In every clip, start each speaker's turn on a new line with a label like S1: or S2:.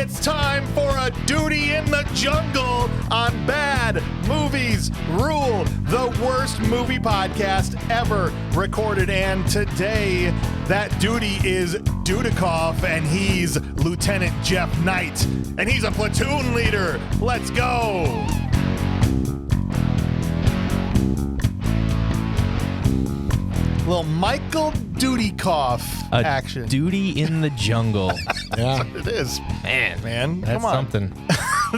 S1: It's time for a Duty in the Jungle on Bad Movies Rule, the worst movie podcast ever recorded. And today, that duty is Dudikoff, and he's Lieutenant Jeff Knight, and he's a platoon leader. Let's go. Little Michael Dudikoff action.
S2: Duty in the jungle.
S1: Yeah, it is. Man,
S2: That's
S1: come on.
S2: Something.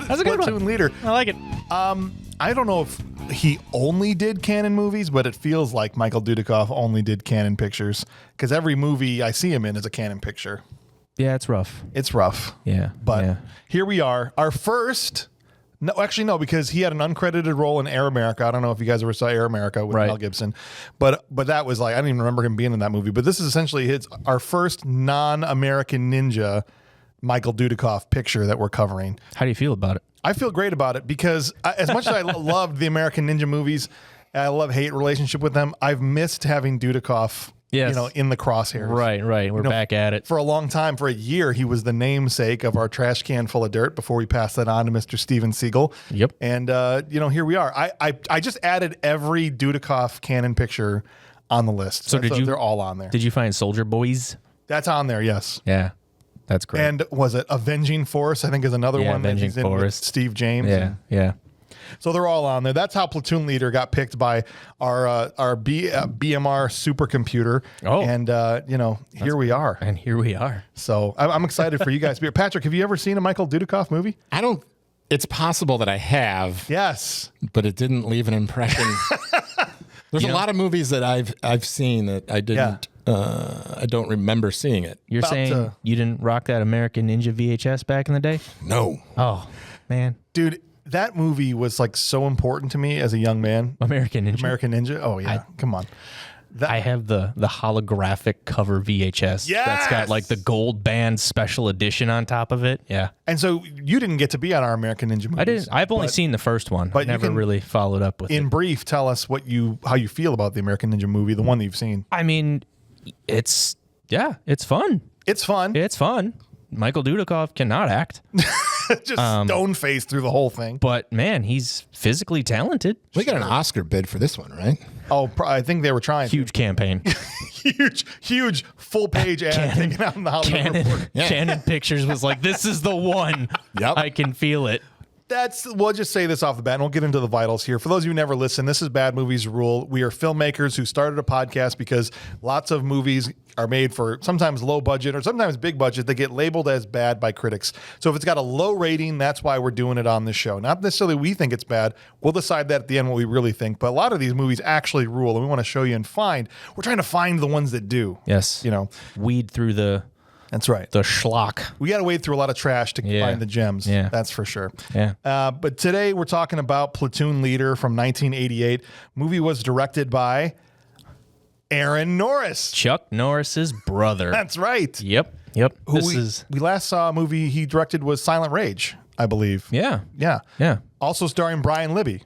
S2: That's a good
S1: platoon
S2: one.
S1: leader.
S2: I like it.
S1: I don't know if he only did canon movies, but it feels like Michael Dudikoff only did canon pictures, because every movie I see him in is a canon picture.
S2: Yeah, it's rough.
S1: It's rough.
S2: Yeah.
S1: But
S2: yeah.
S1: here we are. Our first... No, actually, no, because he had an uncredited role in Air America. I don't know if you guys ever saw Air America with Mel Gibson, but that was like, I don't even remember him being in that movie. But this is essentially our first non-American ninja Michael Dudikoff picture that we're covering.
S2: How do you feel about it?
S1: I feel great about it because as much as I loved the American Ninja movies, I love-hate relationship with them, I've missed having Dudikoff in the crosshairs.
S2: Right. We're back at it.
S1: For a long time, for a year, he was the namesake of our trash can full of dirt before we passed that on to Mr. Steven Seagal.
S2: Yep.
S1: And, here we are. I just added every Dudikoff canon picture on the list. So they're all on there.
S2: Did you find Soldier Boys?
S1: That's on there, yes.
S2: Yeah. That's great.
S1: And was it Avenging Force, I think is another one.
S2: Avenging
S1: that he's in with
S2: Force.
S1: Steve James.
S2: Yeah.
S1: So they're all on there. That's how Platoon Leader got picked by our BMR supercomputer.
S2: Oh.
S1: And, here we are.
S2: And here we are.
S1: So I'm excited for you guys to be here. Patrick, have you ever seen a Michael Dudikoff movie?
S3: It's possible that I have.
S1: Yes.
S3: But it didn't leave an impression. There's a lot of movies that I've seen that I didn't. I don't remember seeing it.
S2: You're saying you didn't rock that American Ninja VHS back in the day?
S3: No.
S2: Oh, man.
S1: Dude, that movie was like so important to me as a young man.
S2: American Ninja?
S1: Oh, yeah. Come on.
S2: I have the holographic cover VHS.
S1: Yes!
S2: That's got like the gold band special edition on top of it. Yeah.
S1: And so you didn't get to be on our American Ninja movies.
S2: I didn't. I've only seen the first one.
S1: But
S2: never really followed up with it.
S1: In brief, tell us how you feel about the American Ninja movie, the one that you've seen.
S2: I mean, it's fun.
S1: It's fun.
S2: It's fun. Michael Dudikoff cannot act.
S1: Just stone-faced through the whole thing.
S2: But, man, he's physically talented.
S3: We got an Oscar bid for this one, right?
S1: Oh, I think they were trying.
S2: Huge campaign.
S1: huge full-page ad taken out in the Hollywood Reporter.
S2: Canon Pictures was like, this is the one.
S3: Yep.
S2: I can feel it.
S1: We'll just say this off the bat, and we'll get into the vitals here. For those of you who never listen, this is Bad Movies Rule. We are filmmakers who started a podcast because lots of movies are made for sometimes low budget or sometimes big budget. They get labeled as bad by critics. So if it's got a low rating, that's why we're doing it on this show. Not necessarily we think it's bad. We'll decide that at the end what we really think. But a lot of these movies actually rule, and we want to show you and find. We're trying to find the ones that do.
S2: Yes. Weed through the...
S1: That's right.
S2: The schlock.
S1: We got to wade through a lot of trash to find the gems.
S2: Yeah.
S1: That's for sure.
S2: Yeah.
S1: But today we're talking about Platoon Leader from 1988. Movie was directed by Aaron Norris.
S2: Chuck Norris's brother.
S1: That's right.
S2: Yep.
S1: We last saw a movie he directed was Silent Rage, I believe.
S2: Yeah.
S1: Yeah. Also starring Brian Libby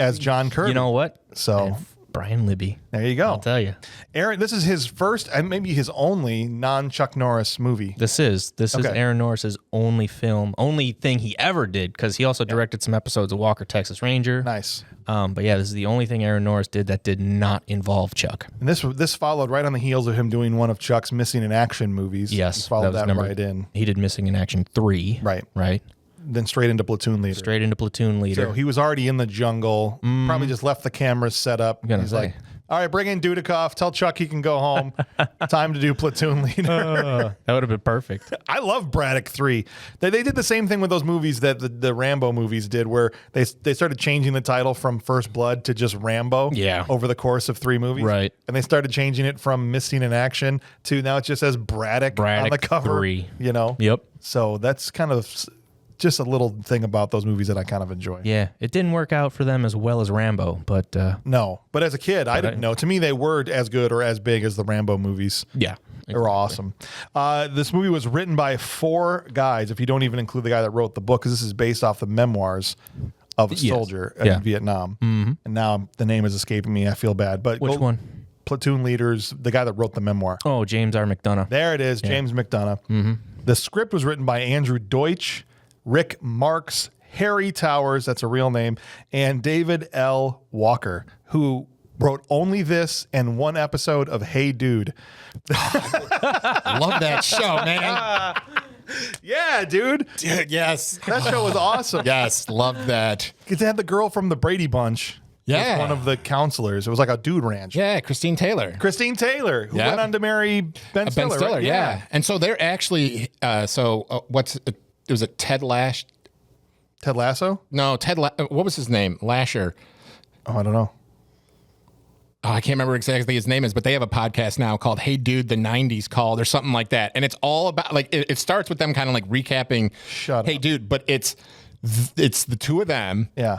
S1: as John Kirby.
S2: You know what?
S1: So...
S2: Brian Libby.
S1: There you go.
S2: I'll tell you.
S1: Aaron, this is his first and maybe his only non-Chuck Norris movie.
S2: This is Aaron Norris's only thing he ever did, because he also directed some episodes of Walker, Texas Ranger.
S1: Nice.
S2: But yeah, this is the only thing Aaron Norris did that did not involve Chuck.
S1: And this followed right on the heels of him doing one of Chuck's Missing in Action movies.
S2: Yes.
S1: He followed that right in.
S2: He did Missing in Action 3.
S1: Right. Then straight into Platoon Leader.
S2: So
S1: he was already in the jungle. Probably just left the cameras set up. He's like, all right, bring in Dudikoff. Tell Chuck he can go home. Time to do Platoon Leader.
S2: That would have been perfect.
S1: I love Braddock 3. They did the same thing with those movies that the Rambo movies did, where they started changing the title from First Blood to just Rambo over the course of 3 movies.
S2: Right.
S1: And they started changing it from Missing in Action to now it just says Braddock on the cover.
S2: 3.
S1: Yep. So that's kind of... just a little thing about those movies that I kind of enjoy.
S2: Yeah, it didn't work out for them as well as Rambo, but...
S1: No, but as a kid, I didn't know. To me, they were as good or as big as the Rambo movies.
S2: Yeah.
S1: They were awesome. This movie was written by 4 guys, if you don't even include the guy that wrote the book, because this is based off the memoirs of a soldier in Vietnam. Mm-hmm. And now the name is escaping me. I feel bad. But
S2: which one?
S1: Platoon Leaders, the guy that wrote the memoir.
S2: Oh, James R. McDonough.
S1: There it is, James McDonough.
S2: Mm-hmm.
S1: The script was written by Andrew Deutsch, Rick Marks, Harry Towers, that's a real name, and David L. Walker, who wrote only this and one episode of Hey Dude.
S3: Love that show, man.
S1: Yeah, dude.
S3: Dude, yes.
S1: That show was awesome.
S3: Yes, love that.
S1: They had the girl from the Brady Bunch.
S3: Yeah.
S1: One of the counselors. It was like a dude ranch.
S3: Yeah, Christine Taylor.
S1: Christine Taylor, who
S3: Yeah.
S1: went on to marry Ben Stiller.
S3: Ben Stiller,
S1: right?
S3: yeah. And so they're actually, it was it Ted Lash?
S1: Ted Lasso?
S3: No, what was his name? Lasher.
S1: Oh, I don't know.
S3: Oh, I can't remember exactly his name is, but they have a podcast now called Hey Dude, the 90s Called or something like that. And it's all about, like, it starts with them kind of like recapping
S1: Shut
S3: Hey
S1: up.
S3: Dude, but it's the two of them
S1: Yeah.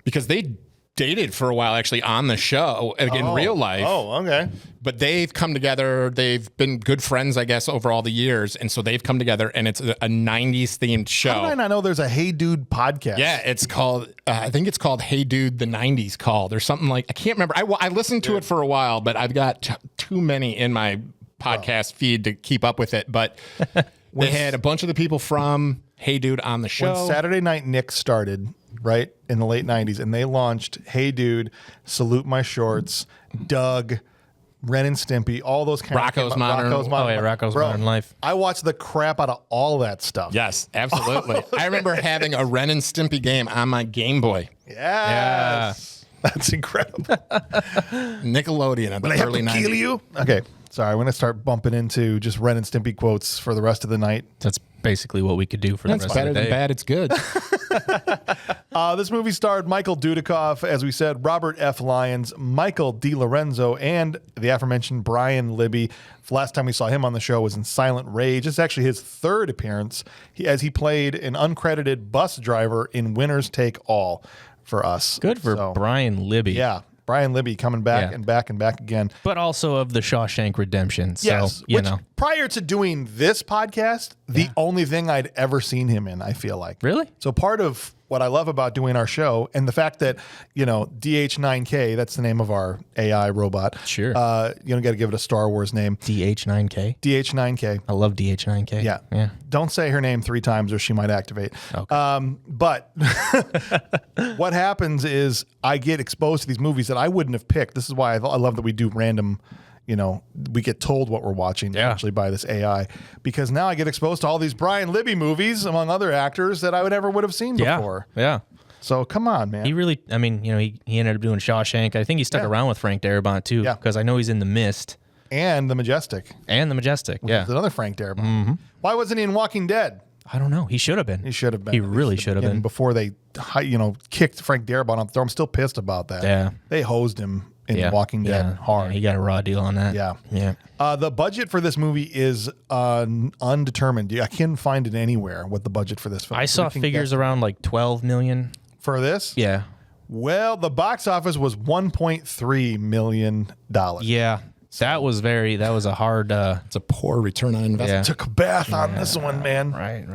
S3: because they dated for a while actually on the show like in real life.
S1: Oh, okay.
S3: But they've come together. They've been good friends, I guess, over all the years. And so they've come together and it's a 90s themed show.
S1: How did I not know there's a Hey Dude podcast?
S3: Yeah, it's called, I think it's called Hey Dude, the 90s Called or something like, I can't remember. I listened to it for a while, but I've got too many in my podcast feed to keep up with it. But they had a bunch of the people from Hey Dude on the show.
S1: When Saturday Night Nick started, right, in the late 90s, and they launched Hey Dude, Salute My Shorts, Doug, Ren and Stimpy, all those kind
S3: Rocco's
S1: of
S3: Modern-
S2: Rocco's
S1: Bro,
S2: Modern Life.
S1: I watched the crap out of all that stuff.
S3: Yes, absolutely. I remember having a Ren and Stimpy game on my Game Boy.
S1: Yes. That's incredible.
S3: Nickelodeon in the
S1: I have
S3: early
S1: to
S3: 90s.
S1: kill you. Okay. Sorry, I'm going to start bumping into just Ren and Stimpy quotes for the rest of the night.
S2: That's basically what we could do for the
S3: That's
S2: rest
S3: better
S2: of the
S3: than
S2: day.
S3: bad. It's good.
S1: This movie starred Michael Dudikoff, as we said, Robert F. Lyons, Michael DiLorenzo, and the aforementioned Brian Libby. The last time we saw him on the show was in Silent Rage. It's actually his third appearance, as he played an uncredited bus driver in Winners Take All for us.
S2: Good for
S1: So,
S2: Brian Libby.
S1: Yeah, Brian Libby coming back
S2: Yeah.
S1: and back and back again.
S2: But also of the Shawshank Redemption. So,
S1: Yes,
S2: you
S1: which
S2: know.
S1: prior to doing this podcast, the only thing I'd ever seen him in, I feel like.
S2: Really?
S1: So part of what I love about doing our show and the fact that, DH9K, that's the name of our AI robot.
S2: Sure.
S1: Got to give it a Star Wars name.
S2: DH9K.
S1: DH9K.
S2: I love DH9K.
S1: Yeah.
S2: Yeah.
S1: Don't say her name 3 times or she might activate.
S2: Okay.
S1: But what happens is I get exposed to these movies that I wouldn't have picked. This is why I love that we do random, we get told what we're watching actually by this AI, because now I get exposed to all these Brian Libby movies, among other actors that I never would have seen before.
S2: Yeah.
S1: So come on, man.
S2: He really, he ended up doing Shawshank. I think he stuck around with Frank Darabont too,
S1: Yeah.
S2: because I know he's in The Mist
S1: And The Majestic.
S2: and The Majestic. Yeah.
S1: There's another Frank Darabont. Why wasn't he in Walking Dead?
S2: I don't know. He should have been.
S1: He should have been.
S2: He
S1: at least
S2: really
S1: at the
S2: should have
S1: beginning
S2: been.
S1: Before they, kicked Frank Darabont off. I'm still pissed about that.
S2: Yeah.
S1: They hosed him in
S2: Yeah.
S1: Walking Dead
S2: Yeah.
S1: hard.
S2: Yeah, he got a raw deal on that.
S1: Yeah.
S2: Yeah.
S1: The budget for this movie is undetermined. I can't find it anywhere what the budget for this film
S2: I
S1: is.
S2: saw
S1: We can
S2: figures
S1: guess.
S2: around like 12 million.
S1: For this?
S2: Yeah.
S1: Well, the box office was $1.3 million.
S2: Yeah. That was a hard,
S3: It's a poor return on investment.
S1: Took a bath on this one, man.
S2: right.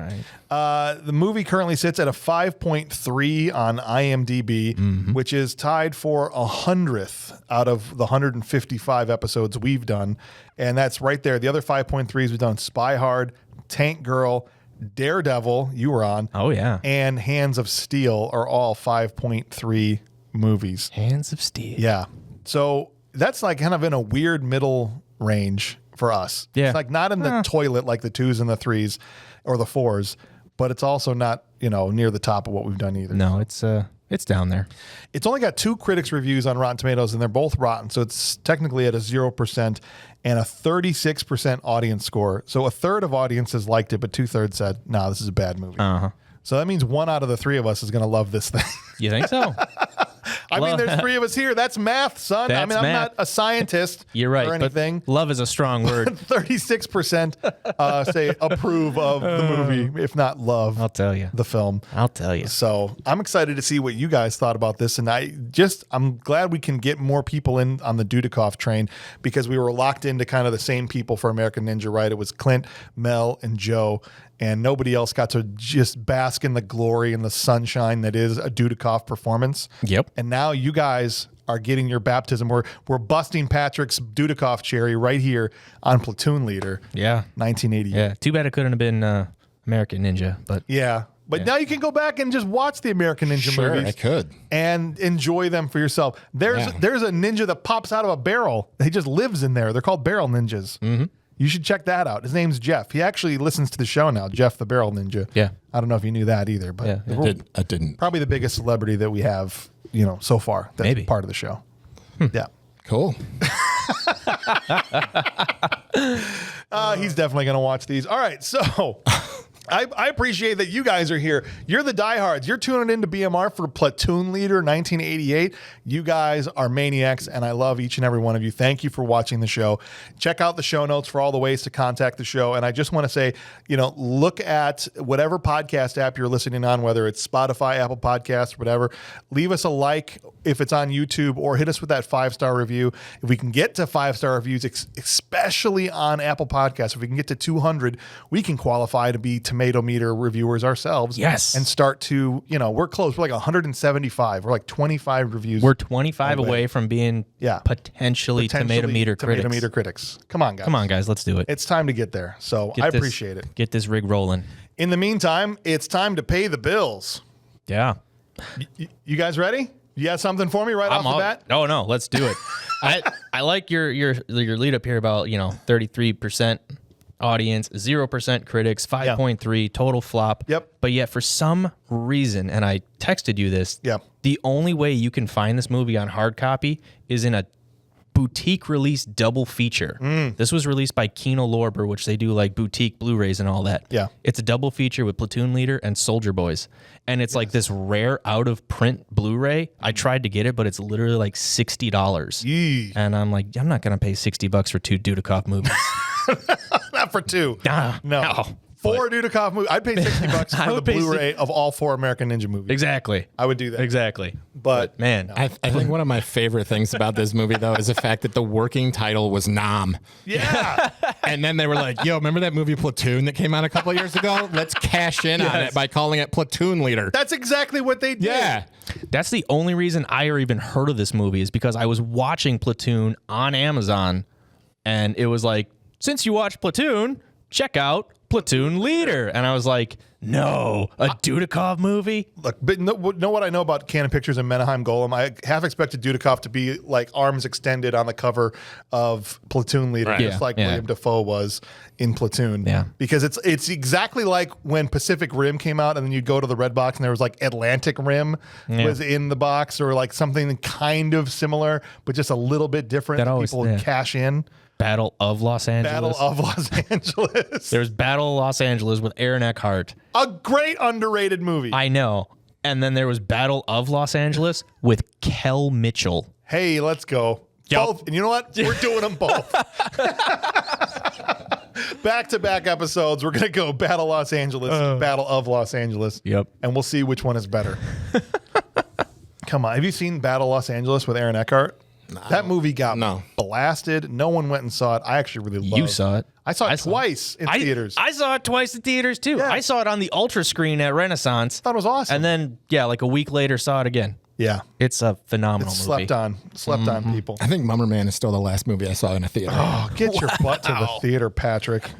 S1: The movie currently sits at a 5.3 on IMDb, which is tied for 100th out of the 155 episodes we've done. And that's right there. The other 5.3s we've done Spy Hard, Tank Girl, Daredevil, you were on.
S2: Oh, yeah.
S1: And Hands of Steel are all 5.3 movies.
S2: Hands of Steel.
S1: Yeah. So that's like kind of in a weird middle range for us.
S2: Yeah.
S1: It's like not in the toilet like the 2s and the 3s or the 4s, but it's also not, near the top of what we've done either.
S2: No, it's down there.
S1: It's only got 2 critics reviews on Rotten Tomatoes and they're both rotten. So it's technically at a 0% and a 36% audience score. So a third of audiences liked it, but 2/3 said, "No, this is a bad movie."
S2: Uh-huh.
S1: So that means 1 out of the 3 of us is going to love this thing.
S2: You think so?
S1: I mean, there's 3 of us here. That's math, son.
S2: That's
S1: I'm
S2: math.
S1: not a scientist.
S2: You're right.
S1: Or anything.
S2: But love is a strong word.
S1: 36% say approve of the movie, if not love
S2: I'll tell you.
S1: the film.
S2: I'll tell you.
S1: So I'm excited to see what you guys thought about this. And I'm glad we can get more people in on the Dudikoff train because we were locked into kind of the same people for American Ninja, right? It was Clint, Mel, and Joe. and nobody else got to just bask in the glory and the sunshine that is a Dudikoff performance.
S2: Yep.
S1: And now you guys are getting your baptism. We're busting Patrick's Dudikoff cherry right here on Platoon Leader.
S2: Yeah.
S1: 1988.
S2: Yeah. Too bad it couldn't have been American Ninja, but
S1: Yeah. But now you can go back and just watch the American Ninja movies.
S3: I could.
S1: And enjoy them for yourself. There's a ninja that pops out of a barrel. He just lives in there. They're called barrel ninjas. Mm-hmm. You should check that out. His name's Jeff. He actually listens to the show now, Jeff the Barrel Ninja.
S2: Yeah.
S1: I don't know if you knew that either, but
S3: I didn't.
S1: probably the biggest celebrity that we have, so far. That's
S2: Maybe.
S1: part of the show. Yeah.
S3: Cool.
S1: He's definitely going to watch these. All right, so I appreciate that you guys are here. You're the diehards. You're tuning into BMR for Platoon Leader 1988. You guys are maniacs, and I love each and every one of you. Thank you for watching the show. Check out the show notes for all the ways to contact the show. And I just want to say, look at whatever podcast app you're listening on, whether it's Spotify, Apple Podcasts, whatever. Leave us a like if it's on YouTube, or hit us with that 5-star review. If we can get to 5-star reviews, especially on Apple Podcasts, if we can get to 200, we can qualify to be tomato meter reviewers ourselves.
S2: Yes.
S1: And start to, we're close. We're like 175. We're like 25 reviews.
S2: we're 25 away from being potentially tomato meter critics.
S1: Come on, guys.
S2: Let's do it.
S1: It's time to get there. So I appreciate it.
S2: Get this rig rolling.
S1: In the meantime, it's time to pay the bills.
S2: Yeah.
S1: You guys ready? You got something for me off the bat?
S2: No, let's do it. I like your lead up here about 33% audience, 0% critics, 5.3 total flop.
S1: Yep.
S2: But yet for some reason, and I texted you this, the only way you can find this movie on hard copy is in a boutique release double feature. This was released by Kino Lorber, which they do like boutique Blu-rays and all that. Yeah. It's a double feature with Platoon Leader and Soldier Boys. And it's like this rare out of print Blu-ray. I tried to get it, but it's literally like $60.
S1: Yee.
S2: And I'm like, I'm not going to pay $60 for 2 Dudikoff movies.
S1: Not for 2.
S2: No.
S1: 4 Dudikoff movies. I'd pay $60 for the Blu-ray of all 4 American Ninja movies.
S2: Exactly.
S1: I would do that.
S2: Exactly.
S1: But
S2: man,
S3: I think one of my favorite things about this movie, though, is the fact that the working title was Nom.
S1: Yeah.
S3: And then they were like, yo, remember that movie Platoon that came out a couple of years ago? Let's cash in on it by calling it Platoon Leader.
S1: That's exactly what they did.
S3: Yeah.
S2: That's the only reason I even heard of this movie, is because I was watching Platoon on Amazon, and it was like, since you watch Platoon, check out Platoon Leader. And I was like, no, a Dudikoff movie?
S1: Look, but know what I know about Canon Pictures and Menaheim Golem? I half expected Dudikoff to be like arms extended on the cover of Platoon Leader, just like William Dafoe was in Platoon.
S2: Yeah.
S1: Because it's exactly like when Pacific Rim came out, and then you'd go to the red box and there was like Atlantic Rim was in the box, or like something kind of similar, but just a little bit different that people would cash in.
S2: Battle of Los Angeles.
S1: Battle of Los Angeles.
S2: There's Battle of Los Angeles with Aaron Eckhart.
S1: A great underrated movie.
S2: I know. And then there was Battle of Los Angeles with Kel Mitchell.
S1: Hey, let's go.
S2: Yep.
S1: Both. And you know what? We're doing them both. Back-to-back episodes. We're going to go Battle Los Angeles, Battle of Los Angeles.
S2: Yep.
S1: And we'll see which one is better. Come on. Have you seen Battle Los Angeles with Aaron Eckhart? That movie got blasted. No one went and saw it. I actually really loved it.
S2: You saw it.
S1: I saw it twice in theaters.
S2: I saw it twice in theaters, too.
S1: Yeah.
S2: I saw it on the Ultra screen at Renaissance.
S1: Thought it was awesome.
S2: And then, like a week later, saw it again.
S1: Yeah.
S2: It's a phenomenal movie.
S1: Slept on people.
S3: I think Mummer Man is still the last movie I saw in a theater.
S1: Oh, get your butt to the theater, Patrick.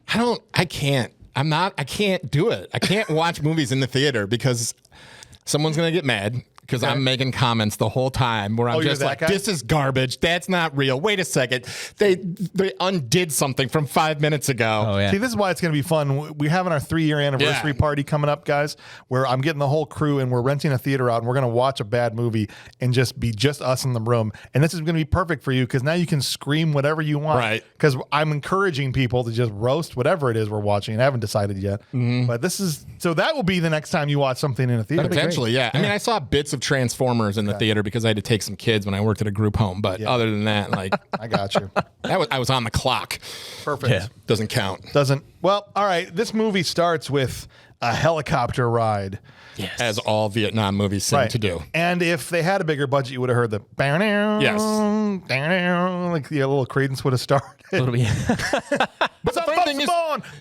S3: I can't do it. I can't watch movies in the theater because someone's going to get mad. Because I'm making comments the whole time where I'm just like, this is garbage. That's not real. Wait a second. They undid something from 5 minutes ago.
S2: Oh, yeah.
S1: See, this is why it's going to be fun. We're having our 3-year anniversary party coming up, guys, where I'm getting the whole crew and we're renting a theater out and we're going to watch a bad movie and just be just us in the room. And this is going to be perfect for you because now you can scream whatever you want.
S3: Right.
S1: Because I'm encouraging people to just roast whatever it is we're watching. I haven't decided yet. But so that will be the next time you watch something in a theater.
S3: Potentially, yeah. I mean, I saw bits of Transformers in the theater because I had to take some kids when I worked at a group home. But other than that, like,
S1: I got you.
S3: I was on the clock.
S1: Perfect.
S2: Yeah.
S3: Doesn't count.
S1: Well, all right. This movie starts with a helicopter ride.
S2: Yes.
S3: As all Vietnam movies seem to do.
S1: And if they had a bigger budget, you would have heard the like the little Credence would have started.
S2: It'll be
S1: But
S3: thing is,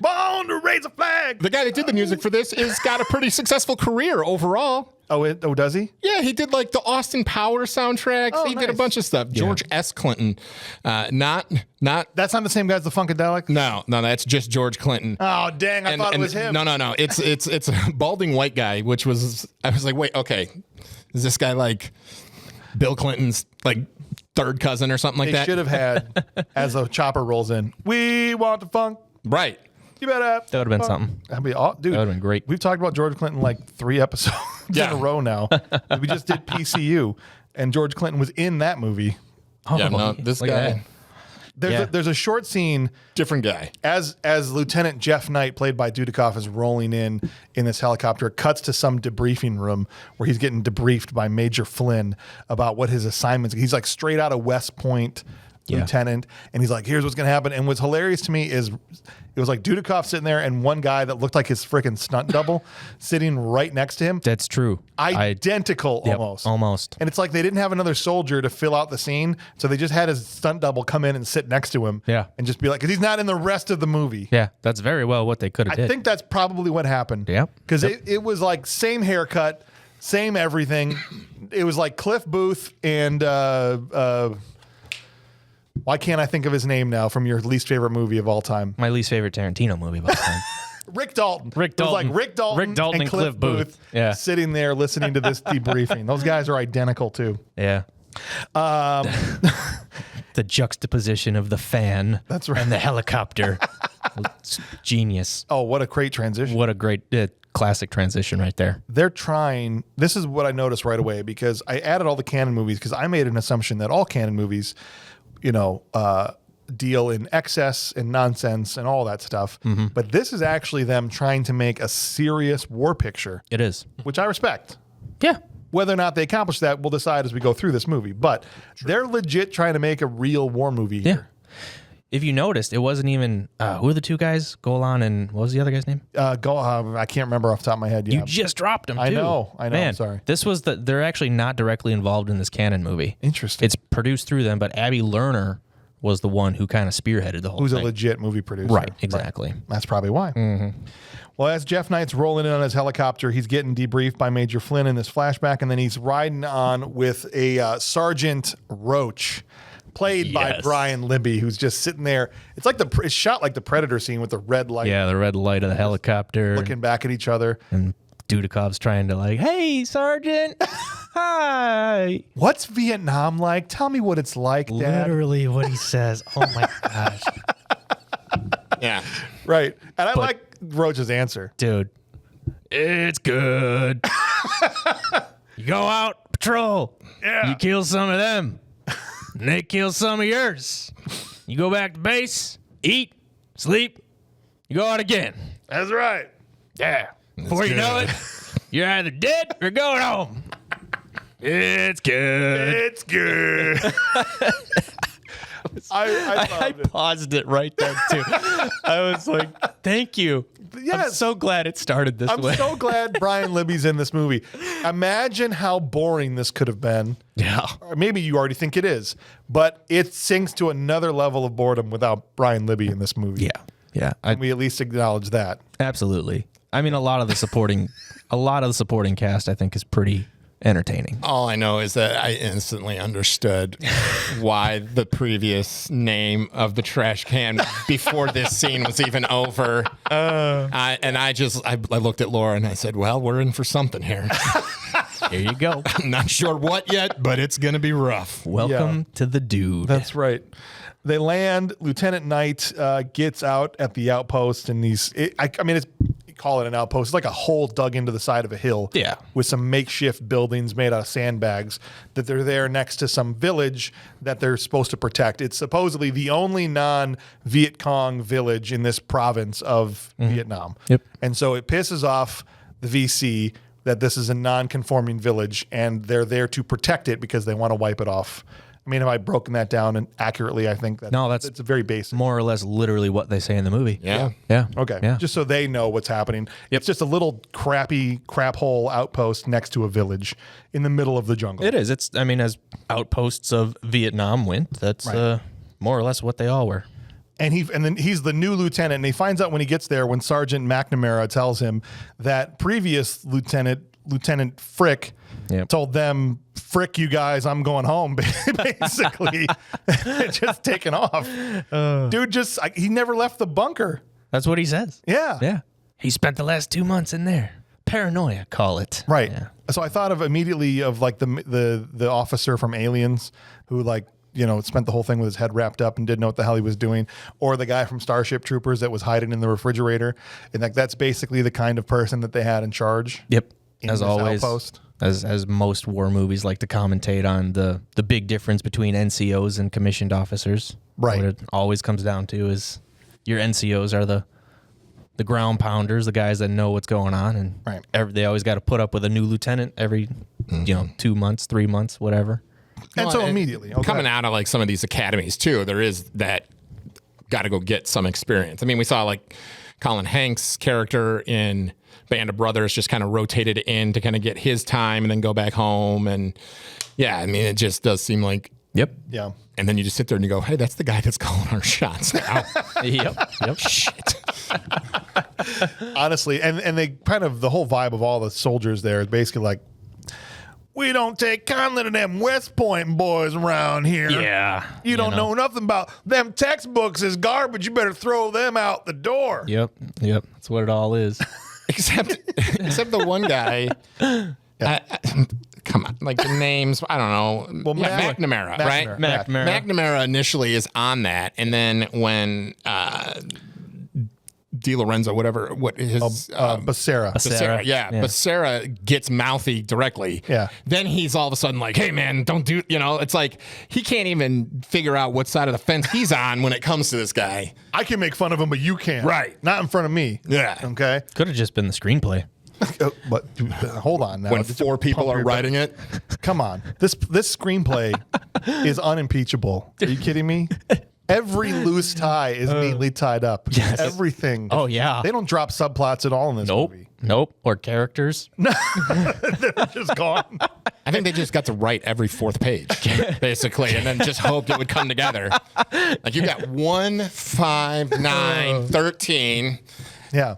S1: born to raise a flag.
S3: the guy that did the music for this has got a pretty successful career overall.
S1: Oh, does he?
S3: Yeah, he did like the Austin Powers soundtrack.
S1: Oh,
S3: He did a
S1: nice.
S3: bunch of stuff. George S. Clinton, not.
S1: That's not the same guy as the Funkadelic?
S3: No, that's just George Clinton.
S1: Oh, dang, I thought it was him.
S3: No. It's a balding white guy, which was, I was like, wait, okay. Is this guy like Bill Clinton's like third cousin or something like
S1: They
S3: that?
S1: should have had, as a chopper rolls in, we want the funk.
S3: Right.
S1: You better have
S2: That would have been something.
S1: That'd be all, dude.
S2: That would've been great.
S1: We've talked about George Clinton like 3 episodes in a row now. We just did PCU, and George Clinton was in that movie.
S3: Yeah, no, this
S2: Look at
S3: guy,
S2: that.
S1: There's a short scene
S3: different guy.
S1: as Lieutenant Jeff Knight, played by Dudikoff, is rolling in this helicopter. It cuts to some debriefing room where he's getting debriefed by Major Flynn about what his assignments. He's like straight out of West Point. Lieutenant, and he's like, here's what's gonna happen. And what's hilarious to me is it was like Dudikoff sitting there and one guy that looked like his freaking stunt double sitting right next to him.
S2: That's true.
S1: Identical
S2: Yep,
S1: almost.
S2: almost.
S1: And it's like they didn't have another soldier to fill out the scene, so they just had his stunt double come in and sit next to him.
S2: Yeah.
S1: And just be like, because he's not in the rest of the movie.
S2: Yeah, that's very well what they could have
S1: I
S2: did.
S1: think that's probably what happened.
S2: Yep.
S1: Because it was like same haircut, same everything. It was like Cliff Booth and why can't I think of his name now from your least favorite movie of all time?
S2: My least favorite Tarantino movie of all time.
S1: Rick Dalton.
S2: Rick
S1: It was
S2: Dalton.
S1: like Rick Dalton, and Cliff Booth
S2: Yeah.
S1: sitting there listening to this debriefing. Those guys are identical too.
S2: Yeah. The juxtaposition of the fan
S1: That's right.
S2: and the helicopter. It's genius.
S1: Oh, what a great transition.
S2: What a great classic transition right there.
S1: They're trying, this is what I noticed right away because I added all the canon movies because I made an assumption that all canon movies, deal in excess and nonsense and all that stuff.
S2: Mm-hmm.
S1: But this is actually them trying to make a serious war picture,
S2: It is.
S1: which I respect.
S2: Yeah.
S1: Whether or not they accomplish that, we'll decide as we go through this movie. But they're legit trying to make a real war movie
S2: Yeah.
S1: here.
S2: If you noticed, it wasn't even who are the two guys? Golan and what was the other guy's name?
S1: I can't remember off the top of my head. Yeah.
S2: You just dropped him.
S1: I
S2: too.
S1: know.
S2: Man,
S1: Sorry.
S2: This was they're actually not directly involved in this canon movie.
S1: Interesting.
S2: It's produced through them, but Abby Lerner was the one who kind of spearheaded the whole
S1: Who's
S2: thing.
S1: a legit movie producer.
S2: Right, exactly.
S1: Right. That's probably why. Well, as Jeff Knight's rolling in on his helicopter, he's getting debriefed by Major Flynn in this flashback, and then he's riding on with a Sergeant Roach, played by
S2: Yes.
S1: Brian Libby, who's just sitting there. It's like it's shot like the Predator scene with the red light,
S2: Yeah, the red light of the helicopter.
S1: looking back at each other.
S2: And Dudikoff's trying to like, hey, Sergeant. Hi.
S1: What's Vietnam like? Tell me what it's like, Dad.
S2: Literally what he says. Oh my gosh.
S3: Yeah.
S1: Right. And I like Roach's answer.
S2: Dude, it's good. You go out, patrol.
S1: Yeah.
S2: You kill some of them. And they kill some of yours. You go back to base, eat, sleep. You go out again.
S1: That's right.
S2: Yeah. Before you know it, you're either dead or going home. It's good.
S1: It's good. I loved it.
S2: paused it right then, too. I was like, thank you.
S1: Yes.
S2: I'm so glad it started this
S1: I'm
S2: way.
S1: so glad Brian Libby's in this movie. Imagine how boring this could have been.
S2: Yeah.
S1: Or maybe you already think it is, but it sinks to another level of boredom without Brian Libby in this movie.
S2: Yeah. Yeah.
S1: Can we at least acknowledge that?
S2: Absolutely. I mean, a lot of the supporting cast, I think, is pretty entertaining.
S3: All I know is that I instantly understood why the previous name of the trash can before this scene was even over. I looked at Laura and I said, well, we're in for something here.
S2: Here you go.
S3: I'm not sure what yet, but it's going to be rough.
S2: Welcome to the dude.
S1: That's right. They land. Lieutenant Knight gets out at the outpost, and call it an outpost. It's like a hole dug into the side of a hill.
S2: Yeah.
S1: With some makeshift buildings made out of sandbags that they're there next to some village that they're supposed to protect. It's supposedly the only non-Viet Cong village in this province of Vietnam.
S2: Yep.
S1: And so it pisses off the VC that this is a non-conforming village, and they're there to protect it because they want to wipe it off. I mean, have I broken that down and accurately? I think that it's a very basic.
S2: More or less literally what they say in the movie.
S3: Yeah.
S2: Yeah.
S1: Okay.
S2: Yeah.
S1: Just so they know what's happening. It's just a little crap hole outpost next to a village in the middle of the jungle.
S2: It is. It's, I mean, as outposts of Vietnam went, that's more or less what they all were.
S1: And then he's the new lieutenant, and he finds out when he gets there, when Sergeant McNamara tells him that previous Lieutenant Frick told them, "Frick you guys, I'm going home." Basically, just taking off. Dude, he never left the bunker.
S2: That's what he says.
S1: Yeah.
S2: Yeah. He spent the last 2 months in there. Paranoia, call it.
S1: Right.
S2: Yeah.
S1: So I thought immediately of like the officer from Aliens who spent the whole thing with his head wrapped up and didn't know what the hell he was doing, or the guy from Starship Troopers that was hiding in the refrigerator. And that's basically the kind of person that they had in charge.
S2: Yep.
S1: In
S2: As
S1: this
S2: always,
S1: outpost.
S2: as most war movies like to commentate on the big difference between NCOs and commissioned officers.
S1: Right.
S2: What it always comes down to is your NCOs are the ground pounders, the guys that know what's going on, and they always got to put up with a new lieutenant every 2 months, 3 months, whatever.
S1: And so immediately
S3: coming out of like some of these academies too, there is that got to go get some experience. I mean, we saw like Colin Hanks' character in Band of Brothers just kind of rotated in to kind of get his time and then go back home. And yeah, I mean, it just does seem like,
S2: Yep.
S1: Yeah.
S3: And then you just sit there and you go, hey, that's the guy that's calling our shots now.
S2: Yep.
S3: Shit.
S1: Honestly, and they kind of, the whole vibe of all the soldiers there is basically like, we don't take kindly to them West Point boys around here.
S2: Yeah.
S1: You don't know nothing about them textbooks is garbage. You better throw them out the door.
S2: Yep. That's what it all is.
S3: Except the one guy. Come on, like the names, I don't know.
S1: Well,
S3: McNamara, right? McNamara initially is on that, and then when DiLorenzo,
S1: Basera.
S3: Basera gets mouthy directly.
S1: Yeah.
S3: Then he's all of a sudden like, hey man, don't do, it's like he can't even figure out what side of the fence he's on when it comes to this guy.
S1: I can make fun of him, but you can't.
S3: Right.
S1: Not in front of me.
S3: Yeah.
S1: Okay.
S2: Could have just been the screenplay.
S1: But hold on now.
S3: When 4 people are writing it.
S1: Come on. This screenplay is unimpeachable. Are you kidding me? Every loose tie is neatly tied up.
S2: Yes.
S1: Everything.
S2: Oh, yeah.
S1: They don't drop subplots at all in this movie.
S2: Nope. Or characters.
S1: They're just gone.
S3: I think they just got to write every 4th page, basically, and then just hoped it would come together. Like you got 1, 5, 9, 13.
S1: Yeah.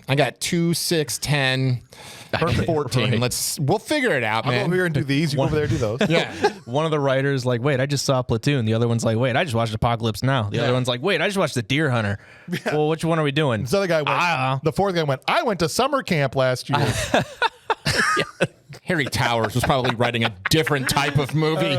S3: I got 2, 6, 10, 14.
S1: Right.
S3: We'll figure it out,
S1: I'll
S3: man.
S1: go over here and do these. You go over there and do those.
S3: Yeah.
S2: One of the writers like, wait, I just saw Platoon. The other one's like, wait, I just watched Apocalypse Now. The other one's like, wait, I just watched The Deer Hunter. Yeah. Well, which one are we doing?
S1: This other guy went. The 4th guy went, I went to summer camp last year.
S3: Harry Towers was probably writing a different type of movie.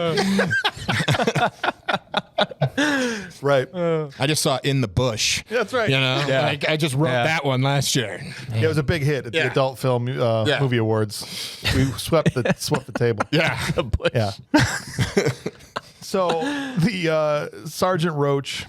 S1: Right.
S3: I just saw In the Bush.
S1: That's right.
S3: Yeah. I just wrote that one last year.
S1: Yeah, it was a big hit at the Adult Film Movie Awards. We swept the table.
S3: Yeah.
S1: Yeah. So the Sergeant Roach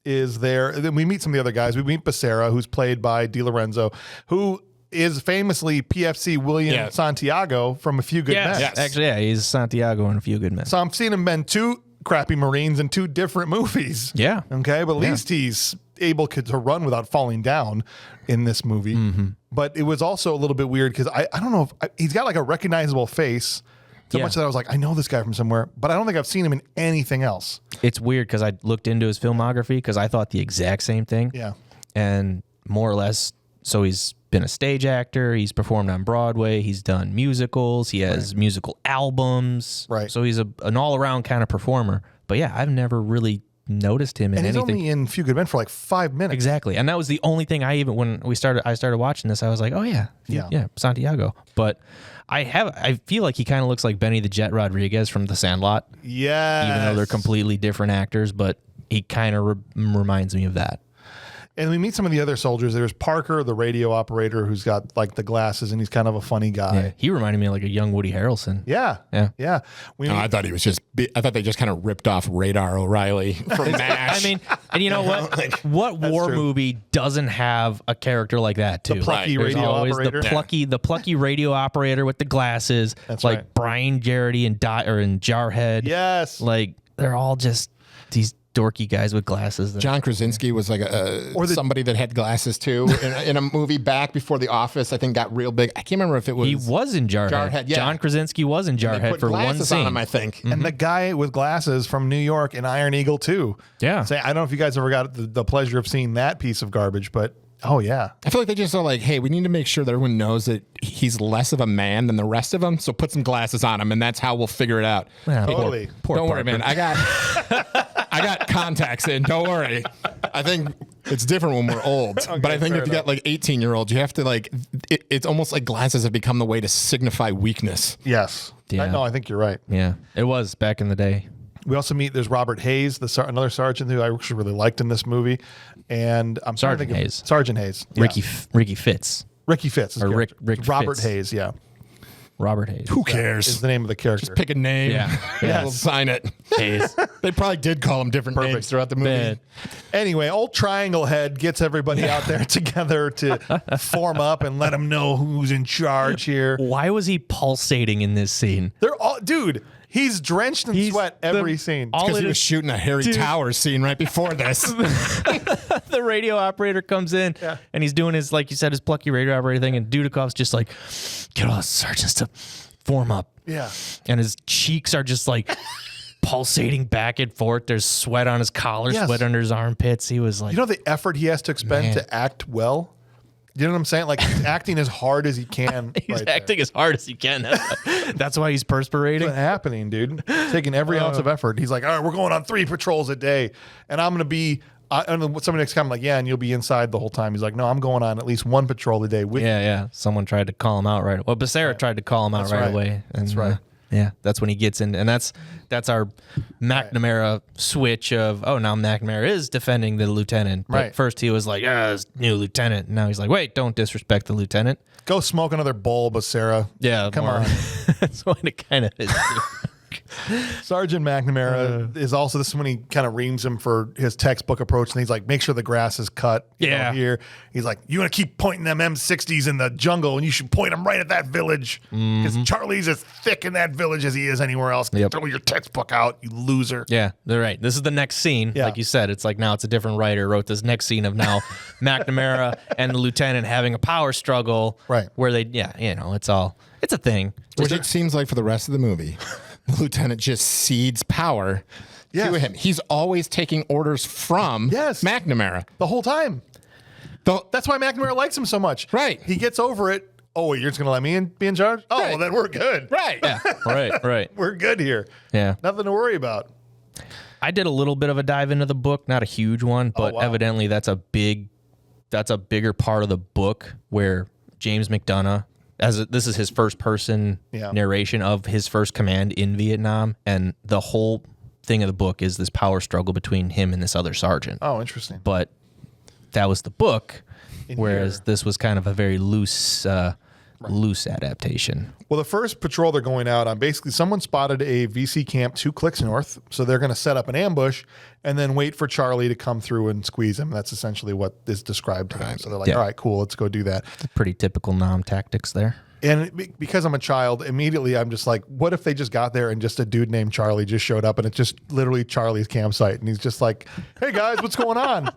S1: is there. Then we meet some of the other guys. We meet Basera, who's played by DiLorenzo, who is famously PFC William Santiago from A Few Good Men.
S2: Yes. Actually, he's Santiago in A Few Good Men.
S1: So I'm seeing him been 2 crappy Marines in 2 different movies.
S2: Yeah.
S1: Okay, but at least he's able to run without falling down in this movie. Mm-hmm. But it was also a little bit weird because I don't know if he's got like a recognizable face. So much that I was like, I know this guy from somewhere, but I don't think I've seen him in anything else.
S2: It's weird because I looked into his filmography because I thought the exact same thing.
S1: Yeah. And
S2: more or less, so he's been a stage actor. He's performed on Broadway. He's done musicals. He has musical albums.
S1: Right.
S2: So he's an all-around kind of performer. But yeah, I've never really noticed him in anything.
S1: And he's only in Few Good Men for like 5 minutes.
S2: Exactly. And that was the only thing when I started watching this, I was like, oh yeah, Santiago. But I feel like he kind of looks like Benny the Jet Rodriguez from The Sandlot.
S1: Yeah.
S2: Even though they're completely different actors, but he kind of reminds me of that.
S1: And we meet some of the other soldiers. There's Parker, the radio operator, who's got like the glasses, and he's kind of a funny guy.
S2: Yeah, he reminded me of like a young Woody Harrelson.
S1: Yeah.
S3: I thought he was I thought they just kind of ripped off Radar O'Reilly from MASH.
S2: I mean, and you know what? What war movie doesn't have a character like that too?
S1: The plucky radio operator.
S2: The plucky radio operator with the glasses.
S1: That's
S2: like Brian Garrity and Jarhead.
S1: Yes.
S2: Like they're all just these dorky guys with glasses.
S3: John Krasinski was like somebody that had glasses too in a movie back before The Office. I think got real big. I can't remember if it was.
S2: He was in Jarhead.
S3: Yeah.
S2: John Krasinski was in Jarhead for one scene.
S3: On him, I think.
S1: And the guy with glasses from New York in Iron Eagle too.
S2: Yeah.
S1: So I don't know if you guys ever got the pleasure of seeing that piece of garbage, but oh yeah.
S3: I feel like they just are like, hey, we need to make sure that everyone knows that he's less of a man than the rest of them. So put some glasses on him, and that's how we'll figure it out.
S2: Yeah,
S1: Totally.
S3: Don't worry, man. I got contacts in. Don't worry. I think it's different when we're old. But I think if you got like 18-year-olds, you have to like, it's almost like glasses have become the way to signify weakness.
S1: Yes.
S2: Yeah.
S1: No, I think you're right.
S2: Yeah, it was back in the day.
S1: We also meet, there's Robert Hayes, another sergeant who I actually really liked in this movie. And I'm
S2: Sergeant Hayes.
S1: Sergeant Hayes. Yeah.
S2: Ricky Fitz.
S1: Ricky Fitz.
S2: Or Rick
S1: Robert
S2: Fitz.
S1: Hayes, yeah.
S2: Robert Hayes.
S3: Who cares?
S1: Is the name of the character.
S3: Just pick a name.
S2: Yeah.
S3: Yeah. We'll sign it.
S2: Hayes.
S3: They probably did call him different names throughout the movie.
S2: Bad.
S1: Anyway, old Triangle Head gets everybody out there together to form up and let them know who's in charge here.
S2: Why was he pulsating in this scene?
S1: They're all, dude, he's drenched in sweat every scene.
S3: Because he was shooting a Harry Towers scene right before this.
S2: The radio operator comes in and he's doing his, like you said, his plucky radio operator thing, and Dudikoff's just like, get all the sergeants to form up.
S1: Yeah.
S2: And his cheeks are just like pulsating back and forth. There's sweat on his collar, sweat under his armpits. He was like,
S1: You know the effort he has to expend to act well? You know what I'm saying? Like he's acting as hard as he can.
S2: he's acting as hard as he can. That's why he's perspirating.
S1: What's happening, dude? Taking every ounce of effort. He's like, all right, we're going on 3 patrols a day. And I'm going to be, I don't know, somebody next time, like, yeah, and you'll be inside the whole time. He's like, no, I'm going on at least 1 patrol a day with you.
S2: Yeah. Someone tried to call him out right away. Well, Basera tried to call him out right away. And,
S1: That's right.
S2: Yeah, that's when he gets in, and that's our McNamara switch of, oh, now McNamara is defending the lieutenant. But first he was like, this new lieutenant. And now he's like, wait, don't disrespect the lieutenant.
S1: Go smoke another bowl, Basera.
S2: Yeah,
S1: come on.
S2: That's what it kind of is.
S1: Sergeant McNamara is also, this is when he kind of reams him for his textbook approach, and he's like, make sure the grass is cut here. He's like, you want to keep pointing them M60s in the jungle, and you should point them right at that village, because Charlie's as thick in that village as he is anywhere else. Throw your textbook out, you loser.
S2: Yeah, they're right. This is the next scene. Like you said, it's like now it's a different writer wrote this next scene of now McNamara and the lieutenant having a power struggle.
S1: Right.
S2: Where they, it's a thing.
S3: Which it seems like for the rest of the movie, the lieutenant just cedes power to him. He's always taking orders from McNamara.
S1: The whole time. That's why McNamara likes him so much.
S3: Right.
S1: He gets over it. Oh, you're just going to let me be in charge? Oh, well, then we're good.
S3: Right.
S2: Yeah. Right.
S1: We're good here.
S2: Yeah.
S1: Nothing to worry about.
S2: I did a little bit of a dive into the book, not a huge one, but evidently that's a bigger part of the book where James McDonough, this is his first person narration of his first command in Vietnam, and the whole thing of the book is this power struggle between him and this other sergeant.
S1: Oh, interesting.
S2: But that was the book, whereas this was kind of a very loose adaptation.
S1: Well, the first patrol they're going out on, basically someone spotted a VC camp 2 clicks north, so they're going to set up an ambush and then wait for Charlie to come through and squeeze him. That's essentially what is described to them. So they're like, all right, cool, let's go do that.
S2: Pretty typical Nam tactics there.
S1: And because I'm a child, immediately I'm just like, what if they just got there and just a dude named Charlie just showed up and it's just literally Charlie's campsite and he's just like, hey guys, what's going on?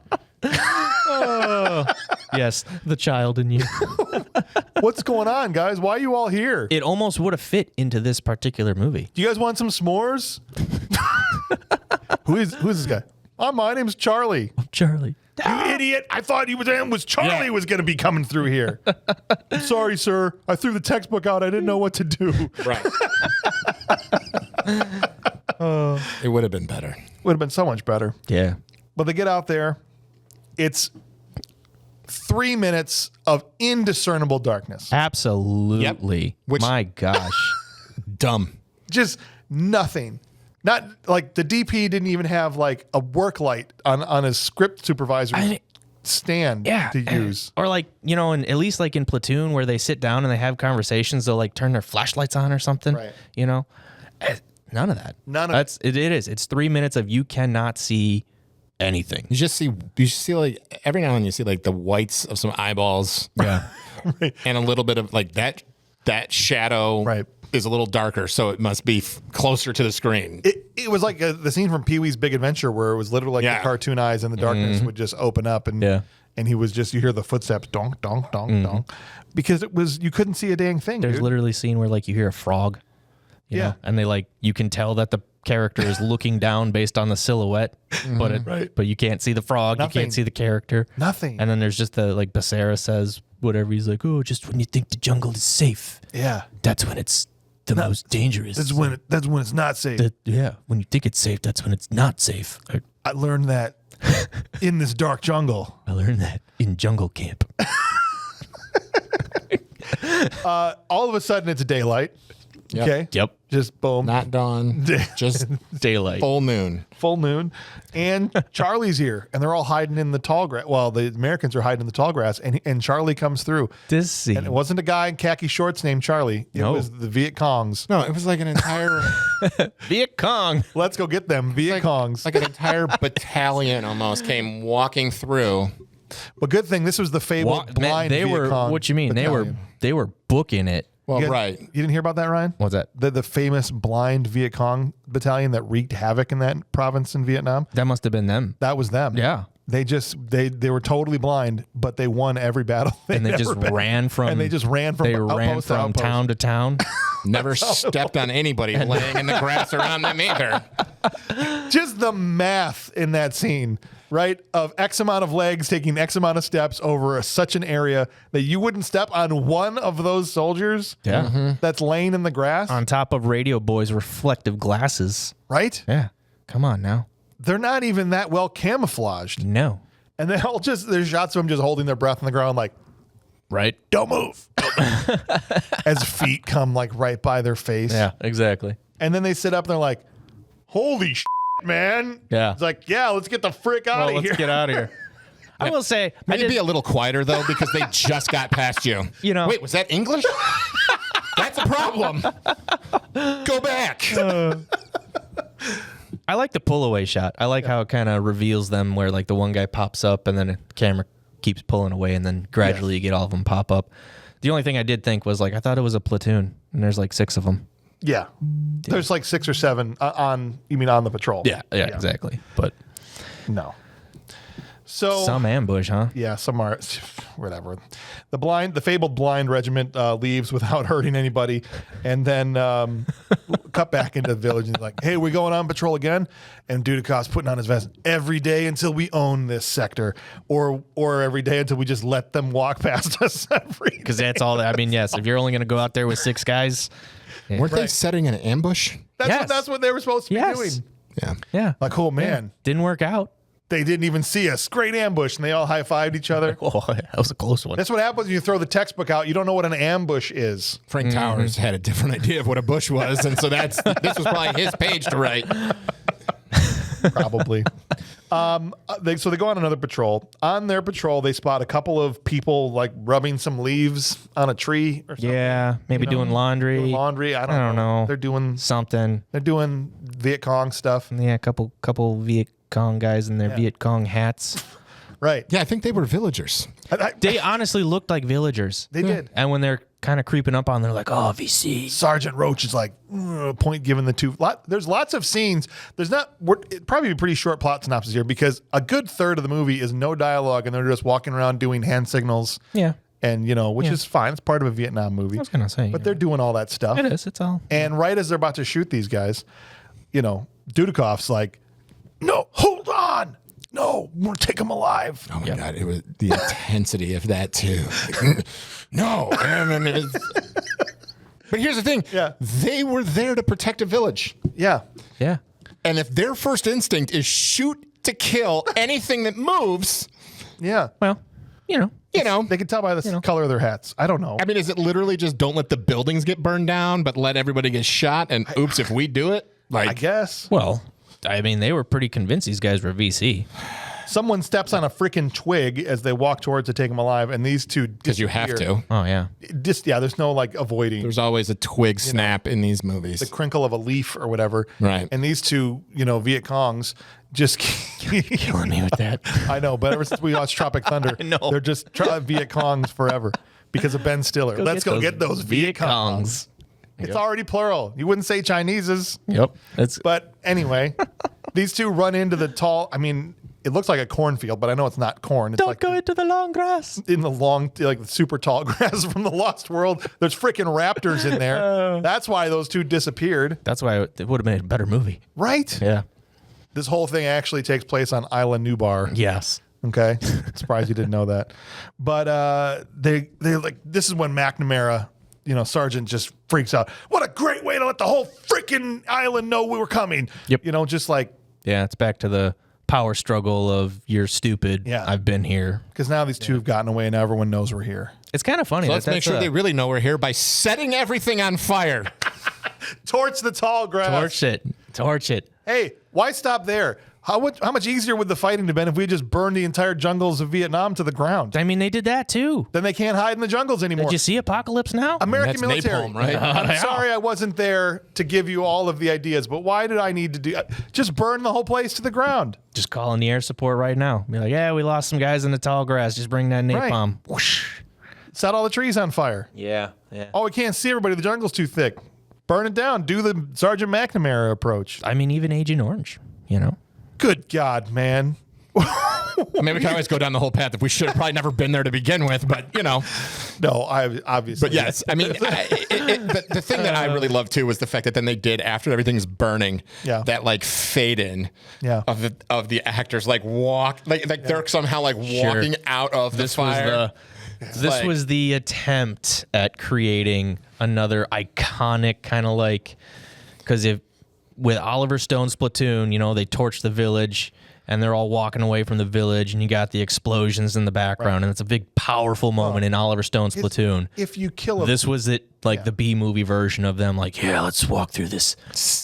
S2: Yes, the child in you.
S1: What's going on, guys? Why are you all here?
S2: It almost would have fit into this particular movie.
S1: Do you guys want some s'mores? Who's this guy? Oh, my name's Charlie.
S2: I'm Charlie.
S1: You idiot. I thought he was Charlie was going to be coming through here. I'm sorry, sir. I threw the textbook out. I didn't know what to do.
S3: Right. It would have been better.
S1: Would have been so much better.
S2: Yeah.
S1: But they get out there. It's 3 minutes of indiscernible darkness.
S2: Absolutely.
S3: Which,
S2: my gosh.
S3: Dumb.
S1: Just nothing. Not like the DP didn't even have like a work light on his script supervisor's stand to use.
S2: Or like, and at least like in Platoon where they sit down and they have conversations, they'll like turn their flashlights on or something.
S1: Right.
S2: None of that.
S1: None of
S2: it is. It's 3 minutes of you cannot see anything.
S3: You just see like every now and then you see like the whites of some eyeballs.
S2: Yeah.
S3: And a little bit of like that shadow.
S1: Right.
S3: is a little darker, so it must be closer to the screen.
S1: It was like the scene from Pee-wee's Big Adventure where it was literally like the cartoon eyes and the darkness would just open up and he was just, you hear the footsteps, donk, donk, donk, donk. Because it was, you couldn't see a dang thing.
S2: There's literally a scene where like you hear a frog. You know, and they like, you can tell that the character is looking down based on the silhouette, but you can't see the frog.
S1: Nothing.
S2: You can't see the character.
S1: Nothing.
S2: And then there's just the, like Basera says, whatever. He's like, oh, just when you think the jungle is safe.
S1: Yeah.
S2: That's when it's the most dangerous.
S1: That's when it's not safe.
S2: When you think it's safe, that's when it's not safe.
S1: I learned that in this dark jungle.
S2: I learned that in jungle camp.
S1: All of a sudden it's daylight.
S3: Yep.
S1: Okay.
S2: Yep.
S1: Just boom.
S3: Not dawn, just
S2: Daylight.
S3: full noon.
S1: Full noon. And Charlie's here. And they're all hiding in the tall grass. Well, the Americans are hiding in the tall grass. And Charlie comes through.
S2: This scene.
S1: And it wasn't a guy in khaki shorts named Charlie. It was the Viet Congs.
S3: No, it was like an entire
S2: Viet Cong.
S1: Let's go get them. Viet Congs.
S3: like an entire battalion almost came walking through.
S1: But good thing this was the fabled blind
S2: They
S1: Viet
S2: were,
S1: Cong
S2: what you mean?
S1: battalion.
S2: They were booking it.
S3: Well,
S1: You
S3: right.
S1: didn't hear about that, Ryan?
S2: What's that?
S1: The famous blind Viet Cong battalion that wreaked havoc in that province in Vietnam.
S2: That must have been them.
S1: That was them.
S2: Yeah.
S1: They were totally blind, but they won every battle.
S2: And they just ran from
S1: outpost to outpost.
S2: town to town.
S3: Never stepped on anybody laying in the grass around them either.
S1: Just the math in that scene, right? Of X amount of legs taking X amount of steps over such an area that you wouldn't step on one of those soldiers that's laying in the grass.
S2: On top of Radio Boy's reflective glasses.
S1: Right?
S2: Yeah. Come on now.
S1: They're not even that well camouflaged.
S2: No.
S1: And they all there's shots of them just holding their breath on the ground like,
S2: Right?
S1: don't move. As feet come like right by their face.
S2: Yeah, exactly.
S1: And then they sit up and they're like, holy shit, man.
S2: Yeah.
S1: It's like, yeah, let's get the frick out of here.
S2: Let's get out of here. I will say,
S3: Maybe be a little quieter though, because they just got past you.
S2: You know,
S3: wait, was that English? That's a problem. Go back.
S2: I like the pull away shot. I like how it kind of reveals them where like the one guy pops up and then the camera keeps pulling away and then gradually you get all of them pop up. The only thing I did think was like, I thought it was a platoon and there's like 6 of them.
S1: Yeah. There's like 6 or 7 on the patrol.
S2: Yeah, exactly. But
S1: no. So
S2: some ambush, huh?
S1: yeah, some are whatever. The fabled blind regiment leaves without hurting anybody, and then cut back into the village and like, hey, we're going on patrol again. And Dudikoff's putting on his vest every day until we own this sector, or every day until we just let them walk past us every.
S2: Because that's all. I mean, yes, if you're only going to go out there with 6 guys,
S3: Weren't they setting an ambush?
S1: That's what they were supposed to be doing.
S3: Yeah.
S2: yeah,
S1: Like, oh man,
S2: didn't work out.
S1: they didn't even see us. Great ambush, and they all high-fived each other.
S2: Oh, that was a close one.
S1: That's what happens when you throw the textbook out. You don't know what an ambush is.
S3: Frank Towers had a different idea of what a bush was, and so this was probably his page to write.
S1: Probably. So they go on another patrol. On their patrol, they spot a couple of people like rubbing some leaves on a tree or something.
S2: Yeah, maybe doing laundry.
S1: Doing laundry. I don't know. They're doing
S2: something.
S1: They're doing Viet Cong stuff.
S2: Yeah, a couple Viet Cong guys in their Viet Cong hats.
S1: Right.
S3: Yeah, I think they were villagers.
S2: They honestly looked like villagers.
S1: They did.
S2: And when they're kind of creeping up on, they're like, "Oh, VC."
S1: Sergeant Roach is like point given the two. There's lots of scenes. It'd probably be a pretty short plot synopsis here because a good third of the movie is no dialogue and they're just walking around doing hand signals.
S2: Yeah.
S1: And which is fine. It's part of a Vietnam movie.
S2: I was gonna say,
S1: but they're doing all that stuff.
S2: It is. It's all.
S1: And right as they're about to shoot these guys, Dudikoff's like, "No, hold on. No, we're gonna take them alive."
S3: Oh my God, it was the intensity of that too. No. But here's the thing.
S1: Yeah.
S3: They were there to protect a village.
S1: Yeah.
S2: Yeah.
S3: And if their first instinct is shoot to kill anything that moves,
S1: Yeah.
S2: Well,
S1: They can tell by the color of their hats. I don't know.
S3: I mean, is it literally just don't let the buildings get burned down, but let everybody get shot? And oops, if we do it,
S1: I guess.
S2: Well, I mean, they were pretty convinced these guys were VC.
S1: Someone steps on a freaking twig as they walk towards to take them alive, and these two
S3: because you have to.
S2: Oh yeah.
S1: There's no like avoiding.
S3: There's always a twig snap in these movies.
S1: The crinkle of a leaf or whatever.
S3: Right.
S1: And these two, Viet Congs just
S2: Killing me with that.
S1: I know, but ever since we watched Tropic Thunder,
S2: I know.
S1: they're just Viet Congs forever because of Ben Stiller. Let's go get those Viet Congs. It's already plural. You wouldn't say Chinese's.
S2: Yep.
S1: But anyway, these two run into the tall. I mean, it looks like a cornfield, but I know it's not corn. It's
S2: Don't
S1: like
S2: go into the long grass.
S1: in the long, like the super tall grass from the Lost World. There's freaking raptors in there. That's why those two disappeared.
S2: That's why it would have made a better movie.
S1: Right?
S2: Yeah.
S1: This whole thing actually takes place on Isla Nublar.
S2: Yes.
S1: Okay. Surprised you didn't know that. But they're like, this is when McNamara, Sergeant just freaks out. What a great way to let the whole freaking island know we were coming.
S2: Yep.
S1: Just like.
S2: Yeah, it's back to the power struggle of you're stupid.
S1: Yeah.
S2: I've been here.
S1: Because now these two have gotten away and now everyone knows we're here.
S2: It's kind of funny.
S3: So let's make sure they really know we're here by setting everything on fire.
S1: Torch the tall grass.
S2: Torch it.
S1: Hey, why stop there? How much easier would the fighting have been if we just burned the entire jungles of Vietnam to the ground?
S2: I mean, they did that too.
S1: Then they can't hide in the jungles anymore.
S2: Did you see Apocalypse Now?
S1: American
S3: That's
S1: military.
S3: napalm, right?
S1: I'm sorry I wasn't there to give you all of the ideas, but why did I need to do just burn the whole place to the ground?
S2: Just calling the air support right now. Be like, yeah, we lost some guys in the tall grass. Just bring that napalm.
S1: Right. Whoosh. Set all the trees on fire.
S2: Yeah.
S1: Oh, we can't see everybody. The jungle's too thick. Burn it down. Do the Sergeant McNamara approach.
S2: I mean, even Agent Orange,
S1: Good God, man.
S3: I mean, we can always go down the whole path if we should have probably never been there to begin with, but
S1: No, I obviously.
S3: But yes, I mean, the thing that I really love too was the fact that then they did after everything's burning, that like fade in, of the actors like walk like they're somehow like walking out of the fire.
S2: This was the attempt at creating another iconic kind of like, because with Oliver Stone's platoon, they torched the village. And they're all walking away from the village, and you got the explosions in the background, and it's a big, powerful moment in Oliver Stone's platoon.
S1: If you kill
S2: this was it, like the B movie version of them, like, let's walk through this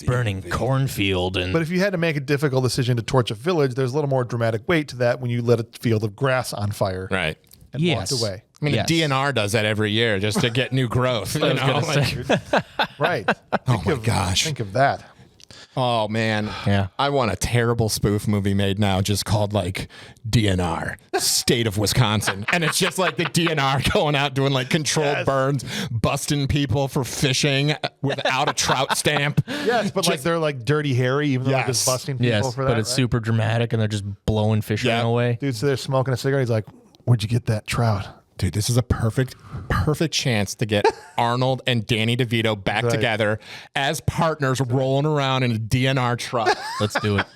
S2: burning cornfield.
S1: But if you had to make a difficult decision to torch a village, there's a little more dramatic weight to that when you lit a field of grass on fire,
S3: right?
S1: And walked away.
S3: I mean, the DNR does that every year just to get new growth. Right?
S1: Oh my gosh! Think of that.
S3: Oh man, I want a terrible spoof movie made now, just called like DNR, State of Wisconsin, and it's just like the DNR going out doing like controlled burns, busting people for fishing without a trout stamp.
S1: Yes, but like they're like Dirty Harry, even though they're just busting people for that.
S2: But it's super dramatic, and they're just blowing fishermen away.
S1: Dude, so they're smoking a cigarette. He's like, "Where'd you get that trout?"
S3: Dude, this is a perfect chance to get Arnold and Danny DeVito back together as partners rolling around in a DNR truck.
S2: Let's do it.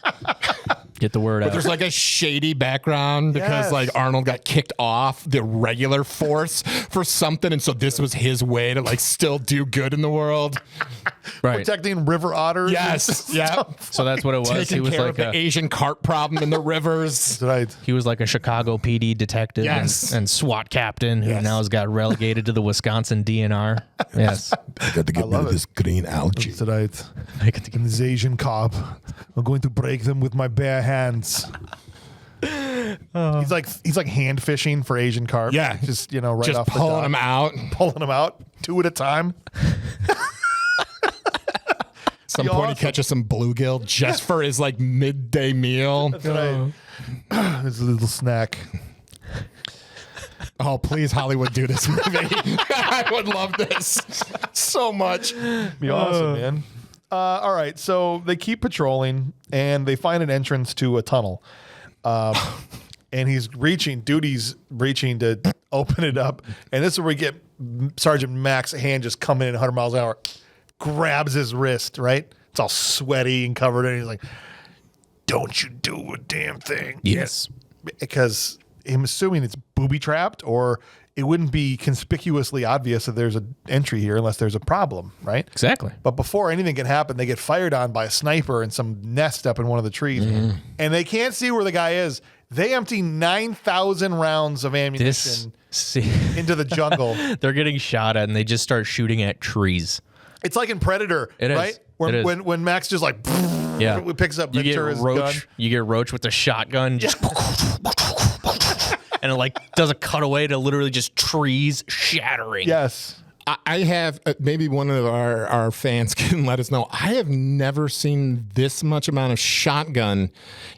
S2: Get the word out.
S3: But there's like a shady background because like Arnold got kicked off the regular force for something. And so this was his way to like still do good in the world.
S1: Right. Protecting river otters.
S3: Yes. Yeah.
S2: So that's what it was.
S3: Taking care of the Asian carp problem in the rivers.
S1: Right.
S2: He was like a Chicago PD detective and SWAT captain who now has got relegated to the Wisconsin DNR. Yes.
S3: I got to get rid of this green algae.
S1: That's right. I got to get this Asian carp. I'm going to break them with my bare hands. He's like hand fishing for Asian carp.
S3: Yeah.
S1: Just, right
S3: just
S1: off the
S3: pulling
S1: dock.
S3: them out.
S1: Pulling them out 2 at a time.
S3: Some point he catches some bluegill just for his like midday meal.
S1: That's right. His little snack.
S3: Oh, please, Hollywood, do this movie. I would love this so much.
S1: Be awesome, man. All right, so they keep patrolling, and they find an entrance to a tunnel. And he's reaching to open it up. And this is where we get Sergeant Mac's hand just coming in 100 miles an hour, grabs his wrist, right? It's all sweaty and covered, and he's like, "Don't you do a damn thing."
S2: Yes.
S1: Because I'm assuming it's booby-trapped, or it wouldn't be conspicuously obvious that there's an entry here unless there's a problem, right?
S2: Exactly.
S1: But before anything can happen, they get fired on by a sniper in some nest up in one of the trees. And they can't see where the guy is. They empty 9,000 rounds of ammunition into the jungle.
S2: They're getting shot at, and they just start shooting at trees.
S1: It's like in Predator, right? When Max just like picks up Ventura's gun.
S2: You get Roach with the shotgun, just and it like does a cutaway to literally just trees shattering.
S1: Yes.
S3: I have maybe one of our fans can let us know. I have never seen this much amount of shotgun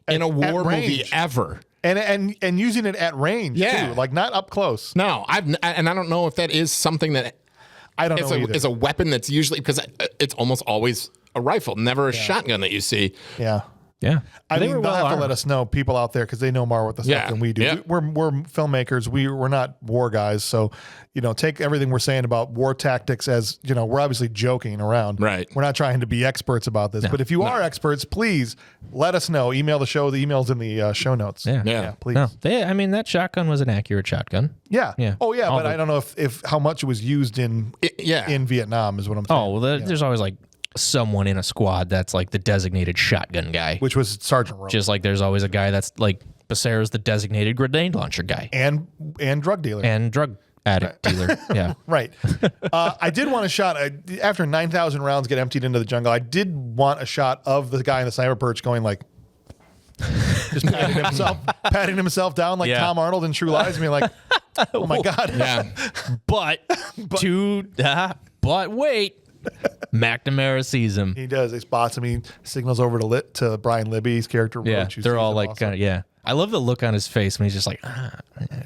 S3: in a war movie ever.
S1: And using it at range too, like not up close.
S3: No, and I don't know if that is something that
S1: I don't know either.
S3: It's a weapon that's usually, because it's almost always a rifle, never a shotgun that you see.
S1: Yeah.
S2: Yeah.
S1: I
S2: They
S1: mean,
S2: were
S1: they'll
S2: well
S1: have to
S2: armed.
S1: let us know, people out there, because they know more with the stuff than we do.
S3: Yeah.
S1: We're filmmakers. We're not war guys. So, take everything we're saying about war tactics as, we're obviously joking around.
S3: Right.
S1: We're not trying to be experts about this. But if you are experts, please let us know. Email the show. The email's in the show notes.
S2: Yeah.
S1: Please.
S2: No, that shotgun was an accurate shotgun.
S1: Yeah.
S2: Yeah.
S1: Oh, yeah.
S2: All
S1: But I don't know if how much it was used in Vietnam is what I'm saying.
S2: Oh, well, there's always like someone in a squad that's like the designated shotgun guy.
S1: Which was Sergeant Rowe.
S2: Just like there's always a guy that's like Basera's the designated grenade launcher guy.
S1: And drug dealer.
S2: And drug addict dealer. Yeah.
S1: Right. I did want a shot after 9,000 rounds get emptied into the jungle. I did want a shot of the guy in the sniper perch going like, just patting himself down like Tom Arnold in True Lies. I mean, like, oh my God.
S3: Yeah.
S2: But wait, McNamara sees him.
S1: He does. He spots him. He signals over to Brian Libby's character.
S2: Yeah,
S1: Roach, who
S2: they're
S1: sees
S2: all
S1: him
S2: like
S1: also.
S2: kind of I love the look on his face when he's just like,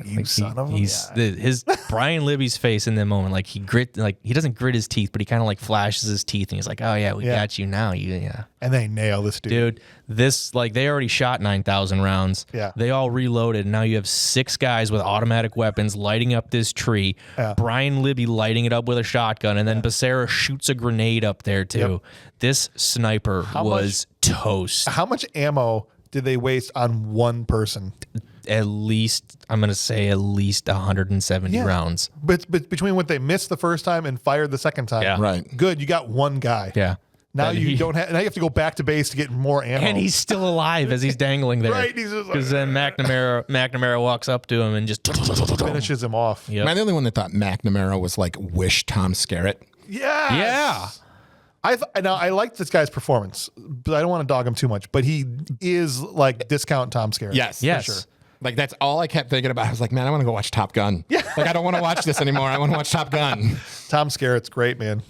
S1: You son of a-
S2: his Brian Libby's face in that moment, like he doesn't grit his teeth, but he kind of like flashes his teeth and he's like, oh yeah, we got you now,
S1: And they nail this dude.
S2: This like they already shot 9,000 rounds.
S1: Yeah.
S2: They all reloaded. And now you have 6 guys with automatic weapons lighting up this tree.
S1: Yeah.
S2: Brian Libby lighting it up with a shotgun, and then Basera shoots a grenade up there too.
S1: Yep.
S2: This sniper was toast.
S1: How much ammo did they waste on one person?
S2: At least, I'm going to say at least 170 rounds.
S1: But between what they missed the first time and fired the second time.
S2: Yeah.
S3: Right.
S1: Good. You got one guy.
S2: Yeah.
S1: Now
S2: But
S1: you don't have. Now you have to go back to base to get more ammo.
S2: And he's still alive as he's dangling there.
S1: Right, he's just like-
S2: Because then McNamara walks up to him and just
S1: finishes him off.
S2: Yep.
S3: Am I the only one that thought McNamara was like Wish Tom Skerritt?
S1: Yes.
S2: Yeah.
S1: Now I like this guy's performance, but I don't want to dog him too much. But he is like discount Tom Skerritt.
S3: Yes.
S2: Yes.
S1: For sure.
S3: Like that's all I kept thinking about. I was like, man, I want to go watch Top Gun. Yeah. Like I don't want to watch this anymore. I want to watch Top Gun.
S1: Tom Skerritt's great, man.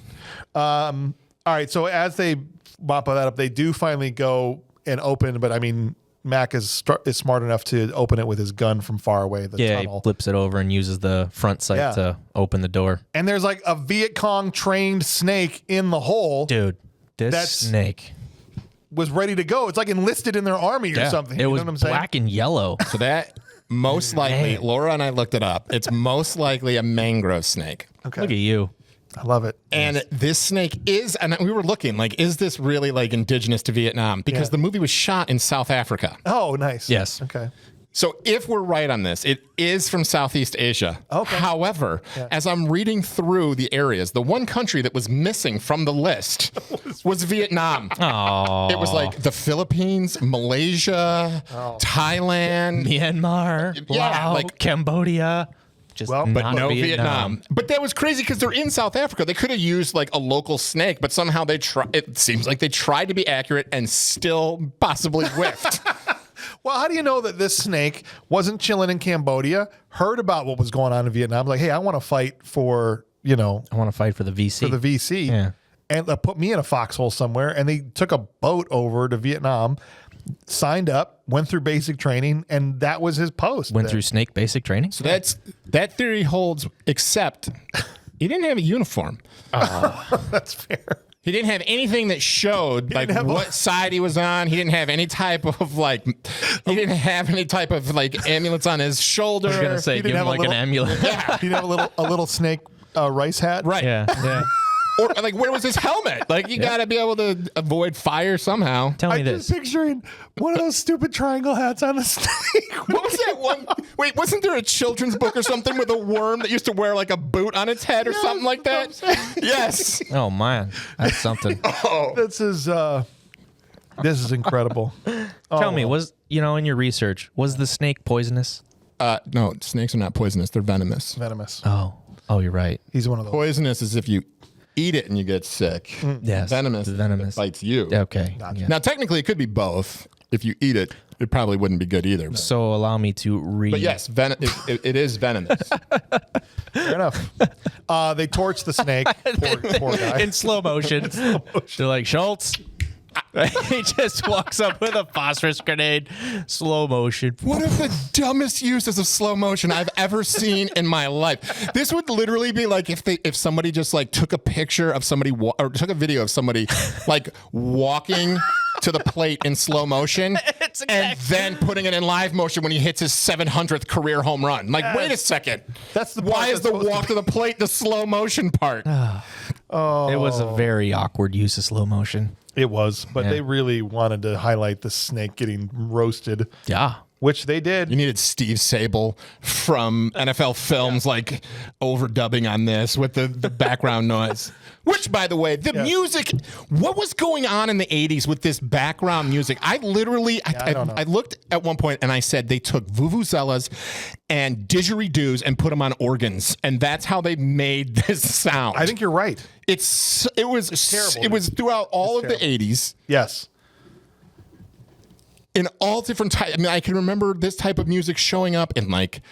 S1: All right, so as they mop that up, they do finally go and open. But I mean, Mac is smart enough to open it with his gun from far away. The
S2: he
S1: tunnel.
S2: flips it over and uses the front sight to open the door.
S1: And there's like a Viet Cong trained snake in the hole.
S2: Dude, this snake
S1: was ready to go. It's like enlisted in their army or something.
S2: It
S1: You
S2: was
S1: know what I'm saying?
S2: black and yellow.
S3: So that most likely, Laura and I looked it up. It's most likely a mangrove snake.
S1: Okay.
S2: Look at you.
S1: I love it.
S3: And this snake is, and we were looking, like, is this really like indigenous to Vietnam? Because the movie was shot in South Africa.
S1: Oh, nice.
S2: Yes.
S1: Okay.
S3: So if we're right on this, it is from Southeast Asia.
S1: Okay.
S3: However, as I'm reading through the areas, the one country that was missing from the list was Vietnam.
S2: Oh,
S3: It was like the Philippines, Malaysia, Thailand,
S2: Myanmar,
S3: Yeah,
S2: Laos,
S3: like-
S2: Cambodia. Just
S1: Well,
S2: not
S1: but
S3: no Vietnam. But that was crazy because they're in South Africa. They could have used like a local snake, but somehow they it seems like they tried to be accurate and still possibly whiffed.
S1: Well, how do you know that this snake wasn't chilling in Cambodia, heard about what was going on in Vietnam, like, hey, I want to fight for,
S2: I want to fight for the VC.
S1: for the VC,
S2: Yeah.
S1: and put me in a foxhole somewhere, and they took a boat over to Vietnam, signed up, went through basic training, and that was his post.
S2: Went
S1: there.
S2: through snake basic training.
S3: So that theory holds, except he didn't have a uniform.
S1: That's fair.
S3: He didn't have anything that showed like
S1: have
S3: what side he was on. He didn't have any type of like. He didn't have any type of like ambulance on his shoulder.
S2: I was gonna say,
S1: You
S2: give
S1: didn't
S2: him
S1: have a
S2: like an
S1: little-
S2: amulet.
S1: He'd have a little snake rice hat.
S3: Right.
S2: Yeah.
S3: Or like, where was his helmet? Like, you got to be able to avoid fire somehow.
S2: Tell me
S1: I'm
S2: this.
S1: just picturing one of those stupid triangle hats on a snake.
S3: What was that one? Wait, wasn't there a children's book or something with a worm that used to wear like a boot on its head or something like that? Yes.
S2: Oh man, that's something.
S1: This is incredible.
S2: Tell me, was in your research, was the snake poisonous?
S3: No, snakes are not poisonous. They're venomous.
S1: Venomous.
S2: Oh, you're right.
S1: He's one of those.
S3: Poisonous is if you eat it and you get sick.
S2: Yes.
S3: Venomous.
S2: Venomous.
S3: It bites you.
S2: Okay. Yeah.
S3: Now, technically, it could be both. If you eat it, it probably wouldn't be good either.
S2: So allow me to read.
S3: But yes, it is venomous.
S1: Fair enough. They torch the snake. Poor guy.
S2: in slow motion. They're like, Schultz, He just walks up with a phosphorus grenade, slow motion.
S3: One of the dumbest uses of slow motion I've ever seen in my life. This would literally be like if somebody just like took a picture of somebody or took a video of somebody like walking to the plate in slow motion and then putting it in live motion when he hits his 700th career home run. Like, wait a second.
S1: That's the
S3: Why is the walk to the plate the slow motion part?
S2: It was a very awkward use of slow motion.
S1: It was, but they really wanted to highlight the snake getting roasted.
S2: Yeah.
S1: Which they did.
S3: You needed Steve Sable from NFL Films, like overdubbing on this with the background noise. Which, by the way, the music, what was going on in the 80s with this background music? I literally, I looked at one point and I said they took vuvuzelas and didgeridoos and put them on organs. And that's how they made this sound.
S1: I think you're right.
S3: It was terrible. It was throughout all of the 80s.
S1: Yes.
S3: In all different types. I mean, I can remember this type of music showing up in like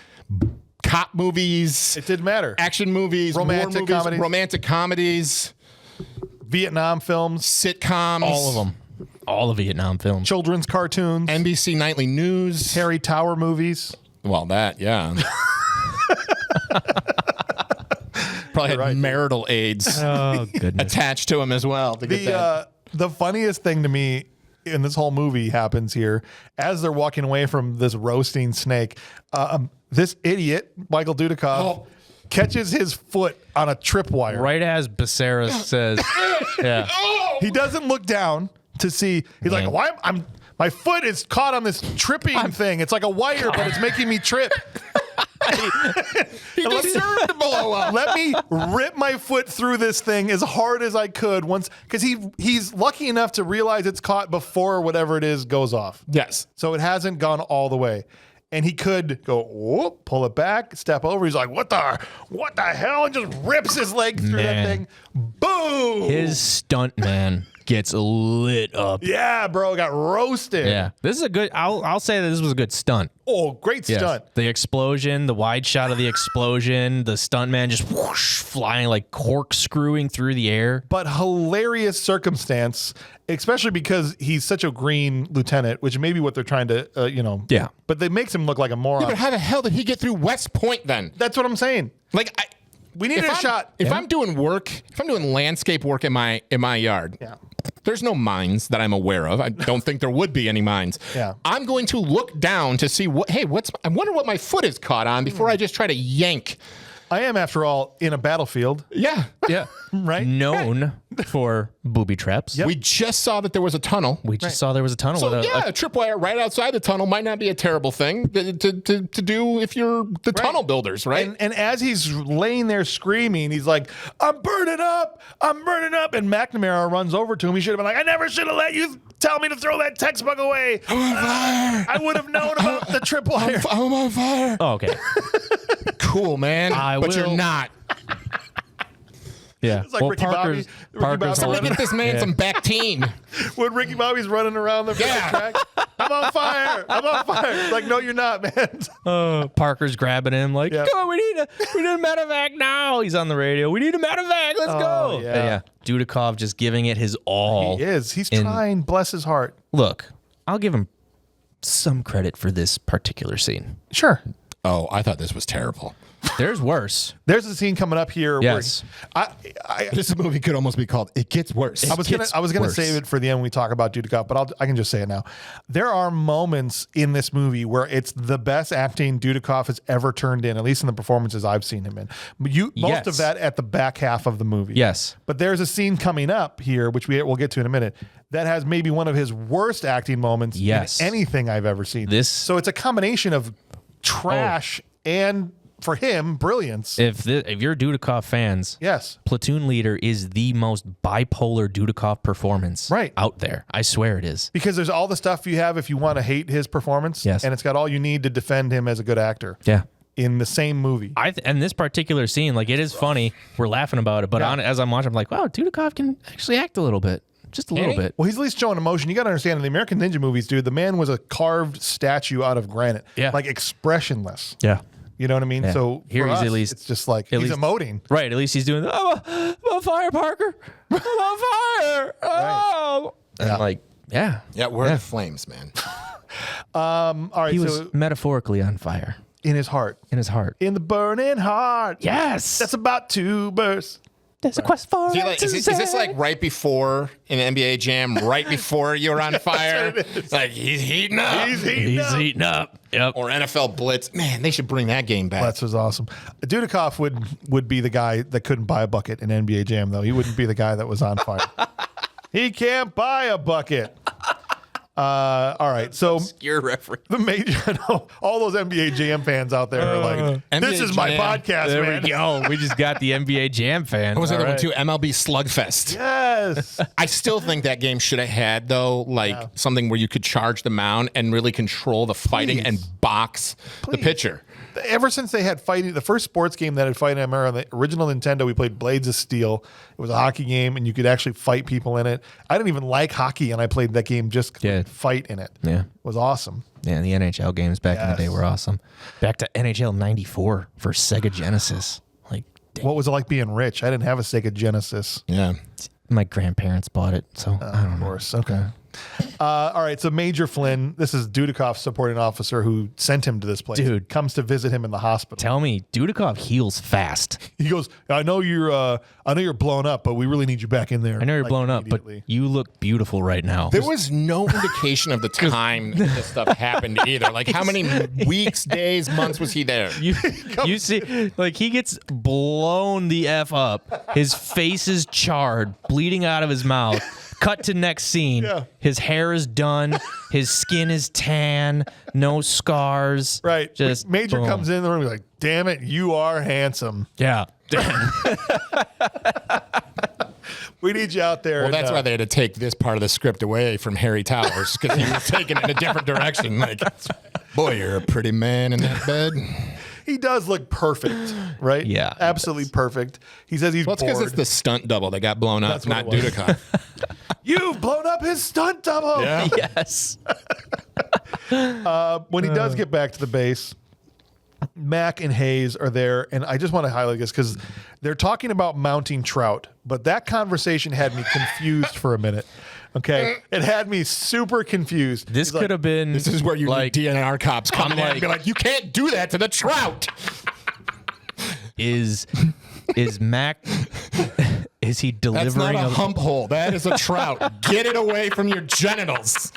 S3: cop movies.
S1: It didn't matter.
S3: Action movies, romantic comedies,
S1: Vietnam films,
S3: sitcoms.
S2: All of them. All the Vietnam films.
S1: Children's cartoons.
S3: NBC Nightly News.
S1: Harry Tower movies.
S3: Well, that, yeah. Probably had marital aids attached to him as well. To get that.
S1: The funniest thing to me in this whole movie happens here as they're walking away from this roasting snake. This idiot, Michael Dudikoff, catches his foot on a tripwire.
S2: Right as Basera says, yeah.
S1: He doesn't look down to see. He's like, "Why? My foot is caught on this tripping thing. It's like a wire, but it's making me trip."
S3: He deserved to blow up.
S1: Let me rip my foot through this thing as hard as I could once, because he's lucky enough to realize it's caught before whatever it is goes off.
S3: Yes.
S1: So it hasn't gone all the way. And he could go, whoop, pull it back, step over. He's like, what the hell? And just rips his leg through that thing. Boom!
S2: His stunt man gets lit up.
S1: Yeah, bro, got roasted.
S2: Yeah. This is a good, I'll say that this was a good stunt.
S1: Oh, great stunt.
S2: The explosion, the wide shot of the explosion, the stunt man just whoosh, flying like corkscrewing through the air.
S1: But hilarious circumstance, especially because he's such a green lieutenant, which may be what they're trying to,
S2: Yeah.
S1: But they makes him look like a moron.
S3: Yeah, but how the hell did he get through West Point then?
S1: That's what I'm saying.
S3: Like,
S1: we need a shot.
S3: If I'm doing landscape work in my yard, there's no mines that I'm aware of. I don't think there would be any mines.
S1: Yeah.
S3: I'm going to look down to see I wonder what my foot is caught on before I just try to yank.
S1: I am, after all, in a battlefield.
S3: Yeah.
S2: Yeah.
S1: Right?
S2: Known for booby traps.
S3: Yep. We just saw that there was a tunnel.
S2: We just saw there was a tunnel.
S3: So,
S2: with
S3: a tripwire right outside the tunnel might not be a terrible thing to do if you're the tunnel builders, right?
S1: And as he's laying there screaming, he's like, I'm burning up. And McNamara runs over to him. He should have been like, I never should have let you tell me to throw that textbook away.
S3: I'm on fire.
S1: I would have known about the tripwire.
S3: I'm on fire.
S2: Oh, okay.
S3: Cool, man. But you're not.
S2: Yeah.
S1: It's like Ricky Bobby.
S2: Parker's
S3: So look at this man some Bactine.
S1: When Ricky Bobby's running around the track, I'm on fire. It's like, no, you're not, man.
S2: Parker's grabbing him like, come on, we need a medevac now. He's on the radio. We need a medevac. Let's go. Yeah. Dudikoff just giving it his all.
S1: He is. He's trying. Bless his heart.
S2: Look, I'll give him some credit for this particular scene.
S1: Sure.
S3: Oh, I thought this was terrible.
S2: There's worse.
S1: There's a scene coming up here.
S2: Yes.
S1: Where
S3: this movie could almost be called "It Gets Worse."
S1: I was gonna save it for the end when we talk about Dudikoff, but I can just say it now. There are moments in this movie where it's the best acting Dudikoff has ever turned in, at least in the performances I've seen him in. Most of that at the back half of the movie.
S2: Yes.
S1: But there's a scene coming up here, which we'll get to in a minute, that has maybe one of his worst acting moments in anything I've ever seen. So it's a combination of trash and, for him, brilliance.
S2: If you're Dudikoff fans, Platoon Leader is the most bipolar Dudikoff performance out there. I swear it is.
S1: Because there's all the stuff you have if you want to hate his performance, and it's got all you need to defend him as a good actor.
S2: Yeah.
S1: In the same movie.
S2: And this particular scene, like, it is funny. We're laughing about it, but as I'm watching, I'm like, wow, Dudikoff can actually act a little bit. Just a little bit.
S1: Well, he's at least showing emotion. You got to understand, in the American Ninja movies, dude, the man was a carved statue out of granite. Yeah. Like, expressionless.
S2: Yeah.
S1: You know what I mean? Yeah. So
S2: here he's at least,
S1: it's just like he's emoting.
S2: Right. At least he's doing, I'm on fire, Parker. I'm on fire. Oh. And like, yeah.
S3: Yeah, we're the flames, man.
S1: All right,
S2: He was metaphorically on fire.
S1: in his heart.
S2: In his heart.
S1: In the burning heart.
S2: Yes.
S1: That's about to burst.
S2: There's a quest for
S3: Is this like right before an NBA Jam, right before you're on fire? Like, he's heating up.
S1: He's heating up.
S2: Yep.
S3: Or NFL Blitz. Man, they should bring that game back.
S1: Blitz was awesome. Dudikoff would be the guy that couldn't buy a bucket in NBA Jam, though. He wouldn't be the guy that was on fire. He can't buy a bucket. All right, so
S3: Obscure reference.
S1: the major, all those NBA Jam fans out there are like, "This is my podcast,
S2: There
S1: man."
S2: we go. We just got the NBA Jam fan.
S3: What was the other
S2: All
S3: one too? MLB Slugfest.
S1: Yes,
S3: I still think that game should have had though, like something where you could charge the mound and really control the fighting and box the pitcher.
S1: ever since they had fighting, the first sports game that had fighting on the original Nintendo, we played Blades of Steel. It was a hockey game, and you could actually fight people in it. I didn't even like hockey, and I played that game just to fight in it.
S2: Yeah,
S1: it was awesome.
S2: Yeah, the NHL games back in the day were awesome. Back to NHL '94 for Sega Genesis. Like, dang.
S1: What was it like being rich? I didn't have a Sega Genesis.
S3: Yeah,
S2: my grandparents bought it, so I don't know.
S1: Of course, okay. All right, so Major Flynn, this is Dudikoff's supporting officer who sent him to this place.
S2: Dude.
S1: Comes to visit him in the hospital.
S2: Tell me, Dudikoff heals fast.
S1: He goes, I know you're blown up, but we really need you back in there.
S2: I know you're blown up, but you look beautiful right now.
S3: there was no indication of the time this stuff happened either. Like, how many weeks, days, months was he there?
S2: You see, like, he gets blown the F up. His face is charred, bleeding out of his mouth. Cut to next scene.
S1: Yeah.
S2: His hair is done. His skin is tan. No scars.
S1: Right.
S2: Just
S1: Major
S2: boom.
S1: comes in the room and he's like, damn it, you are handsome.
S2: Yeah.
S1: We need you out there.
S3: Well, that's why they had to take this part of the script away from Harry Towers, because he was taking it in a different direction. Like, boy, you're a pretty man in that bed.
S1: He does look perfect, right?
S2: Yeah, he
S1: absolutely perfect. He says he's
S3: Well, it's
S1: bored.
S3: because it's the stunt double that got blown up,
S1: That's what
S3: not
S1: it was.
S3: Dudikoff.
S1: You've blown up his stunt double.
S3: Yeah.
S2: Yes.
S1: When he does get back to the base, Mac and Hayes are there, and I just want to highlight this because they're talking about mounting Trout, but that conversation had me confused for a minute. Okay, it had me super confused.
S2: This could have been.
S3: This is where you
S2: like
S3: DNR cops come in and be like, you can't do that to the Trout.
S2: Is Mac? Is he
S3: That's
S2: delivering
S3: not a hump hole. That is a Trout. Get it away from your genitals.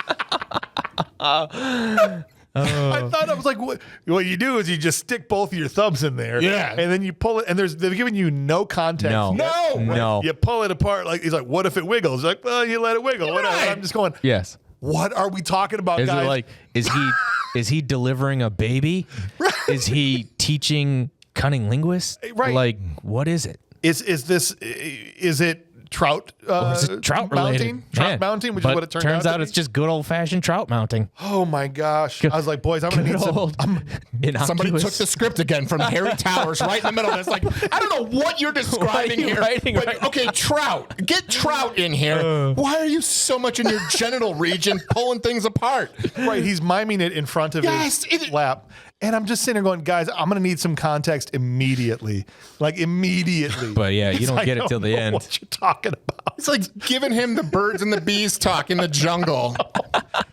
S1: I thought I was like, what you do is you just stick both of your thumbs in there,
S3: Yeah.
S1: and then you pull it, and they're giving you no context.
S2: No.
S1: yet.
S2: No.
S1: You pull it apart. Like he's like, what if it wiggles? Like, well, you let it wiggle. Whatever.
S3: Right.
S1: I'm just going.
S2: Yes.
S1: What are we talking about,
S2: Is
S1: guys?
S2: it like is he delivering a baby? Is he teaching cunning linguists?
S1: Right.
S2: Like, what is it?
S1: is it Trout?
S2: Or is it trout
S1: mounting?
S2: related?
S1: Trout
S2: Yeah.
S1: mounting, which
S2: But
S1: is what it turns
S2: turns
S1: out.
S2: out
S1: to
S2: it's
S1: be?
S2: just good old fashioned trout mounting.
S1: Oh my gosh! I was like, boys, I'm gonna
S2: Good
S1: need some.
S2: old
S3: Somebody
S2: innocuous-
S3: took the script again from Harry Towers right in the middle. That's like, I don't know what you're describing
S2: you
S3: here.
S2: writing
S3: but,
S2: right-
S3: okay, Trout. Get Trout in here. Why are you so much in your genital region pulling things apart?
S1: Right, he's miming it in front of his lap. And I'm just sitting there going, guys, I'm going to need some context immediately. Like, immediately.
S2: But yeah, you
S1: He's
S2: don't
S1: like,
S2: get it
S1: I
S2: till the
S1: don't know
S2: end.
S1: What you're talking about.
S3: It's like giving him the birds and the bees talk in the jungle.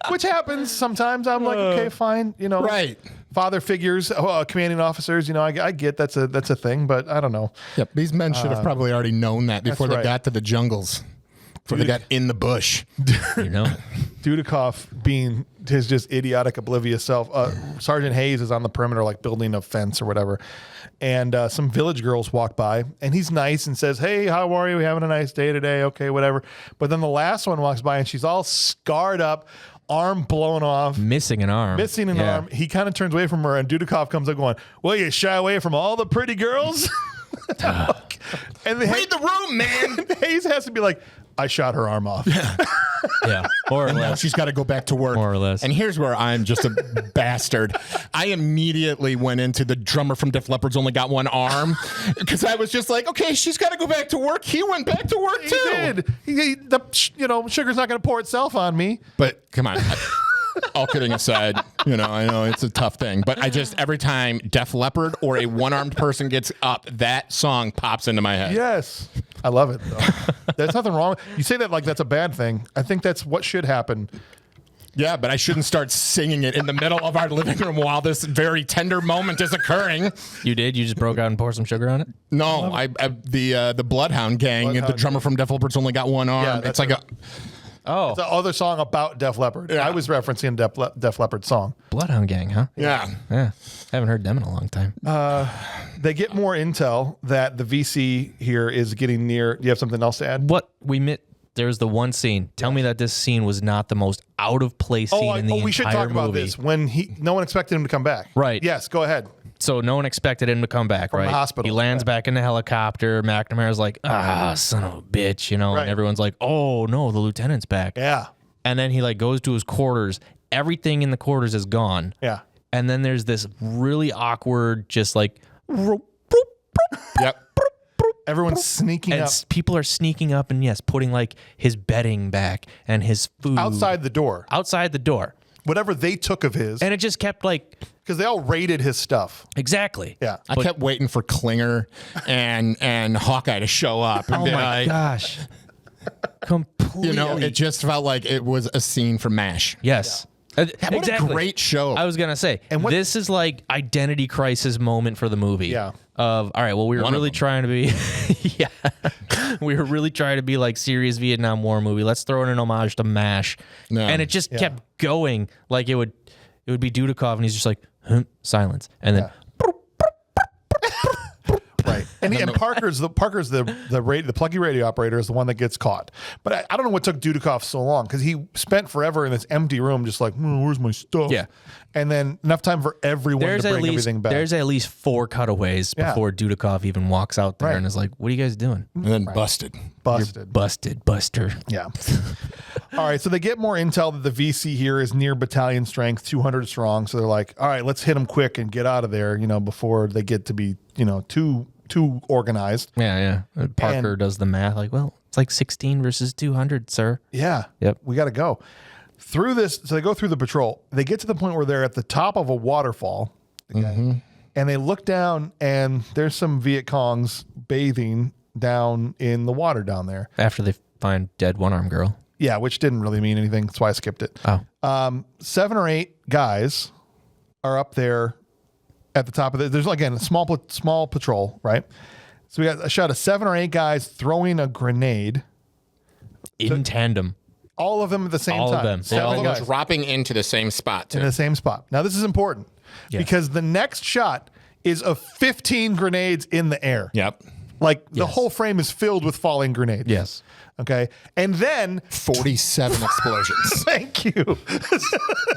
S1: Which happens sometimes. I'm like, okay, fine. You know,
S3: Right.
S1: Father figures, commanding officers, you know, I get that's a thing, but I don't know.
S3: Yep, these men should have probably already known that before they
S1: right.
S3: got to the jungles. Before they got in the bush.
S2: You know.
S1: Dudikoff being his just idiotic, oblivious self. Sergeant Hayes is on the perimeter, like building a fence or whatever. And some village girls walk by, and he's nice and says, hey, how are you? We having a nice day today? Okay, whatever. But then the last one walks by, and she's all scarred up, arm blown off.
S2: Missing an arm.
S1: Missing an arm. He kind of turns away from her, and Dudikoff comes up going, well, you shy away from all the pretty girls? And
S3: Read the room, man.
S1: Hayes has to be like, I shot her arm off.
S2: Yeah. More or
S3: Now
S2: less.
S3: she's got to go back to work.
S2: More or less.
S3: And here's where I'm just a bastard. I immediately went into the drummer from Def Leppard's only got one arm because I was just like, okay, she's got to go back to work. He went back to work too.
S1: He did. Sugar's not going to pour itself on me.
S3: But come on. All kidding aside, I know it's a tough thing, but I just, every time Def Leppard or a one-armed person gets up, that song pops into my head.
S1: Yes. I love it, though. There's nothing wrong. You say that like that's a bad thing. I think that's what should happen.
S3: Yeah, but I shouldn't start singing it in the middle of our living room while this very tender moment is occurring.
S2: You did? You just broke out and poured some sugar on it?
S3: No, the Bloodhound Gang, the drummer from Def Leppard's only got one arm.
S1: Yeah,
S3: it's like
S1: it's the other song about Def Leppard.
S3: Yeah.
S1: I was referencing Def Leppard song.
S2: Bloodhound Gang, huh?
S3: Yeah.
S2: Haven't heard them in a long time.
S1: They get more intel that the VC here is getting near. Do you have something else to add?
S2: What we met. There's the one scene. Tell me that this scene was not the most out of place scene in the entire movie.
S1: We should talk about this. When no one expected him to come back.
S2: Right.
S1: Yes, go ahead.
S2: So no one expected him to come back,
S1: From
S2: right?
S1: the hospital.
S2: He lands back in the helicopter. McNamara's like, son of a bitch, you know,
S1: Right.
S2: and everyone's like, oh no, the lieutenant's back.
S1: Yeah.
S2: And then he like goes to his quarters. Everything in the quarters is gone.
S1: Yeah.
S2: And then there's this really awkward, just like,
S3: Yep.
S1: Everyone's sneaking
S2: and
S1: up
S2: people are sneaking up and yes, putting like his bedding back and his food
S1: outside the door.
S2: outside the door.
S1: Whatever they took of his,
S2: And it just kept like,
S1: because they all raided his stuff.
S2: exactly.
S1: Yeah.
S3: I kept waiting for Klinger and Hawkeye to show up. And
S2: Oh
S3: be
S2: my
S3: like,
S2: gosh. Completely.
S3: You know, it just felt like it was a scene from MASH.
S2: Yes.
S3: What
S2: Exactly.
S3: a great show.
S2: I was gonna say,
S1: And what-
S2: this is like identity crisis moment for the movie.
S1: Yeah.
S2: Of all right, well, we were
S3: One of
S2: really
S3: them.
S2: trying to be, yeah, we were really trying to be like serious Vietnam War movie. Let's throw in an homage to MASH,
S3: No.
S2: and it just kept going. Like it would be Dudikoff, and he's just like silence, and then
S1: Right. And Parker's the plucky radio operator is the one that gets caught. But I don't know what took Dudikoff so long, because he spent forever in this empty room just like, where's my stuff?
S2: Yeah.
S1: And then enough time for everyone to bring everything back.
S2: there's at least 4 cutaways before Dudikoff even walks out there
S1: Right.
S2: and is like, "What are you guys doing?"
S3: and then busted.
S1: Busted.
S2: Busted, Buster.
S1: Yeah. All right. So they get more intel that the VC here is near battalion strength, 200 strong. So they're like, all right, let's hit them quick and get out of there, before they get to be, too organized.
S2: Yeah. Parker does the math. Like, well, it's like 16 versus 200, sir.
S1: Yeah.
S2: Yep.
S1: We got to go through this. So they go through the patrol. They get to the point where they're at the top of a waterfall. And they look down and there's some Viet Congs bathing down in the water down there.
S2: After they find dead one-armed girl.
S1: Yeah, which didn't really mean anything. That's why I skipped it.
S2: Oh.
S1: 7 or 8 guys are up there at the top of it. There's, again, a small patrol, right? So we got a shot of 7 or 8 guys throwing a grenade.
S2: In tandem.
S1: All of them at the same
S2: All
S1: time.
S2: of them. They
S1: 7
S2: all
S1: guys
S3: Dropping into the same spot, too.
S1: in the same spot. Now, this is important because the next shot is of 15 grenades in the air.
S3: Yep.
S1: Like the whole frame is filled with falling grenades.
S2: Yes.
S1: Okay. And then
S3: 47 explosions.
S1: thank you.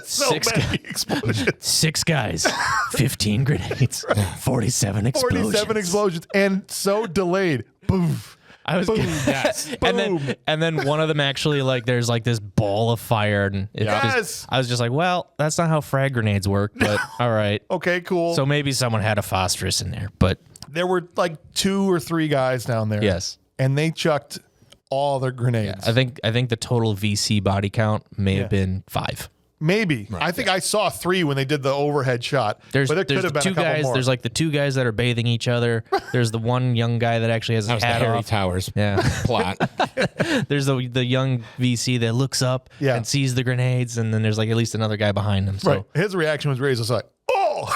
S1: So
S2: 6
S1: many explosions.
S2: 6 guys, 15 grenades, 47 explosions.
S1: 47 explosions and so delayed. Boom.
S2: I was
S3: Yes.
S2: and then one of them actually like there's like this ball of fire and it's
S1: Yes.
S2: just, I was just like, well, that's not how frag grenades work, but all right.
S1: Okay, cool.
S2: So maybe someone had a phosphorus in there, but
S1: there were like 2 or 3 guys down there.
S2: yes.
S1: And they chucked all their grenades.
S2: I think the total VC body count may have been 5.
S1: Maybe. I think I saw 3 when they did the overhead shot.
S2: There's
S1: but there could
S2: the
S1: have been
S2: 2
S1: a couple
S2: guys.
S1: more.
S2: There's like the 2 guys that are bathing each other. There's the one young guy that actually has
S3: That
S2: his
S3: was the
S2: hat
S3: Harry
S2: off.
S3: Towers
S2: Yeah.
S3: plot.
S2: There's the young VC that looks up
S1: Yeah.
S2: and sees the grenades, and then there's like at least another guy behind him. So
S1: right. His reaction was raised. It's like, oh.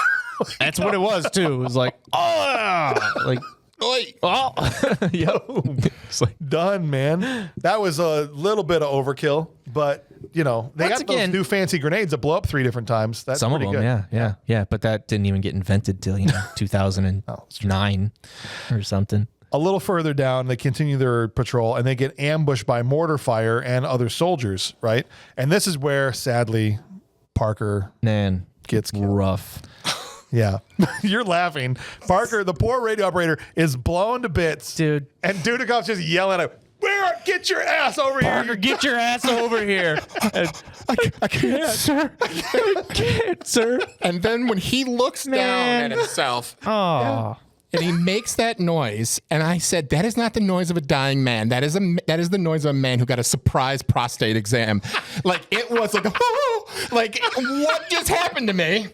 S2: that's what it was too. It was like, oh, like,
S3: Oi.
S2: oh, yep. It's like,
S1: Done, man. That was a little bit of overkill, but they
S2: Once
S1: got
S2: again-
S1: those new fancy grenades that blow up 3 different times. That's
S2: some of
S1: pretty
S2: them,
S1: good.
S2: yeah. But that didn't even get invented till 2009 or something.
S1: A little further down, they continue their patrol and they get ambushed by mortar fire and other soldiers, right? And this is where, sadly, Parker
S2: Man,
S1: gets killed.
S2: rough.
S1: Yeah. You're laughing. Parker, the poor radio operator, is blown to bits.
S2: Dude.
S1: And Dudikoff's just yelling at him, get your ass over
S2: Parker,
S1: here.
S2: get your ass over here. And,
S3: I can't, sir.
S2: I can't, sir.
S3: And then when he looks down
S2: Man.
S3: at himself
S2: Oh.
S3: and he makes that noise, and I said, that is not the noise of a dying man. That is the noise of a man who got a surprise prostate exam. Like it was like, like what just happened to me?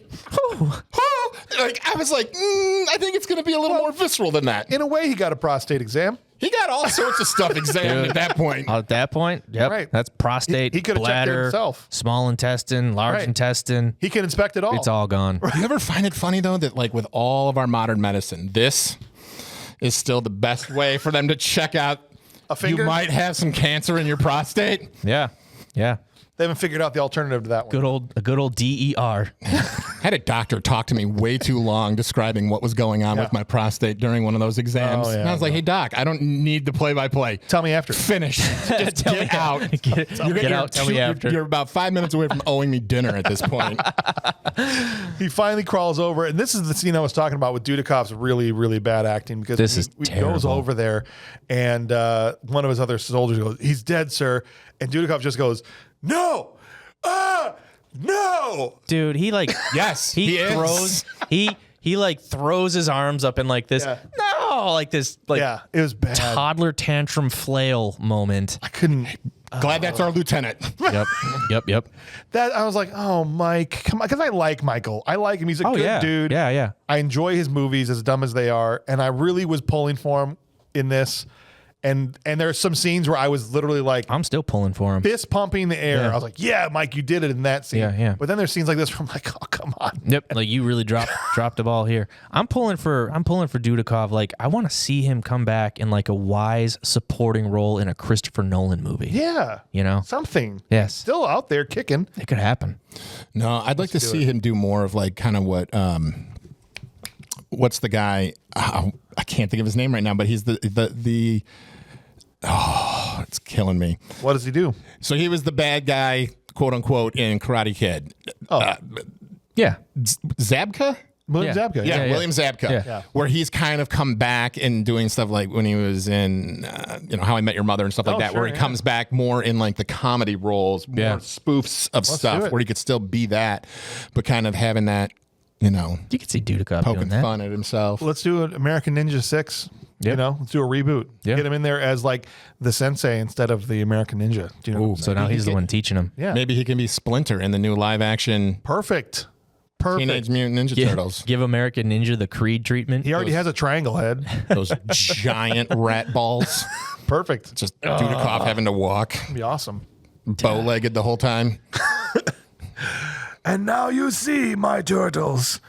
S3: Like I was like, I think it's going to be a little more visceral than that.
S1: In a way, he got a prostate exam.
S3: He got all sorts of stuff examined at that point.
S2: At that point, yep.
S1: Right.
S2: That's prostate,
S1: He could have checked it
S2: bladder,
S1: himself.
S2: small intestine, large
S1: Right.
S2: intestine.
S1: He can inspect it all.
S2: It's all gone.
S3: You ever find it funny, though, that like with all of our modern medicine, this is still the best way for them to check out
S1: A finger?
S3: you might have some cancer in your prostate?
S2: Yeah. Yeah.
S1: They haven't figured out the alternative to that one.
S2: A good old DER.
S3: I had a doctor talk to me way too long describing what was going on with my prostate during one of those exams.
S1: Oh, yeah,
S3: and I was like, hey, doc, I don't need the play-by-play.
S1: Tell me after.
S3: Finish. Just
S2: Tell me
S3: get out.
S2: Get out. Tell me after.
S3: You're about 5 minutes away from owing me dinner at this point.
S1: He finally crawls over, and this is the scene I was talking about with Dudikoff's really, really bad acting because
S2: This is
S1: he goes
S2: terrible.
S1: over there, and one of his other soldiers goes, "He's dead, sir," and Dudikoff just goes, "No, no."
S2: Dude, he like
S3: Yes,
S2: he
S3: is.
S2: throws he like throws his arms up in like this like this like
S1: Yeah, it was bad.
S2: toddler tantrum flail moment.
S1: I couldn't.
S3: Glad that's our lieutenant.
S2: Yep.
S1: That I was like, "Oh, Mike, come on," because I like Michael. I like him. He's a
S2: Oh
S1: good
S2: yeah.
S1: dude.
S2: Yeah.
S1: I enjoy his movies, as dumb as they are, and I really was pulling for him in this. And there's some scenes where I was literally like
S2: I'm still pulling for him.
S1: fist pumping the air.
S2: Yeah.
S1: I was like, "Yeah, Mike, you did it in that scene."
S2: Yeah.
S1: But then there's scenes like this where I'm like, "Oh, come on."
S2: Yep, like you really dropped the ball here. I'm pulling for Dudikoff. Like I want to see him come back in like a wise supporting role in a Christopher Nolan movie.
S1: Yeah.
S2: You know?
S1: Something.
S2: Yes.
S1: Still out there kicking.
S2: It could happen.
S3: No, I'd like to see him do more of like kind of what's the guy? Oh, I can't think of his name right now, but he's the oh, it's killing me.
S1: What does he do?
S3: So he was the bad guy, quote unquote, in Karate Kid.
S2: Yeah.
S3: Zabka?
S1: William
S2: Yeah.
S1: Zabka.
S3: Yeah,
S2: Yeah.
S3: William Zabka.
S2: Yeah.
S3: Where he's kind of come back and doing stuff like when he was in, How I Met Your Mother and stuff like that,
S1: sure,
S3: where he comes back more in like the comedy roles, more spoofs of
S1: do
S3: stuff,
S1: it.
S3: where he could still be that, but kind of having that, you
S2: You could see Dudikoff
S3: poking
S2: doing that.
S3: fun at himself.
S1: Let's do an American Ninja 6.
S2: Yeah.
S1: You know, let's do a reboot.
S2: Yeah.
S1: Get him in there as like the sensei instead of the American Ninja. Do you know?
S2: So now he's the one teaching him.
S1: Yeah.
S3: Maybe he can be Splinter in the new live action
S1: Perfect.
S3: Teenage Mutant Ninja Turtles.
S2: Give American Ninja the Creed treatment.
S1: He already has a triangle head.
S3: Those giant rat balls.
S1: Perfect.
S3: Just Dudikoff having to walk
S1: It'd be awesome.
S3: bow-legged the whole time.
S1: And now you see, my turtles,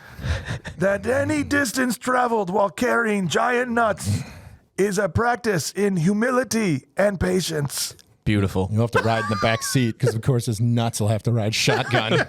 S1: that any distance traveled while carrying giant nuts is a practice in humility and patience.
S2: Beautiful.
S3: You'll have to ride in the back seat because, of course, his nuts will have to ride shotgun.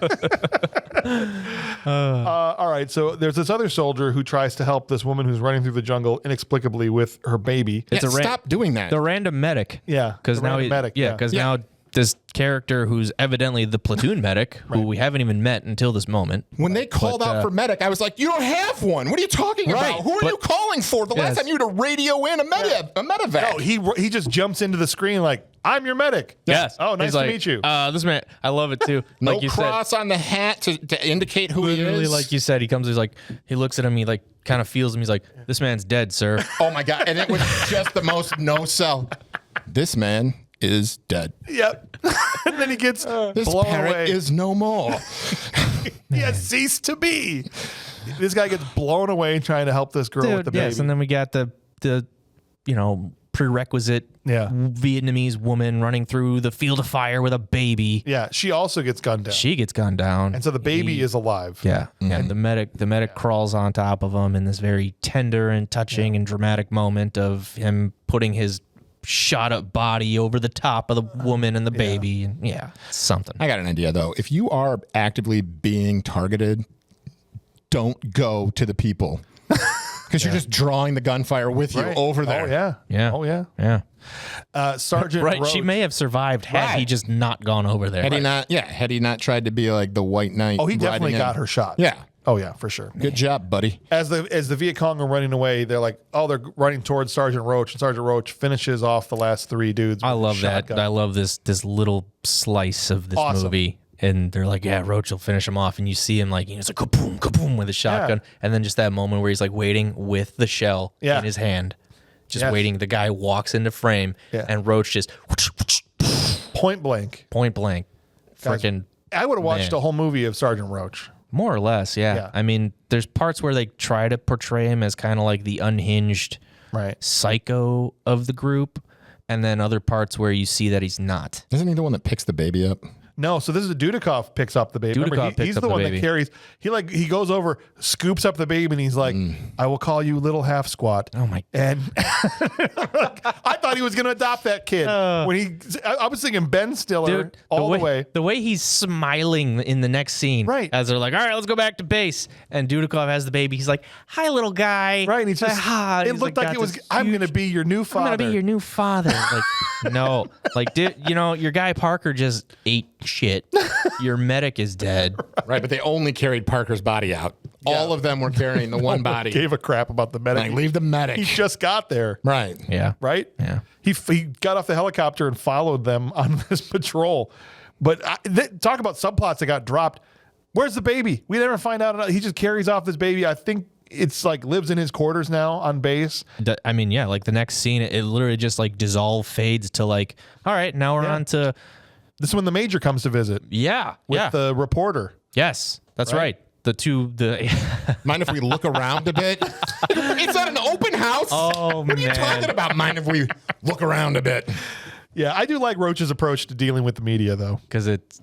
S1: All right, so there's this other soldier who tries to help this woman who's running through the jungle inexplicably with her baby.
S3: Yeah, stop doing that.
S2: The random medic.
S1: Yeah,
S2: Because
S1: the
S2: now
S1: random medic, yeah.
S2: because now this character who's evidently the platoon medic, who we haven't even met until this moment.
S3: When they called out for medic, I was like, you don't have one. What are you talking
S2: Right,
S3: about? Who are
S2: but-
S3: you calling for? The last
S2: Yes.
S3: time you had to radio in a medevac.
S1: No, he just jumps into the screen like, "I'm your medic."
S2: Yes.
S1: Oh, nice
S2: He's
S1: to
S2: like,
S1: meet you.
S2: This man, I love it too.
S3: no
S2: Like you
S3: cross on the hat to indicate who he
S2: Literally,
S3: is.
S2: like you said, he comes. He's like, he looks at him. He like kind of feels him. He's like, "This man's dead, sir."
S3: Oh my God. And it was just the most no-sell. This man is dead.
S1: Yep. And then he gets
S3: This
S1: blown
S3: parrot
S1: away.
S3: is no more.
S1: He has ceased to be. This guy gets blown away trying to help this girl with the baby.
S2: Yes, and then we got the prerequisite Vietnamese woman running through the field of fire with a baby.
S1: Yeah, she also gets gunned down.
S2: She gets gunned down,
S1: And so the baby is alive.
S2: Yeah, and the medic crawls on top of him in this very tender and touching and dramatic moment of him putting his shot up body over the top of the woman and the baby. And it's something.
S3: I got an idea, though. If you are actively being targeted, don't go to the people. Because you're just drawing the gunfire with you over there.
S1: Oh, yeah.
S2: Yeah.
S1: Oh, yeah.
S2: Yeah.
S1: Sergeant
S2: Right.
S1: Roach.
S2: She may have survived had he just not gone over there.
S3: Had he not tried to be like the white knight.
S1: Oh, he definitely
S3: riding
S1: got
S3: in.
S1: her shot.
S3: Yeah.
S1: Oh, yeah, for sure.
S3: Good job, buddy.
S1: As the Viet Cong are running away, they're like, they're running towards Sergeant Roach, and Sergeant Roach finishes off the last three dudes.
S2: I
S1: with
S2: love
S1: a
S2: that.
S1: shotgun.
S2: I love this little slice of this
S1: Awesome.
S2: movie. And they're like, yeah, Roach will finish him off. And you see him like, he's like, kaboom, kaboom with a shotgun. And then just that moment where he's like waiting with the shell in his hand, just waiting. The guy walks into frame and Roach just
S1: Point blank.
S2: freaking.
S1: I would have watched a whole movie of Sergeant Roach.
S2: More or less, yeah. I mean, there's parts where they try to portray him as kind of like the unhinged psycho of the group, and then other parts where you see that he's not.
S3: Isn't he the one that picks the baby up?
S1: No, so this is Dudikoff picks up the baby. He's the one that carries. He goes over, scoops up the baby, and he's like, "I will call you little half squat."
S2: Oh my!
S1: And I thought he was going to adopt that kid. I was thinking Ben Stiller the way.
S2: The way he's smiling in the next scene,
S1: right?
S2: As they're like, "All right, let's go back to base," and Dudikoff has the baby. He's like, "Hi, little guy."
S1: Right? And he's just. It looked like it was. I'm going to be your new father.
S2: I'm going to be your new father. Like, no, like, your guy Parker just ate shit. Your medic is dead.
S3: Right, but they only carried Parker's body out. Yeah. All of them were carrying the one body.
S1: Gave a crap about the medic.
S3: Like, leave the medic.
S1: He just got there.
S3: Right.
S2: Yeah.
S1: Right?
S2: Yeah.
S1: He got off the helicopter and followed them on this patrol. But talk about subplots that got dropped. Where's the baby? We never find out. He just carries off this baby. I think it's like lives in his quarters now on base.
S2: I mean, yeah, like the next scene, it literally just like fades to like, all right, now we're on to...
S1: This is when the major comes to visit.
S2: Yeah.
S1: With the reporter.
S2: Yes, that's right.
S3: Mind if we look around a bit? It's not an open house.
S2: Oh,
S3: what are you talking about? Mind if we look around a bit?
S1: Yeah, I do like Roach's approach to dealing with the media, though.
S2: Because it's...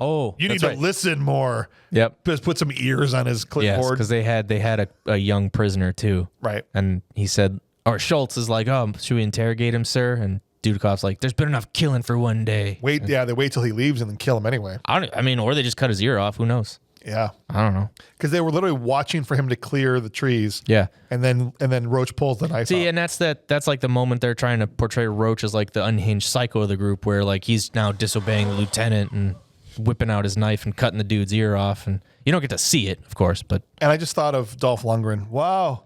S1: you need to listen more.
S2: Yep.
S1: Just put some ears on his clipboard.
S2: Yes, because they had a young prisoner, too.
S1: Right.
S2: And he said... Or Schultz is like, "Oh, should we interrogate him, sir?" And Dudikoff's like, "There's been enough killing for one day."
S1: They wait till he leaves and then kill him anyway.
S2: Or they just cut his ear off. Who knows?
S1: Yeah.
S2: I don't know.
S1: Because they were literally watching for him to clear the trees.
S2: Yeah.
S1: And then Roach pulls the knife off.
S2: And that's like the moment they're trying to portray Roach as like the unhinged psycho of the group, where like he's now disobeying the lieutenant and whipping out his knife and cutting the dude's ear off. And you don't get to see it, of course, but...
S1: And I just thought of Dolph Lundgren. Wow.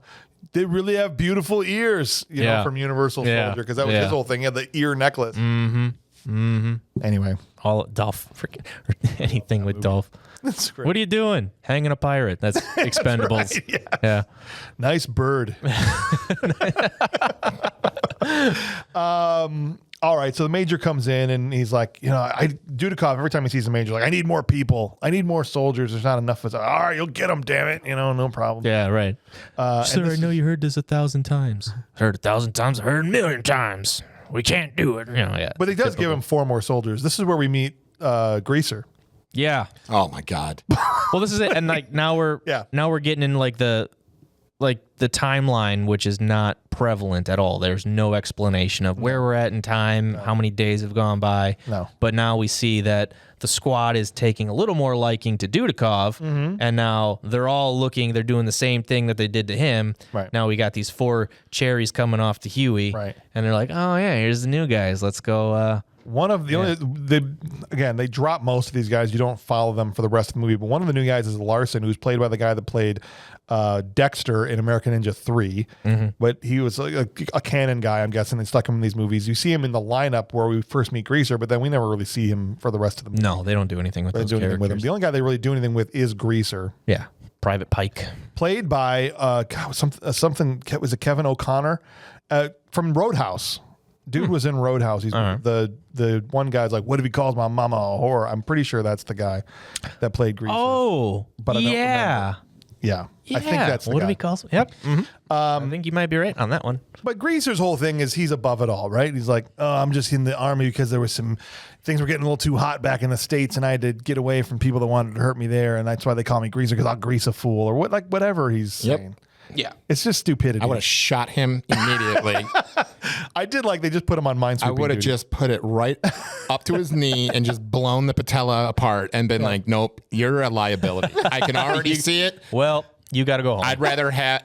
S1: They really have beautiful ears, you know, from Universal Soldier, because that was his whole thing. He had the ear necklace. Anyway.
S2: All Dolph, freaking anything with Dolph.
S1: That's great.
S2: What are you doing? Hanging a pirate. That's Expendables.
S1: Right,
S2: yeah.
S1: Nice bird. All right, so the major comes in and he's like, Dudikoff, every time he sees the major, like, I need more people. I need more soldiers. There's not enough of us. All right, you'll get them, damn it. No problem.
S2: Yeah, right. Sir, I know you heard this 1,000 times. Heard 1,000 times. I heard 1,000,000 times. We can't do it. Yeah.
S1: But he does give him 4 more soldiers. This is where we meet Greaser.
S2: Yeah.
S3: Oh my God.
S2: Well, this is it. And like now we're getting in like the timeline, which is not prevalent at all. There's no explanation of where we're at in time, how many days have gone by.
S1: No.
S2: But now we see that the squad is taking a little more liking to Dudikoff, and now they're doing the same thing that they did to him.
S1: Right.
S2: Now we got these 4 cherries coming off to Huey, and they're like, oh yeah, here's the new guys. Let's go.
S1: One of the they drop most of these guys. You don't follow them for the rest of the movie. But one of the new guys is Larson, who's played by the guy that played Dexter in American Ninja 3. But he was like a canon guy, I'm guessing. They stuck him in these movies. You see him in the lineup where we first meet Greaser, but then we never really see him for the rest of the movie.
S2: No, they don't do anything with those characters.
S1: The only guy they really do anything with is Greaser.
S2: Yeah, Private Pike,
S1: played by something. Was it Kevin O'Connor from Roadhouse? Dude was in Roadhouse. He's the one guy's like, what if he calls my mama a whore? I'm pretty sure that's the guy that played Greaser.
S2: Oh,
S1: but I don't remember. Yeah, I think that's the guy.
S2: What if he calls? Yep. I think you might be right on that one.
S1: But Greaser's whole thing is he's above it all, right? He's like, oh, I'm just in the army because there was some things were getting a little too hot back in the States, and I had to get away from people that wanted to hurt me there, and that's why they call me Greaser, because I'll grease a fool or whatever he's saying.
S3: Yeah.
S1: It's just stupidity.
S3: I would have shot him immediately.
S1: I did like they just put him on minesweeping.
S3: I would have just put it right up to his knee and just blown the patella apart and been like, nope, you're a liability. I can already see it.
S2: Well, you got to go home.
S3: I'd rather have...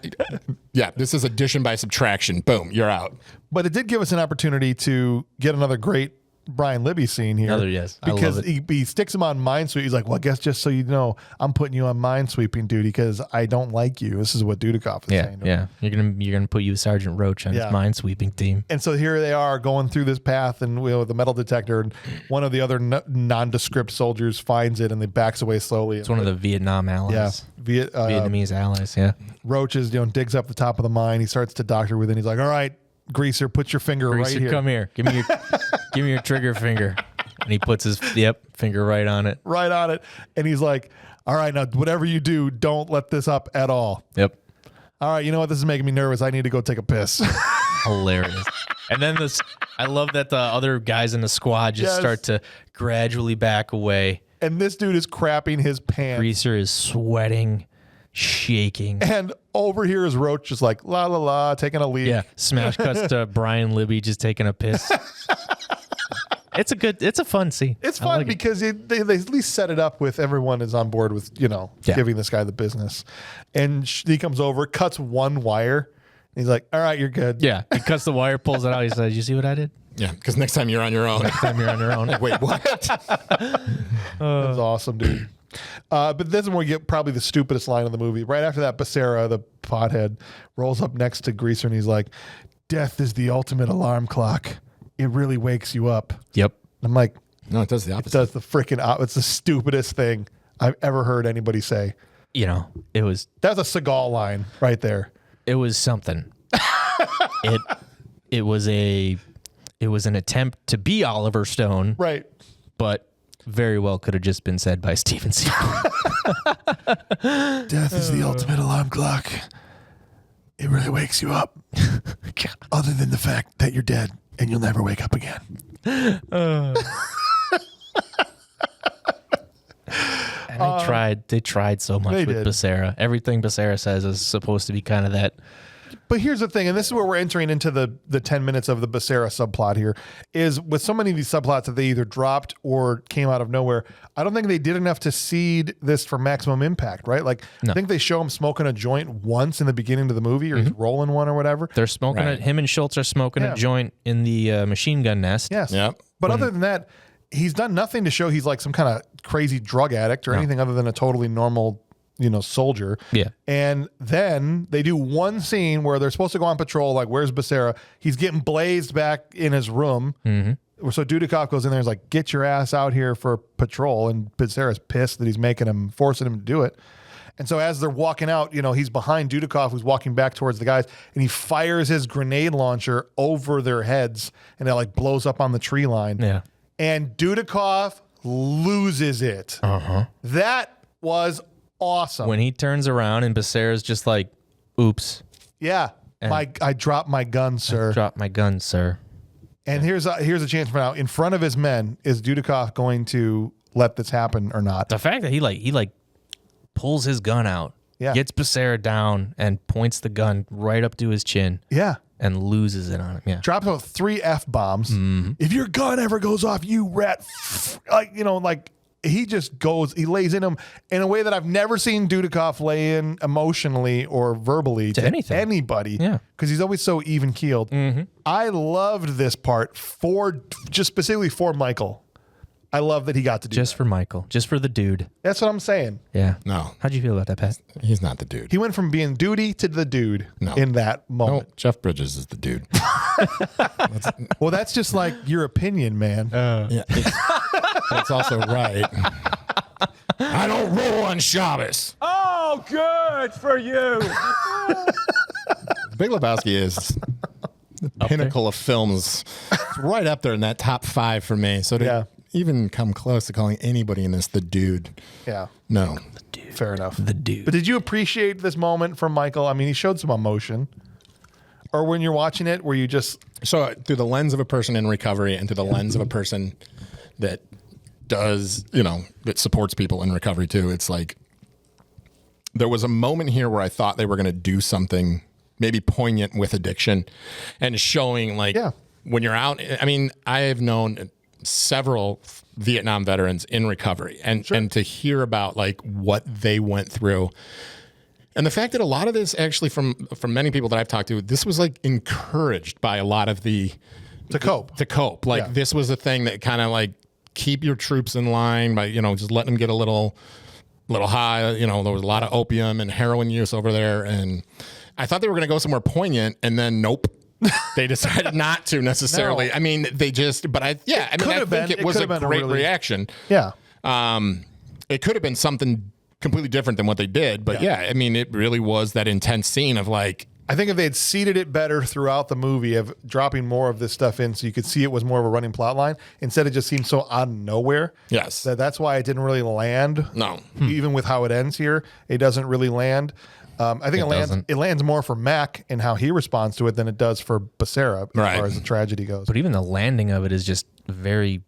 S3: Yeah, this is addition by subtraction. Boom, you're out.
S1: But it did give us an opportunity to get another great Brian Libby scene here. Because he sticks him on minesweeping. He's like, well, I guess just so you know, I'm putting you on minesweeping duty because I don't like you. This is what Dudikoff is saying.
S2: Yeah, you're gonna put you Sergeant Roach on his minesweeping team.
S1: And so here they are going through this path, and with the metal detector, and one of the other nondescript soldiers finds it, and they backs away slowly.
S2: It's one of the Vietnam allies.
S1: Yeah,
S2: Vietnamese allies. Yeah.
S1: Roach is digs up the top of the mine. He starts to doctor with it. And he's like, all right, Greaser, put your finger right here.
S2: Come here. Give me your trigger finger. And he puts his finger right on it.
S1: Right on it. And he's like, all right, now whatever you do, don't let this up at all.
S2: Yep.
S1: all right, you know what? This is making me nervous. I need to go take a piss.
S2: Hilarious. And then I love that the other guys in the squad just start to gradually back away.
S1: And this dude is crapping his pants.
S2: Greaser is sweating, shaking.
S1: And over here is Roach just like, la, la, la, taking a leak.
S2: Yeah. Smash cuts to Brian Libby just taking a piss. It's a fun scene.
S1: It's fun because they at least set it up with everyone is on board with, giving this guy the business. And he comes over, cuts one wire. And he's like, all right, you're good.
S2: Yeah. He cuts the wire, pulls it out. He says, you see what I did?
S3: Yeah, because next time you're on your own.
S2: Next time you're on your own.
S3: Wait, what?
S1: That's awesome, dude. But this is where we get probably the stupidest line of the movie. Right after that, Basera, the pothead, rolls up next to Greaser and he's like, death is the ultimate alarm clock. It really wakes you up.
S2: Yep.
S1: I'm like,
S3: no, it does the opposite.
S1: It does the freaking it's the stupidest thing I've ever heard anybody say.
S2: It was...
S1: That's a Seagal line right there.
S2: It was something. It was an attempt to be Oliver Stone.
S1: Right.
S2: But very well could have just been said by Steven Seagal.
S1: Death is the ultimate alarm clock. It really wakes you up. Other than the fact that you're dead and you'll never wake up again.
S2: And they tried so much with Basera. Everything Basera says is supposed to be kind of that.
S1: But here's the thing, and this is where we're entering into the 10 minutes of the Basera subplot here, is with so many of these subplots that they either dropped or came out of nowhere, I don't think they did enough to seed this for maximum impact, right? Like, no. I think they show him smoking a joint once in the beginning of the movie, or he's rolling one or whatever.
S2: They're smoking him and Schultz are smoking a joint in the machine gun nest.
S1: Yes. Yep. But other than that, he's done nothing to show he's like some kind of crazy drug addict or anything other than a totally normal soldier.
S2: Yeah.
S1: And then they do one scene where they're supposed to go on patrol, like, where's Basera? He's getting blazed back in his room. Mm-hmm. So Dudikoff goes in there and is like, get your ass out here for patrol. And Basera's pissed that he's forcing him to do it. And so as they're walking out, he's behind Dudikoff, who's walking back towards the guys, and he fires his grenade launcher over their heads, and it like blows up on the tree line.
S2: Yeah.
S1: And Dudikoff loses it.
S2: Uh-huh.
S1: That was awesome.
S2: When he turns around and Basera's just like, oops.
S1: Yeah. I dropped my gun, sir.
S2: Dropped my gun, sir.
S1: And here's a chance for now. In front of his men, is Dudikoff going to let this happen or not?
S2: The fact that he pulls his gun out, gets Basera down and points the gun right up to his chin.
S1: Yeah.
S2: And loses it on him. Yeah.
S1: Drops out 3 F-bombs. Mm-hmm. If your gun ever goes off, you rat. He just goes, he lays in him in a way that I've never seen Dudikoff lay in emotionally or verbally to anybody.
S2: Yeah.
S1: Because he's always so even keeled. Mm-hmm. I loved this part just specifically for Michael. I love that he got to do
S2: just for Michael, just for the dude.
S1: That's what I'm saying.
S2: Yeah.
S3: No.
S2: How'd you feel about that, Pat?
S3: He's not the dude.
S1: He went from being duty to the dude in that moment.
S3: No, Jeff Bridges is the dude.
S1: Well, that's just like your opinion, man.
S3: Yeah. That's also right. I don't roll on Shabbos.
S4: Oh, good for you.
S3: Big Lebowski is the pinnacle of films. It's right up there in that top 5 for me. So to even come close to calling anybody in this the dude.
S1: Yeah.
S3: No.
S1: The dude. Fair enough.
S2: The dude.
S1: But did you appreciate this moment from Michael? I mean, he showed some emotion. Or when you're watching it, where you just...
S3: So through the lens of a person in recovery and through the lens of a person that does, that supports people in recovery too, it's like there was a moment here where I thought they were going to do something maybe poignant with addiction and showing when you're out. I mean, I have known several Vietnam veterans in recovery and to hear about like what they went through. And the fact that a lot of this actually from many people that I've talked to, this was like encouraged by a lot of to cope. Like this was a thing that kind of like keep your troops in line by, just letting them get a little high. There was a lot of opium and heroin use over there. And I thought they were going to go somewhere poignant and then nope. They decided not to necessarily. No. I mean, they just, but I think it was a great reaction.
S1: Yeah.
S3: It could have been something completely different than what they did. But I mean, it really was that intense scene of like,
S1: I think if they had seeded it better throughout the movie of dropping more of this stuff in so you could see it was more of a running plot line, instead it just seemed so out of nowhere.
S3: Yes.
S1: That's why it didn't really land.
S3: No.
S1: Even with how it ends here, it doesn't really land. I think it lands more for Mac and how he responds to it than it does for Basera as far as the tragedy goes.
S2: But even the landing of it is just very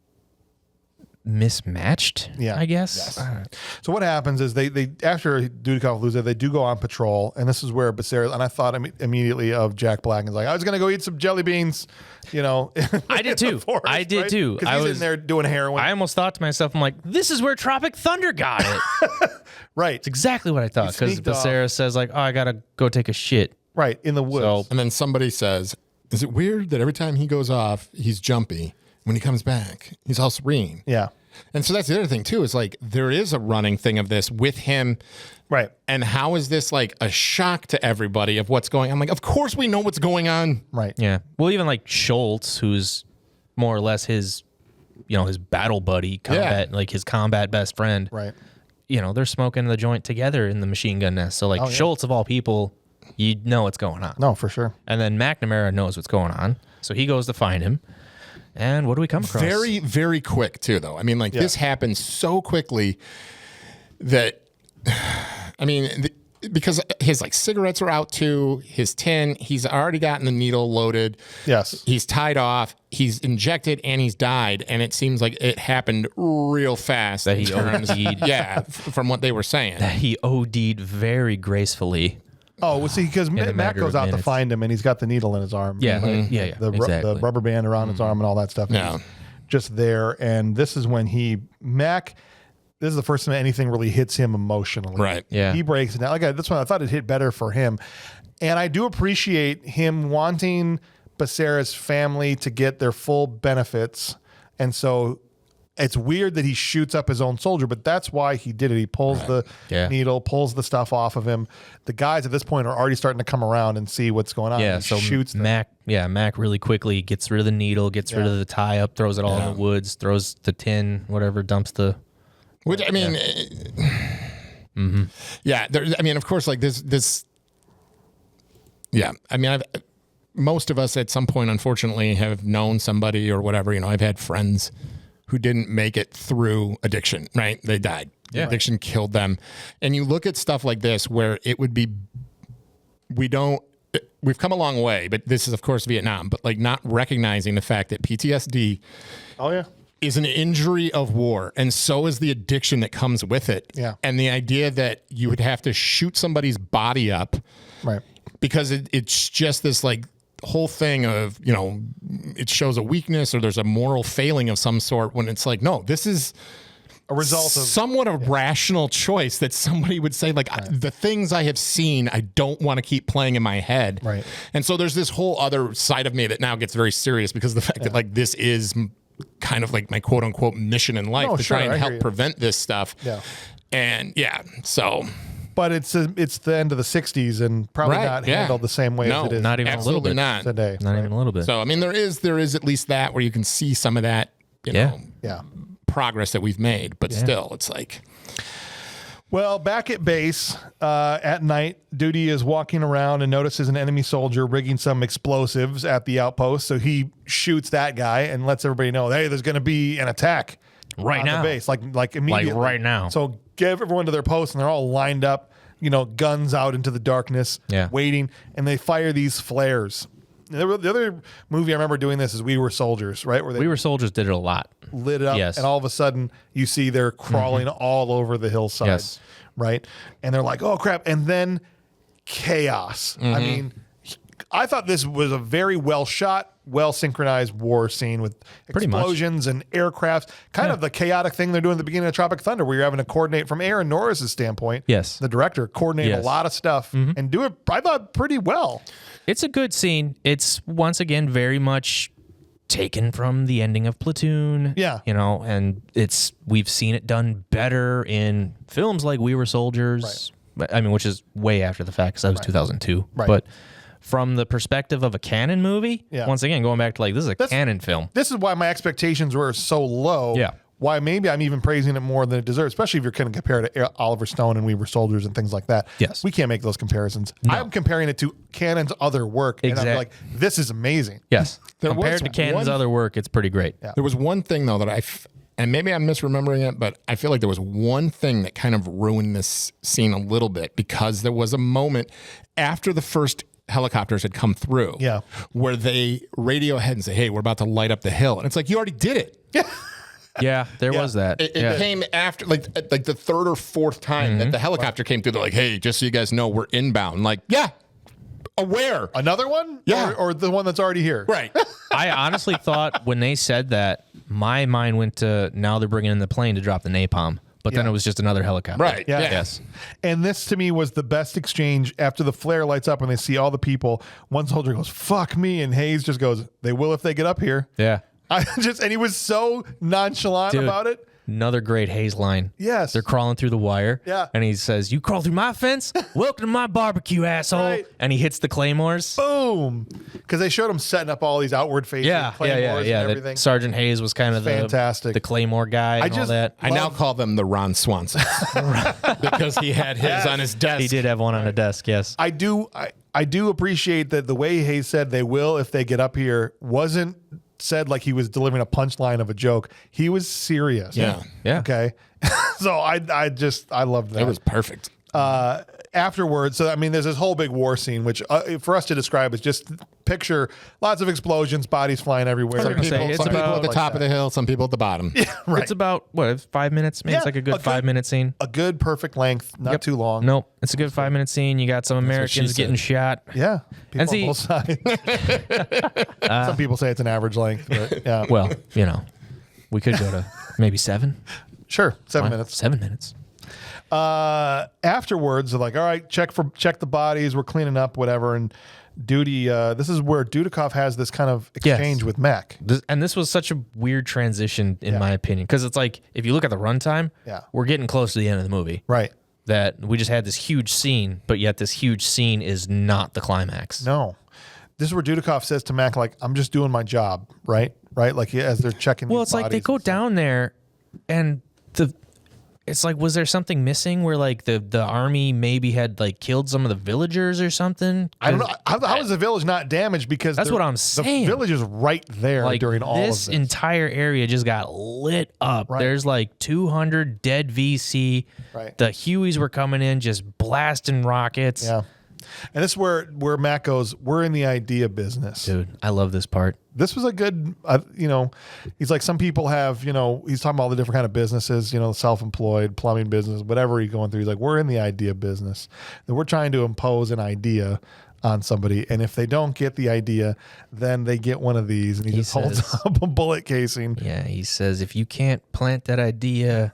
S2: mismatched, I guess.
S1: Yes. So what happens is they after Dudikoff loses, they do go on patrol, and this is where Basera, and I thought immediately of Jack Black and was like, I was going to go eat some jelly beans,
S2: I did too. I did too.
S1: Because he's in there doing heroin.
S2: I almost thought to myself, I'm like, this is where Tropic Thunder got it.
S1: Right.
S2: It's exactly what I thought, because Basera says like, oh, I got to go take a shit.
S1: Right, in the woods.
S3: And then somebody says, is it weird that every time he goes off, he's jumpy? When he comes back, he's all serene.
S1: Yeah.
S3: And so that's the other thing, too, is like there is a running thing of this with him.
S1: Right.
S3: And how is this like a shock to everybody of what's going on? I'm like, of course we know what's going on.
S1: Right.
S2: Yeah. Well, even like Schultz, who's more or less his, his battle buddy, like his combat best friend.
S1: Right.
S2: They're smoking the joint together in the machine gun nest. So like Schultz of all people, you know what's going on.
S1: No, for sure.
S2: And then McNamara knows what's going on. So he goes to find him. And what do we come across?
S3: Very, very quick, too, though. I mean, like, this happens so quickly that, because his, like, cigarettes are out, too, his tin, he's already gotten the needle loaded.
S1: Yes.
S3: He's tied off, he's injected, and he's died, and it seems like it happened real fast.
S2: That he OD'd.
S3: Yeah, from what they were saying.
S2: That he OD'd very gracefully.
S1: Oh, well, see, because Mac goes out to find him, and he's got the needle in his arm.
S2: Yeah,
S1: right? The rubber band around his arm and all that stuff.
S3: Yeah.
S1: Just there, and this is when Mac. This is the first time anything really hits him emotionally.
S3: Right.
S2: Yeah.
S1: He breaks it down. That's when I thought it hit better for him, and I do appreciate him wanting Basera's family to get their full benefits, and so. It's weird that he shoots up his own soldier, but that's why he did it. He pulls the needle, pulls the stuff off of him. The guys at this point are already starting to come around and see what's going on.
S2: Yeah,
S1: so shoots
S2: Mac really quickly gets rid of the needle, gets rid of the tie up, throws it all in the woods, throws the tin, whatever, dumps the.
S3: Which I mean, yeah. Of course, like this. Yeah, I mean, most of us at some point, unfortunately, have known somebody or whatever. I've had friends who didn't make it through addiction, right? They died.
S2: Yeah.
S3: Addiction killed them. And you look at stuff like this where it would be, we've come a long way, but this is, of course, Vietnam, but like not recognizing the fact that PTSD is an injury of war, and so is the addiction that comes with it.
S1: Yeah.
S3: And the idea that you would have to shoot somebody's body up because it's just this like, whole thing of it shows a weakness or there's a moral failing of some sort, when it's like, no, this is
S1: a result of
S3: somewhat a rational choice that somebody would say, like, the things I have seen, I don't want to keep playing in my head.
S1: Right.
S3: And so there's this whole other side of me that now gets very serious because of the fact that like this is kind of like my quote unquote mission in life to try and help prevent this stuff.
S1: Yeah.
S3: And so.
S1: But it's the end of the 60s and probably not handled the same way as it is.
S2: Not even a little bit
S1: today.
S2: Not even a little bit.
S3: So, I mean, there is at least that where you can see some of that, progress that we've made. But still, it's like.
S1: Well, back at base at night, Duty is walking around and notices an enemy soldier rigging some explosives at the outpost. So he shoots that guy and lets everybody know, hey, there's going to be an attack
S2: right now.
S1: The base, like immediately.
S2: Like right now.
S1: So give everyone to their posts, and they're all lined up, guns out into the darkness, waiting, and they fire these flares. The other movie I remember doing this is We Were Soldiers, right? Where
S2: We Were Soldiers did it a lot.
S1: Lit it up, and all of a sudden you see they're crawling all over the hillside, right? And they're like, oh crap, and then chaos. I mean, I thought this was a very well shot, well synchronized war scene with explosions and aircrafts. Kind of the chaotic thing they're doing at the beginning of Tropic Thunder, where you're having to coordinate from Aaron Norris's standpoint.
S2: Yes.
S1: The director coordinate a lot of stuff and do it, I thought, pretty well.
S2: It's a good scene. It's once again very much taken from the ending of Platoon.
S1: Yeah.
S2: And we've seen it done better in films like We Were Soldiers. Right. I mean, which is way after the fact, because that was 2002.
S1: Right.
S2: But from the perspective of a canon movie, once again, going back to like, this is a canon film.
S1: This is why my expectations were so low.
S2: Yeah.
S1: Why maybe I'm even praising it more than it deserves, especially if you're kind of compared to Oliver Stone and We Were Soldiers and things like that.
S2: Yes.
S1: We can't make those comparisons.
S2: No.
S1: I'm comparing it to Canon's other work, and I'm like, this is amazing.
S2: Yes.
S3: There
S2: Compared
S3: was
S2: to Cannon's
S3: one-
S2: other work, it's pretty great.
S1: Yeah.
S3: There was one thing though that and maybe I'm misremembering it, but I feel like there was one thing that kind of ruined this scene a little bit, because there was a moment after the first helicopters had come through where they radio ahead and say, hey, we're about to light up the hill. And it's like, you already did it.
S2: Yeah, there was that.
S3: It came after, like the third or fourth time that the helicopter came through. They're like, hey, just so you guys know, we're inbound. Like, aware.
S1: Another one?
S3: Yeah.
S1: Or the one that's already here?
S3: Right.
S2: I honestly thought when they said that, my mind went to now they're bringing in the plane to drop the napalm. But then it was just another helicopter.
S3: Right.
S1: Yeah.
S2: Yes.
S1: And this to me was the best exchange after the flare lights up and they see all the people. One soldier goes, fuck me. And Hayes just goes, they will if they get up here.
S2: Yeah.
S1: And he was so nonchalant about it.
S2: Another great Hayes line.
S1: Yes.
S2: They're crawling through the wire.
S1: Yeah.
S2: And he says, you crawl through my fence? Welcome to my barbecue, asshole.
S1: Right.
S2: And he hits the claymores.
S1: Boom. Because they showed him setting up all these outward facing claymores and everything.
S2: Sergeant Hayes was kind of
S1: fantastic.
S2: the claymor guy and all that.
S3: I now call them the Ron Swanson because he had his on his desk.
S2: He did have one on a desk, yes.
S1: I do appreciate that the way Hayes said they will if they get up here wasn't said like he was delivering a punchline of a joke. He was serious.
S3: Yeah.
S1: Okay. So I loved that.
S3: It was perfect.
S1: Afterwards, so I mean, there's this whole big war scene, which for us to describe is just picture lots of explosions, bodies flying everywhere.
S3: Some people at the top of the hill, some people at the bottom.
S1: Yeah, right.
S2: It's about, 5 minutes? Maybe it's like a good 5-minute scene.
S1: A good, perfect length, not too long.
S2: Nope. It's a good 5-minute scene. You got some Americans getting shot.
S1: Yeah. People
S2: And see-
S1: on both sides. Some people say it's an average length, but yeah.
S2: Well, we could go to maybe 7.
S1: Sure. 7 minutes.
S2: 7 minutes.
S1: Afterwards, they're like, all right, check the bodies. We're cleaning up, whatever. And this is where Dudikoff has this kind of exchange with Mac.
S2: This was such a weird transition, in my opinion, because it's like, if you look at the runtime, we're getting close to the end of the movie.
S1: Right.
S2: That we just had this huge scene, but yet this huge scene is not the climax.
S1: No. This is where Dudikoff says to Mac, like, I'm just doing my job, right? Right? Like, as they're checking
S2: Well,
S1: these
S2: it's like they
S1: bodies
S2: go down there, and it's like, was there something missing where like the army maybe had like killed some of the villagers or something?
S1: I don't know. How is the village not damaged? Because
S2: that's what I'm saying.
S1: The village is right there
S2: like
S1: during all of this.
S2: This entire area just got lit up. Right. There's like 200 dead VC.
S1: Right.
S2: The Hueys were coming in just blasting rockets.
S1: Yeah. And this is where Matt goes, we're in the idea business.
S2: Dude, I love this part.
S1: This was a good, he's like, some people have, he's talking about all the different kind of businesses, self-employed, plumbing business, whatever he's going through. He's like, we're in the idea business. That we're trying to impose an idea on somebody. And if they don't get the idea, then they get one of these. And he just holds up a bullet casing.
S2: Yeah, he says, if you can't plant that idea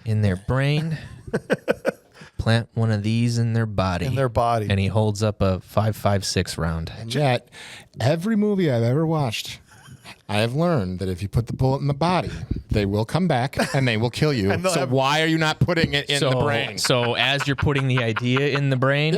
S2: in their brain... plant one of these in their body. And he holds up a 5.56 round.
S3: And yet, every movie I've ever watched, I have learned that if you put the bullet in the body, they will come back and they will kill you. So why are you not putting it in the brain?
S2: So as you're putting the idea in the brain,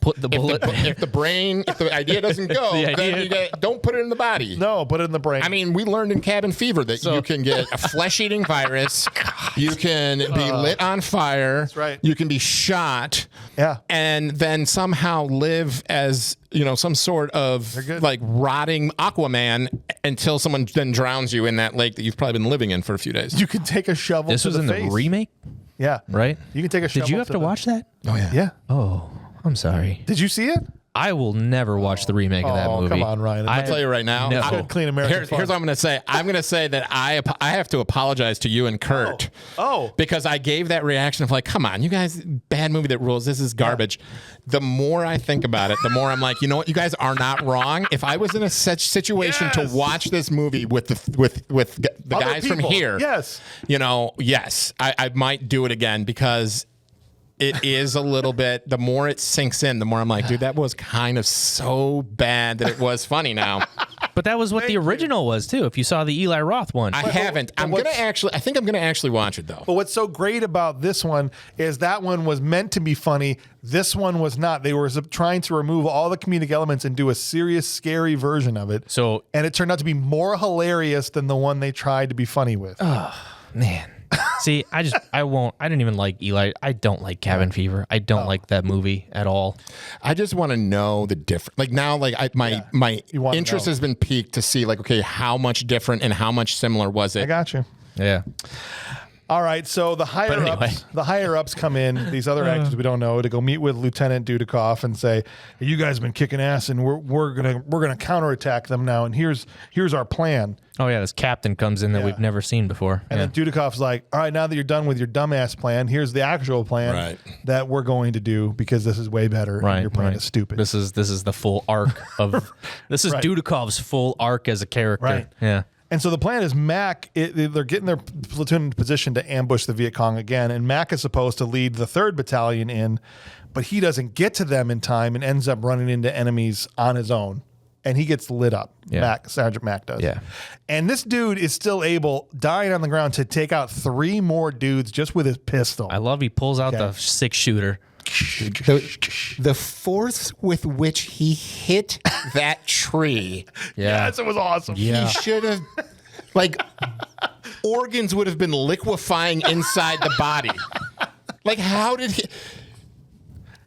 S2: put the bullet.
S3: If the idea doesn't go, then don't put it in the body.
S1: No, put it in the brain.
S3: I mean, we learned in Cabin Fever that you can get a flesh-eating virus. You can be lit on fire.
S1: That's right.
S3: You can be shot.
S1: Yeah.
S3: And then somehow live as, some sort of like rotting Aquaman until someone then drowns you in that lake that you've probably been living in for a few days.
S1: You could take a shovel.
S2: This was in the remake?
S1: Yeah.
S2: Right?
S1: You can take a shovel.
S2: Did you have to watch that?
S3: Oh, yeah.
S1: Yeah.
S2: Oh, I'm sorry.
S1: Did you see it?
S2: I will never watch the remake of that movie.
S1: Come on, Ryan.
S3: I'll tell you right now.
S2: No.
S1: Good, clean American
S3: Here's what I'm going to say. I'm going to say that I have to apologize to you and Kurt.
S1: Oh.
S3: Because I gave that reaction of like, come on, you guys, bad movie that rules. This is garbage. The more I think about it, the more I'm like, you know what? You guys are not wrong. If I was in a such situation to watch this movie with the guys from here,
S1: yes,
S3: I might do it again because it is a little bit, the more it sinks in, the more I'm like, dude, that was kind of so bad that it was funny now.
S2: But that was what the original was too. If you saw the Eli Roth one,
S3: I haven't. I think I'm gonna actually watch it though.
S1: But what's so great about this one is that one was meant to be funny. This one was not. They were trying to remove all the comedic elements and do a serious, scary version of it. And it turned out to be more hilarious than the one they tried to be funny with.
S2: Oh man. See, I didn't even like Eli. I don't like Cabin Fever. I don't like that movie at all.
S3: I just want to know the difference. Like now, like my interest has been piqued to see like, okay, how much different and how much similar was it?
S1: I got you.
S2: Yeah.
S1: All right, so the higher ups come in. These other actors we don't know to go meet with Lieutenant Dudikoff and say, hey, "You guys have been kicking ass, and we're gonna counterattack them now. And here's our plan."
S2: Oh yeah, this captain comes in that we've never seen before.
S1: And then Dudikoff's like, "All right, now that you're done with your dumbass plan, here's the actual plan that we're going to do because this is way better.
S2: Right,
S1: and your plan is stupid."
S2: This is the full arc of this is Dudikoff's full arc as a character.
S1: Right.
S2: Yeah.
S1: And so the plan is Mac, they're getting their platoon in position to ambush the Viet Cong again. And Mac is supposed to lead the 3rd Battalion in, but he doesn't get to them in time and ends up running into enemies on his own. And he gets lit up.
S2: Yeah.
S1: Sergeant Mac does.
S2: Yeah.
S1: And this dude is still able, dying on the ground, to take out 3 more dudes just with his pistol.
S2: I love he pulls out the 6-shooter.
S3: The force with which he hit that tree.
S1: Yes, it was awesome.
S3: He should have, organs would have been liquefying inside the body. How did he?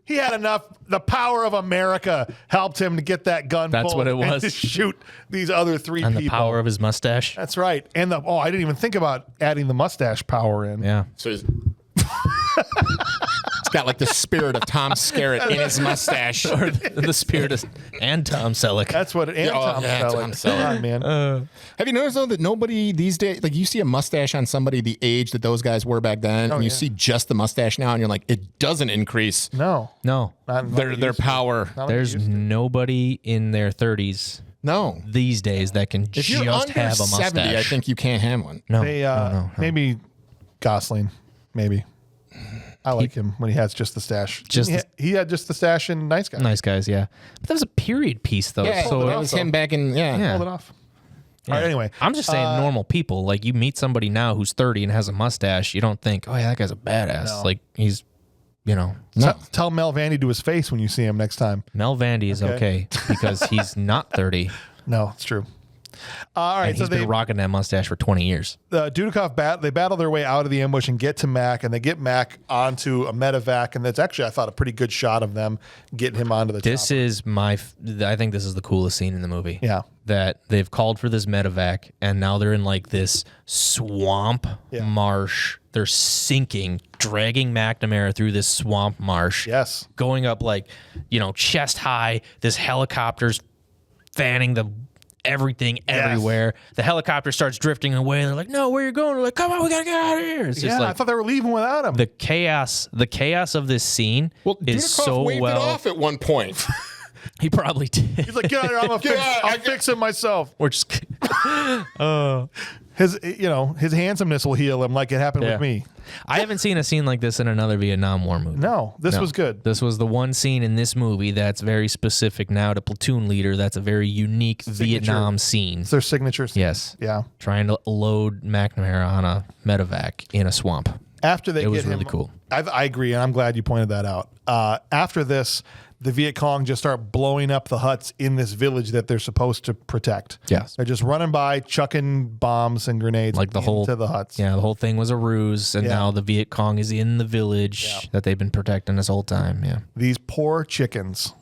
S1: He had enough. The power of America helped him to get that gun.
S2: That's what it was.
S1: And to shoot these other 3
S2: And
S1: people.
S2: the power of his mustache.
S1: That's right. And I didn't even think about adding the mustache power in.
S2: Yeah.
S3: So he's got the spirit of Tom Skerritt in his mustache.
S2: Or the spirit of and Tom Selleck.
S1: That's what. And Tom Selleck.
S3: Tom
S1: Come on, man.
S3: Have you noticed though that nobody these days, you see a mustache on somebody the age that those guys were back then, and you see just the mustache now, and you're like, it doesn't increase
S1: No.
S2: No.
S3: their power.
S2: There's nobody in their 30s
S3: No.
S2: these days that can
S3: If you're
S2: just
S3: under
S2: have a mustache.
S3: 70, I think you can't have one.
S2: No.
S1: They, maybe Gosling. Maybe. I like him when he has just the stash. He had just the stash in Nice Guys.
S2: Nice Guys, yeah. But that was a period piece, though.
S3: Yeah,
S2: so
S3: it was him back in,
S1: Pulled it off. All right, anyway.
S2: I'm just saying normal people. You meet somebody now who's 30 and has a mustache, you don't think, oh, yeah, that guy's a badass.
S1: No.
S2: He's,
S1: Tell Mel Vandy to his face when you see him next time.
S2: Mel Vandy is okay because he's not 30.
S1: No, it's true. All right,
S2: And he's been rocking that mustache for 20 years.
S1: Dudikoff they battle their way out of the ambush and get to Mac, and they get Mac onto a medevac, and that's actually, I thought, a pretty good shot of them getting him onto the
S2: This is I think this is the coolest scene in the movie.
S1: Yeah.
S2: That they've called for this medevac, and now they're in this swamp marsh. They're sinking, dragging McNamara through this swamp marsh.
S1: Yes.
S2: Going up chest high. This helicopter's fanning everything everywhere. The helicopter starts drifting away. They're like, "No, where you going?" They're like, "Come on, we gotta get out of here." It's just
S1: I thought they were leaving without him.
S2: the chaos of this scene is
S3: Dudikoff
S2: so
S3: waved it off at one point.
S2: He probably did.
S1: He's like, "Get out of here! I'll fix it myself."
S2: We're just
S1: His handsomeness will heal him like it happened with me.
S2: I haven't seen a scene like this in another Vietnam War movie.
S1: No, this was good.
S2: This was the one scene in this movie that's very specific now to Platoon Leader. That's a very unique Vietnam scene.
S1: It's their signature scene.
S2: Yes.
S1: Yeah.
S2: Trying to load McNamara on a medevac in a swamp.
S1: After they
S2: It was really cool.
S1: I agree, and I'm glad you pointed that out. After this, the Viet Cong just start blowing up the huts in this village that they're supposed to protect.
S2: Yes.
S1: They're just running by, chucking bombs and grenades into the huts.
S2: Yeah, the whole thing was a ruse, and now the Viet Cong is in the village that they've been protecting this whole time. Yeah.
S1: These poor chickens.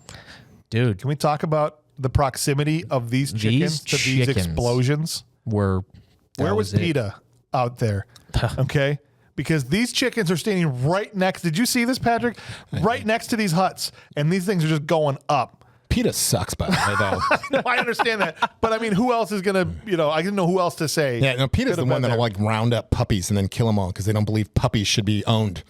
S2: Dude.
S1: Can we talk about the proximity of these chickens to these explosions?
S2: Where
S1: was PETA out there? Okay. Because these chickens are standing right next. Did you see this, Patrick? Right next to these huts, and these things are just going up.
S3: PETA sucks, by the way, though.
S1: No, I understand that, but I mean, who else is gonna? I didn't know who else to say.
S3: Yeah, no, PETA's the one that'll round up puppies and then kill them all because they don't believe puppies should be owned.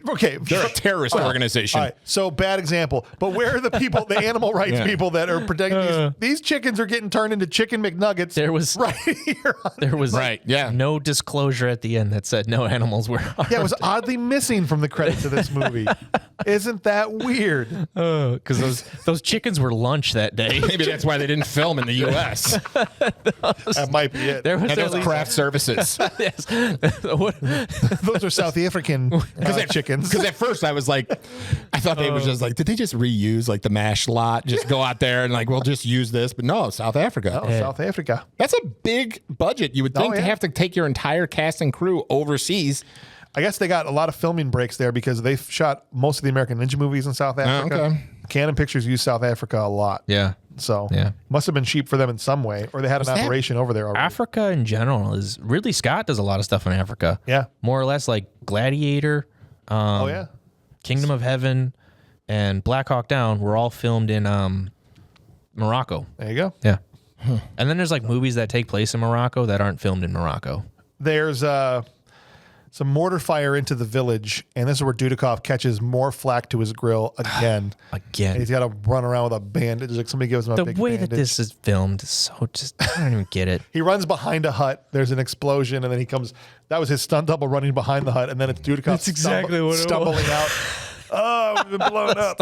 S1: Okay,
S3: they're a terrorist organization.
S1: All right, so bad example. But where are the people, the animal rights people that are protecting these chickens are getting turned into chicken McNuggets?
S2: There was
S1: right here.
S2: There was
S3: yeah.
S2: no disclosure at the end that said no animals were harmed.
S1: Yeah, it was oddly missing from the credits of this movie. Isn't that weird?
S2: Because those chickens were lunch that day.
S3: Maybe that's why they didn't film in the U.S.
S1: That might be it.
S2: There was
S3: And those craft services.
S2: yes.
S1: Those are South African chickens.
S3: Because at first I was like, I thought they was just like, did they just reuse the MASH lot? Just go out there and we'll just use this. But no, South Africa.
S1: Oh, South Africa.
S3: That's a big budget. You would think to have to take your entire cast and crew overseas.
S1: I guess they got a lot of filming breaks there because they shot most of the American Ninja movies in South Africa.
S3: Okay.
S1: Canon Pictures used South Africa a lot.
S2: Yeah.
S1: So
S2: Yeah.
S1: must have been cheap for them in some way, or they had an operation over there already.
S2: Africa in general is Ridley Scott does a lot of stuff in Africa.
S1: Yeah.
S2: More or less like Gladiator,
S1: Oh yeah.
S2: Kingdom of Heaven, and Black Hawk Down were all filmed in Morocco.
S1: There you go.
S2: Yeah. And then there's like movies that take place in Morocco that aren't filmed in Morocco.
S1: There's some mortar fire into the village, and this is where Dudikoff catches more flack to his grill again. And he's got to run around with a bandage. Like somebody gives him a
S2: The
S1: big
S2: way
S1: bandage.
S2: that this is filmed is so just, I don't even get it.
S1: He runs behind a hut. There's an explosion, and then he comes. That was his stunt double running behind the hut, and then it's Dudikoff
S2: That's exactly what it
S1: stumbling out. Oh, we've been blown up.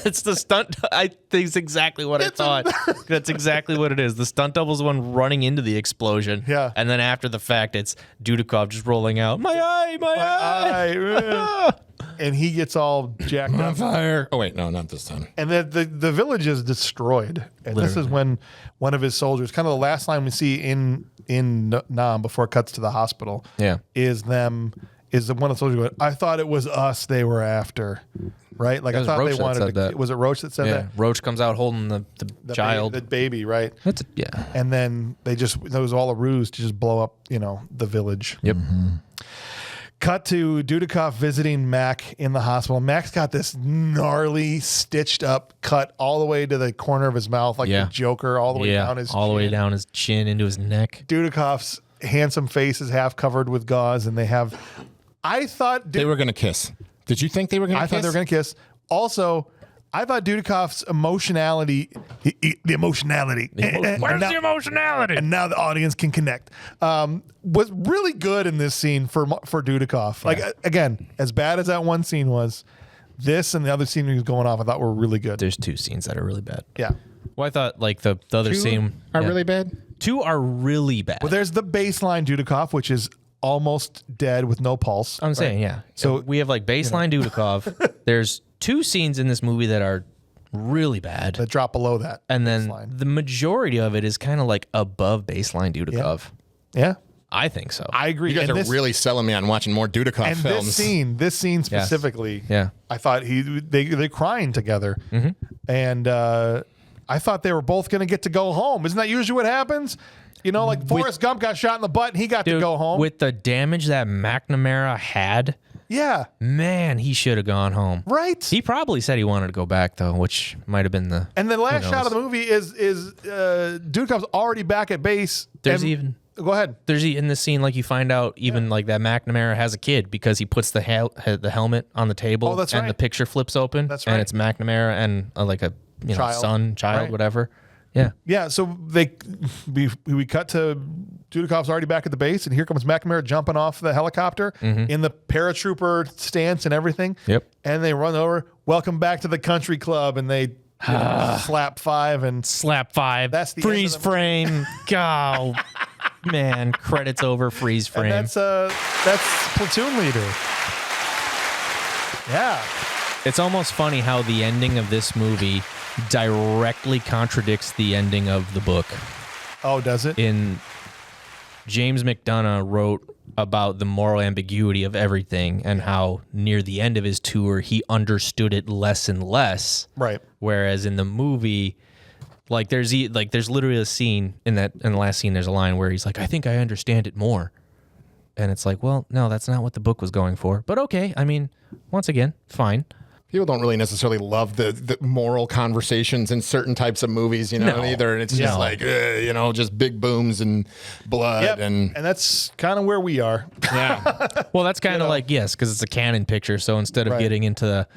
S2: It's the stunt. I think it's exactly what I thought. That's exactly what it is. The stunt double's the one running into the explosion.
S1: Yeah.
S2: And then after the fact, it's Dudikoff just rolling out. My eye.
S1: And he gets all jacked up.
S3: Fire. Oh, wait, no, not this time.
S1: And the village is destroyed. And this is when one of his soldiers, kind of the last line we see in Nam before it cuts to the hospital, is one of the soldiers going, I thought it was us they were after. Right? Like, I thought
S2: Roach
S1: they wanted
S2: that.
S1: Was it Roach that said that?
S2: Roach comes out holding the child.
S1: The baby, right?
S2: Yeah.
S1: And then that was all a ruse to just blow up, the village.
S2: Yep.
S1: Cut to Dudikoff visiting Mac in the hospital. Mac's got this gnarly, stitched up cut all the way to the corner of his mouth, like the Joker, all the way down his
S2: all the way down his chin into his neck.
S1: Dudikoff's handsome face is half covered with gauze, and I thought
S3: they were going to kiss. Did you think they were going to kiss?
S1: I thought they were going to kiss. Also, I thought Dudikoff's emotionality, the emotionality.
S2: Where's the emotionality?
S1: And now the audience can connect. Was really good in this scene for Dudikoff. Like, again, as bad as that one scene was, this and the other scene he was going off, I thought were really good.
S2: There's two scenes that are really bad.
S1: Yeah.
S2: Well, I thought like the other scene
S3: are really bad.
S2: Two are really bad.
S1: Well, there's the baseline Dudikoff, which is almost dead with no pulse.
S2: I'm saying, yeah. So we have like baseline Dudikoff. There's two scenes in this movie that are really bad.
S1: That drop below that.
S2: And then
S1: baseline.
S2: the majority of it is kind of like above baseline Dudikoff.
S1: Yeah.
S2: I think so.
S1: I agree.
S3: You guys are really selling me on watching more Dudikoff
S1: and
S3: films.
S1: This scene specifically, I thought they're crying together. And I thought they were both going to get to go home. Isn't that usually what happens? Like Forrest Gump got shot in the butt and he got to go home.
S2: With the damage that McNamara had, man, he should have gone home.
S1: Right.
S2: He probably said he wanted to go back though, which might have been the.
S1: And the last shot of the movie is Dudikoff's already back at base. Go ahead.
S2: There's in this scene, like you find out even like that McNamara has a kid because he puts the helmet on the table.
S1: Oh, that's
S2: and
S1: right.
S2: the picture flips open.
S1: That's right.
S2: And it's McNamara and like a child,
S1: right.
S2: whatever. Yeah.
S1: Yeah. So we cut to Dudikoff's already back at the base, and here comes McNamara jumping off the helicopter in the paratrooper stance and everything.
S2: Yep.
S1: And they run over. Welcome back to the country club, and they slap five.
S2: That's
S1: the
S2: freeze
S1: end of the
S2: frame. Go. Man, credits over, freeze frame.
S1: And that's Platoon Leader. Yeah.
S2: It's almost funny how the ending of this movie directly contradicts the ending of the book.
S1: Oh, does it?
S2: James McDonough wrote about the moral ambiguity of everything and how near the end of his tour he understood it less and less.
S1: Right.
S2: Whereas in the movie, like there's literally a scene in the last scene, there's a line where he's like, I think I understand it more. And it's like, well, no, that's not what the book was going for. But okay, I mean, once again, fine.
S3: People don't really necessarily love the moral conversations in certain types of movies, either. And it's just like, just big booms and blood.
S1: Yep.
S3: And
S1: that's kind of where we are.
S3: Yeah.
S2: Well, that's kind of like, yes, because it's a canon picture. So instead of getting into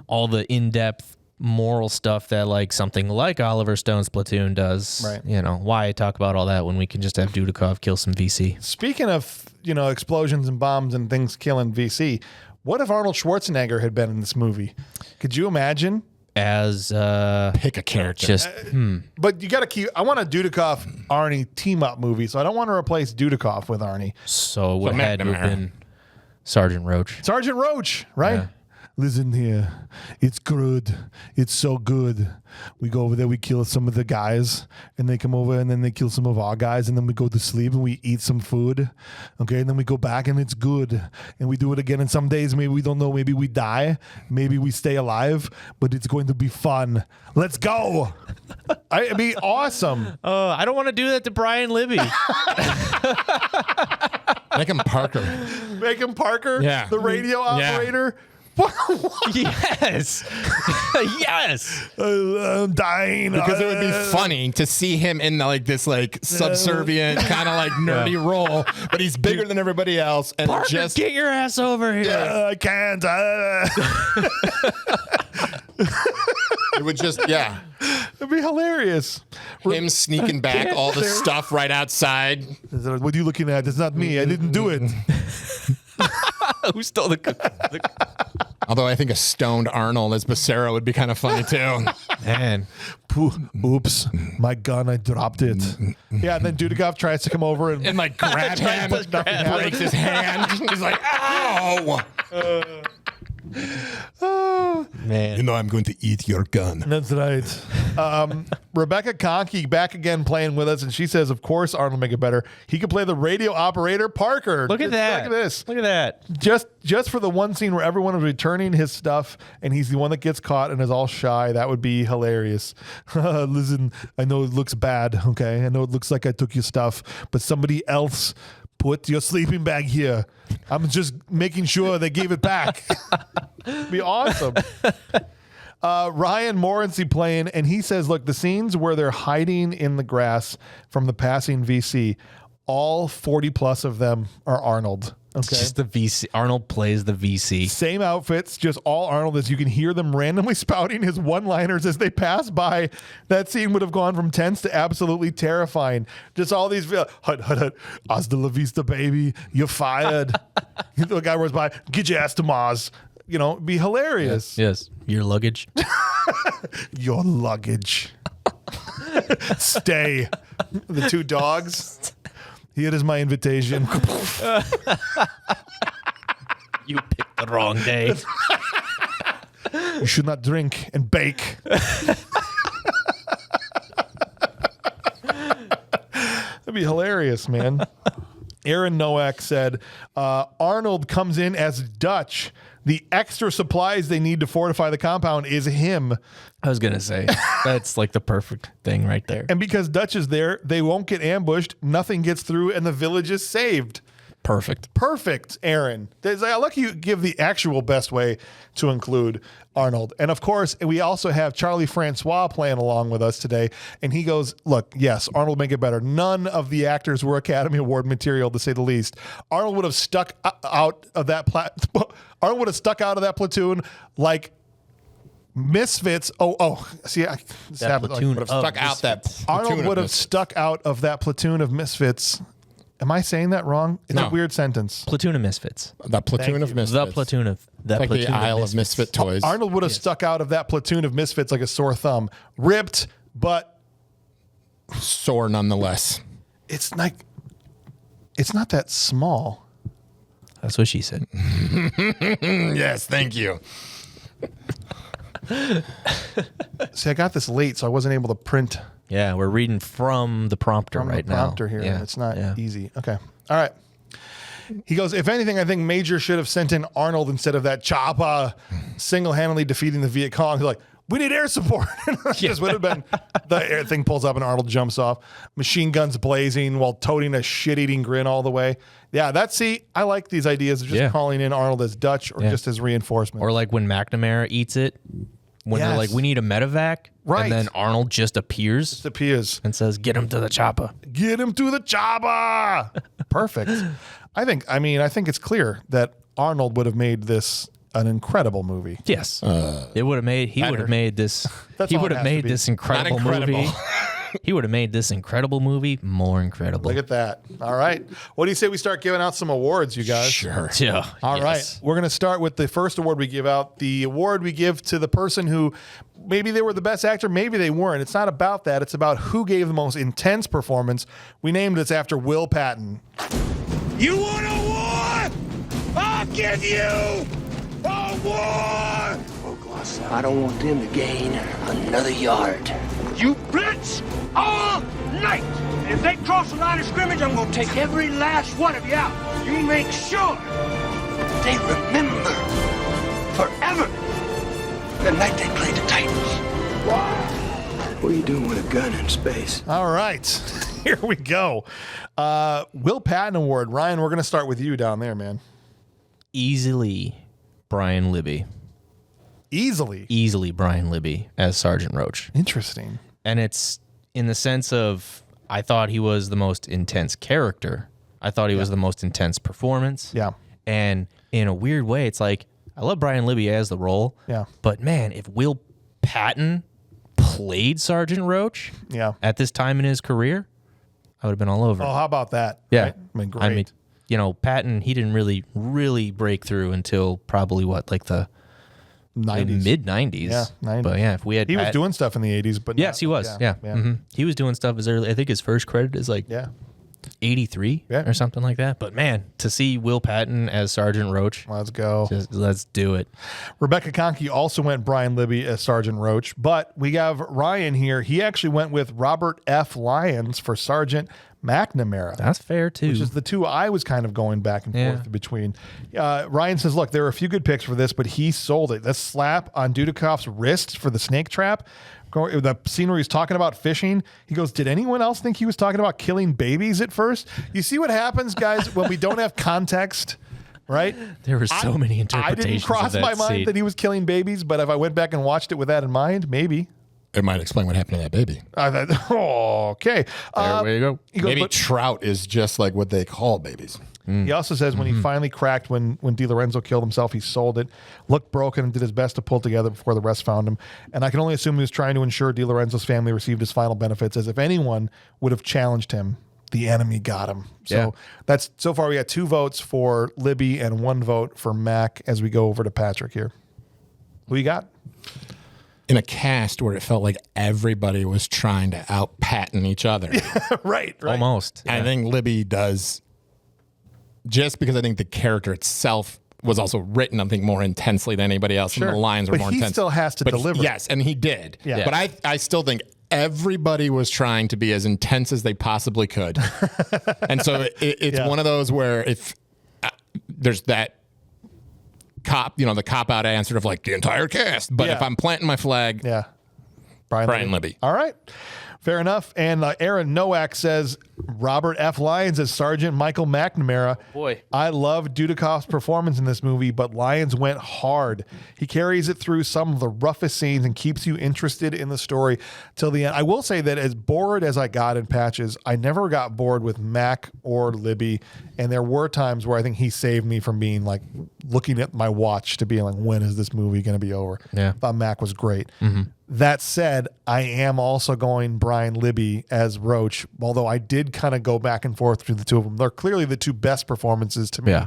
S2: all the in-depth moral stuff that like something like Oliver Stone's Platoon does, why talk about all that when we can just have Dudikoff kill some VC?
S1: Speaking of, explosions and bombs and things killing VC, what if Arnold Schwarzenegger had been in this movie? Could you imagine?
S2: As
S3: pick a character.
S1: But you got to keep. I want a Dudikoff Arnie team up movie, so I don't want to replace Dudikoff with Arnie.
S2: So it would have had to have been Sergeant Roach.
S1: Sergeant Roach, right? listen here. It's good. It's so good. We go over there, we kill some of the guys, and they come over, and then they kill some of our guys, and then we go to sleep, and we eat some food. Okay, and then we go back, and it's good. And we do it again, and some days, maybe we don't know, maybe we die, maybe we stay alive, but it's going to be fun. Let's go. It'd be awesome.
S2: I don't want to do that to Brian Libby.
S3: Make him Parker.
S1: Make him Parker,
S3: Yeah.
S1: the radio operator.
S2: Yes. Yes.
S1: I'm dying.
S3: Because it would be funny to see him in this subservient kind of nerdy role, but he's bigger than everybody else, and
S2: Parker,
S3: just
S2: get your ass over here.
S1: I can't.
S3: it would just
S1: It'd be hilarious.
S3: him sneaking back all the stuff right outside.
S1: What are you looking at? It's not me. I didn't do it.
S2: Who stole the
S3: Although I think a stoned Arnold as Basera would be kind of funny too.
S2: Man.
S1: Oops, my gun, I dropped it. Yeah, and then Dudikoff tries to come over and
S3: Grab him, breaks his hand. He's like, ow!
S1: oh,
S2: Man.
S3: I'm going to eat your gun.
S1: that's right. Rebecca Conkey back again playing with us, and she says, of course, Arnold make it better. He could play the radio operator Parker.
S2: Look at that.
S1: Look at this.
S2: Look at that.
S1: Just for the one scene where everyone is returning his stuff and he's the one that gets caught and is all shy, that would be hilarious. Listen, I know it looks bad, okay? I know it looks like I took your stuff, but somebody else put your sleeping bag here. I'm just making sure they gave it back. Be awesome. Ryan Morency playing, and he says, look, the scenes where they're hiding in the grass from the passing VC, all 40 plus of them are Arnold. Okay.
S2: Just the VC. Arnold plays the VC.
S1: Same outfits, just all Arnold, as you can hear them randomly spouting his one-liners as they pass by. That scene would have gone from tense to absolutely terrifying. Just all these, hut, hut, hut, hasta la vista, baby, you're fired. The guy runs by, get your ass to Mars. It'd be hilarious.
S2: Yes. Your luggage.
S1: Your luggage. Stay. The two dogs. Here is my invitation.
S2: You picked the wrong day.
S1: You should not drink and bake. That'd be hilarious, man. Aaron Nowak said, Arnold comes in as Dutch. The extra supplies they need to fortify the compound is him.
S2: I was going to say, that's the perfect thing right there.
S1: And because Dutch is there, they won't get ambushed, nothing gets through, and the village is saved. Perfect, Aaron. I like you give the actual best way to include Arnold. And of course, we also have Charlie Francois playing along with us today. And he goes, look, yes, Arnold make it better. None of the actors were Academy Award material, to say the least. Arnold would have stuck out of that platoon like Misfits. See,
S2: That platoon
S3: would have stuck out that platoon
S1: Arnold would have
S3: Misfits.
S1: stuck out of that platoon of Misfits. Am I saying that wrong? It's
S3: No.
S1: a weird sentence.
S2: Platoon of Misfits.
S3: The platoon of Misfits.
S2: The platoon of
S3: Like
S2: platoon
S3: the Isle of
S2: Misfits.
S3: Misfit toys.
S1: Arnold would have stuck out of that platoon of Misfits like a sore thumb. Ripped, but
S3: Sore nonetheless.
S1: it's not that small.
S2: That's what she said.
S3: Yes, thank you.
S1: See, I got this late, so I wasn't able to print
S2: Yeah, we're reading from the prompter
S1: from
S2: right
S1: the prompter
S2: now.
S1: here.
S2: Yeah.
S1: It's not
S2: Yeah.
S1: easy. Okay. All right. He goes, if anything, I think Major should have sent in Arnold instead of that chopper single-handedly defeating the Viet Cong. He's like, we need air support. Just would have been the air thing pulls up and Arnold jumps off. Machine guns blazing while toting a shit-eating grin all the way. Yeah, I like these ideas of just calling in Arnold as Dutch or just as reinforcement.
S2: Or like when McNamara eats it, when they're like, we need a medevac.
S1: Right.
S2: And then Arnold just appears and says, get him to the chopper.
S1: Get him to the chopper. Perfect. I think it's clear that Arnold would have made this an incredible movie.
S2: Yes. He would have made this
S1: That's
S2: he
S1: all
S2: would
S1: it
S2: have
S1: has to
S2: made
S1: be.
S2: this incredible
S3: Not incredible.
S2: movie. He would have made this incredible movie more incredible.
S1: Look at that. All right. What do you say we start giving out some awards, you guys?
S3: Sure.
S2: Yeah.
S1: All right. We're going to start with the first award we give out. The award we give to the person who maybe they were the best actor, maybe they weren't. It's not about that. It's about who gave the most intense performance. We named this after Will Patton.
S4: You want a war? I'll give you a
S5: I don't want them to gain another yard. You blitz all night. And if they cross the line of scrimmage, I'm gonna take every last one of you out. You make sure they remember forever the night they played the Titans. What are you doing with a gun in space?
S1: All right, here we go. Will Patton Award. Ryan, we're going to start with you down there, man.
S2: Easily Brian Libby. Easily Brian Libby as Sergeant Roach.
S1: Interesting.
S2: And it's in the sense of, I thought he was the most intense character. I thought he was the most intense performance.
S1: Yeah.
S2: And in a weird way, it's like, I love Brian Libby as the role.
S1: Yeah.
S2: But man, if Will Patton played Sergeant Roach at this time in his career, I would have been all over.
S1: Oh, how about that?
S2: Yeah.
S1: Right? I mean, great.
S2: You know, Patton, he didn't really break through until probably like the
S1: 90s.
S2: mid-90s.
S1: Yeah, 90s.
S2: But yeah, if we had
S1: He was doing stuff in the 80s, but
S2: yes, he was. Yeah. Mm-hmm. He was doing stuff as early. I think his first credit is like 83 or something like that. But man, to see Will Patton as Sergeant Roach,
S1: let's go.
S2: Let's do it.
S1: Rebecca Conkey also went Brian Libby as Sergeant Roach, but we have Ryan here. He actually went with Robert F. Lyons for Sergeant McNamara.
S2: That's fair too.
S1: Which is the two I was kind of going back and forth between. Ryan says, look, there are a few good picks for this, but he sold it. The slap on Dudikoff's wrist for the snake trap, the scene where he's talking about fishing, he goes, did anyone else think he was talking about killing babies at first? You see what happens, guys, when we don't have context, right?
S2: There were so many interpretations.
S1: I didn't cross my mind that he was killing babies, but if I went back and watched it with that in mind, maybe.
S3: It might explain what happened to that baby.
S1: Okay.
S2: There you go.
S3: Maybe Trout is just like what they call babies.
S1: He also says when he finally cracked when DiLorenzo killed himself, he sold it, looked broken, and did his best to pull together before the rest found him. And I can only assume he was trying to ensure DiLorenzo's family received his final benefits, as if anyone would have challenged him, the enemy got him. So that's so far we got 2 votes for Libby and 1 vote for Mac as we go over to Patrick here. Who you got?
S3: In a cast where it felt like everybody was trying to out-Patton each other.
S1: right.
S2: Almost.
S3: I think Libby does, just because I think the character itself was also written, I think, more intensely than anybody else, and the lines were more intense.
S1: But he still has to deliver.
S3: Yes, and he did.
S1: Yeah.
S3: But I still think everybody was trying to be as intense as they possibly could. And so it's one of those where if there's that the cop-out answer of like the entire cast. But if I'm planting my flag, Brian Libby.
S1: All right. Fair enough. And Aaron Nowak says Robert F. Lyons as Sergeant Michael McNamara.
S2: Boy.
S1: I love Dudikoff's performance in this movie, but Lyons went hard. He carries it through some of the roughest scenes and keeps you interested in the story till the end. I will say that as bored as I got in Patches, I never got bored with Mac or Libby. And there were times where I think he saved me from being like looking at my watch to being like, when is this movie going to be over?
S2: Yeah.
S1: I thought Mac was great. That said, I am also going Brian Libby as Roach, although I did kind of go back and forth between the two of them. They're clearly the 2 best performances to me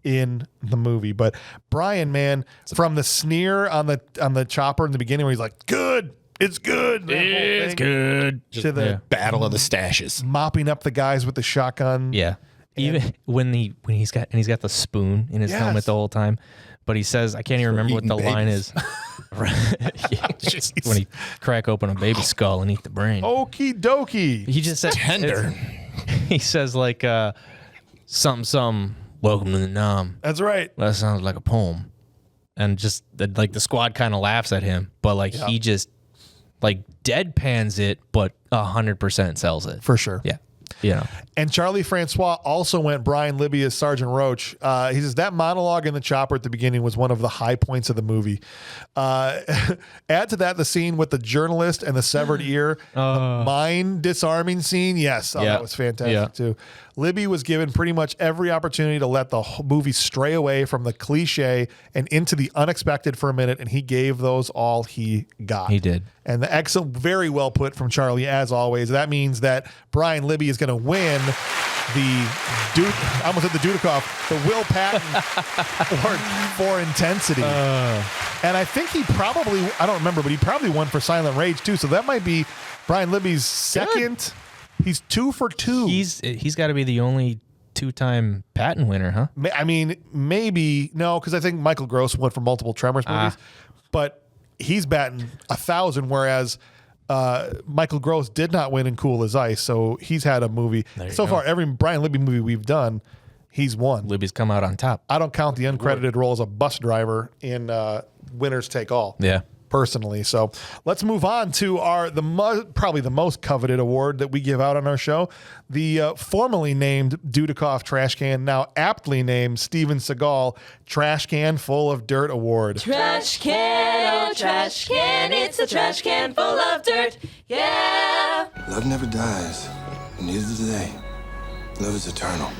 S1: in the movie. But Brian, man, from the sneer on the chopper in the beginning where he's like, good, it's good.
S2: It's good.
S3: To the battle of the stashes.
S1: Mopping up the guys with the shotgun.
S2: Yeah. Even when he's got the spoon in his helmet the whole time. But he says, I can't even remember what the line is. When he crack open a baby skull and eat the brain.
S1: Okie dokie.
S2: He just said
S3: Tender.
S2: He says like some welcome to the Nam.
S1: That's right.
S2: That sounds like a poem. And just like the squad kind of laughs at him, but like he just like deadpans it, but 100% sells it.
S1: For sure.
S2: Yeah. You know.
S1: And Charlie Francois also went Brian Libby as Sergeant Roach. He says that monologue in the chopper at the beginning was one of the high points of the movie. Add to that the scene with the journalist and the severed ear, the mine disarming scene. Yes, that was fantastic too. Libby was given pretty much every opportunity to let the whole movie stray away from the cliche and into the unexpected for a minute, and he gave those all he got.
S2: He did.
S1: And the excellent, very well put from Charlie, as always. That means that Brian Libby is going to win I almost said the Dudikoff, the Will Patton Award for intensity. And I think he probably, I don't remember, but he probably won for Silent Rage too. So that might be Brian Libby's second. He's 2 for 2.
S2: He's got to be the only 2-time Patton winner, huh?
S1: I mean, maybe no, because I think Michael Gross went for multiple Tremors movies, but he's batting 1,000, whereas Michael Gross did not win in Cool as Ice, so he's had a movie. So far, every Brian Libby movie we've done, he's won.
S2: Libby's come out on top.
S1: I don't count the uncredited role as a bus driver in Winners Take All.
S2: Yeah.
S1: Personally. So let's move on to probably the most coveted award that we give out on our show, the formerly named Dudikoff Trash Can, now aptly named Steven Seagal Trash Can Full of Dirt Award.
S6: Trash can, oh trash can, it's a trash can full of dirt, yeah.
S7: Love never dies, and neither do they. Love is eternal,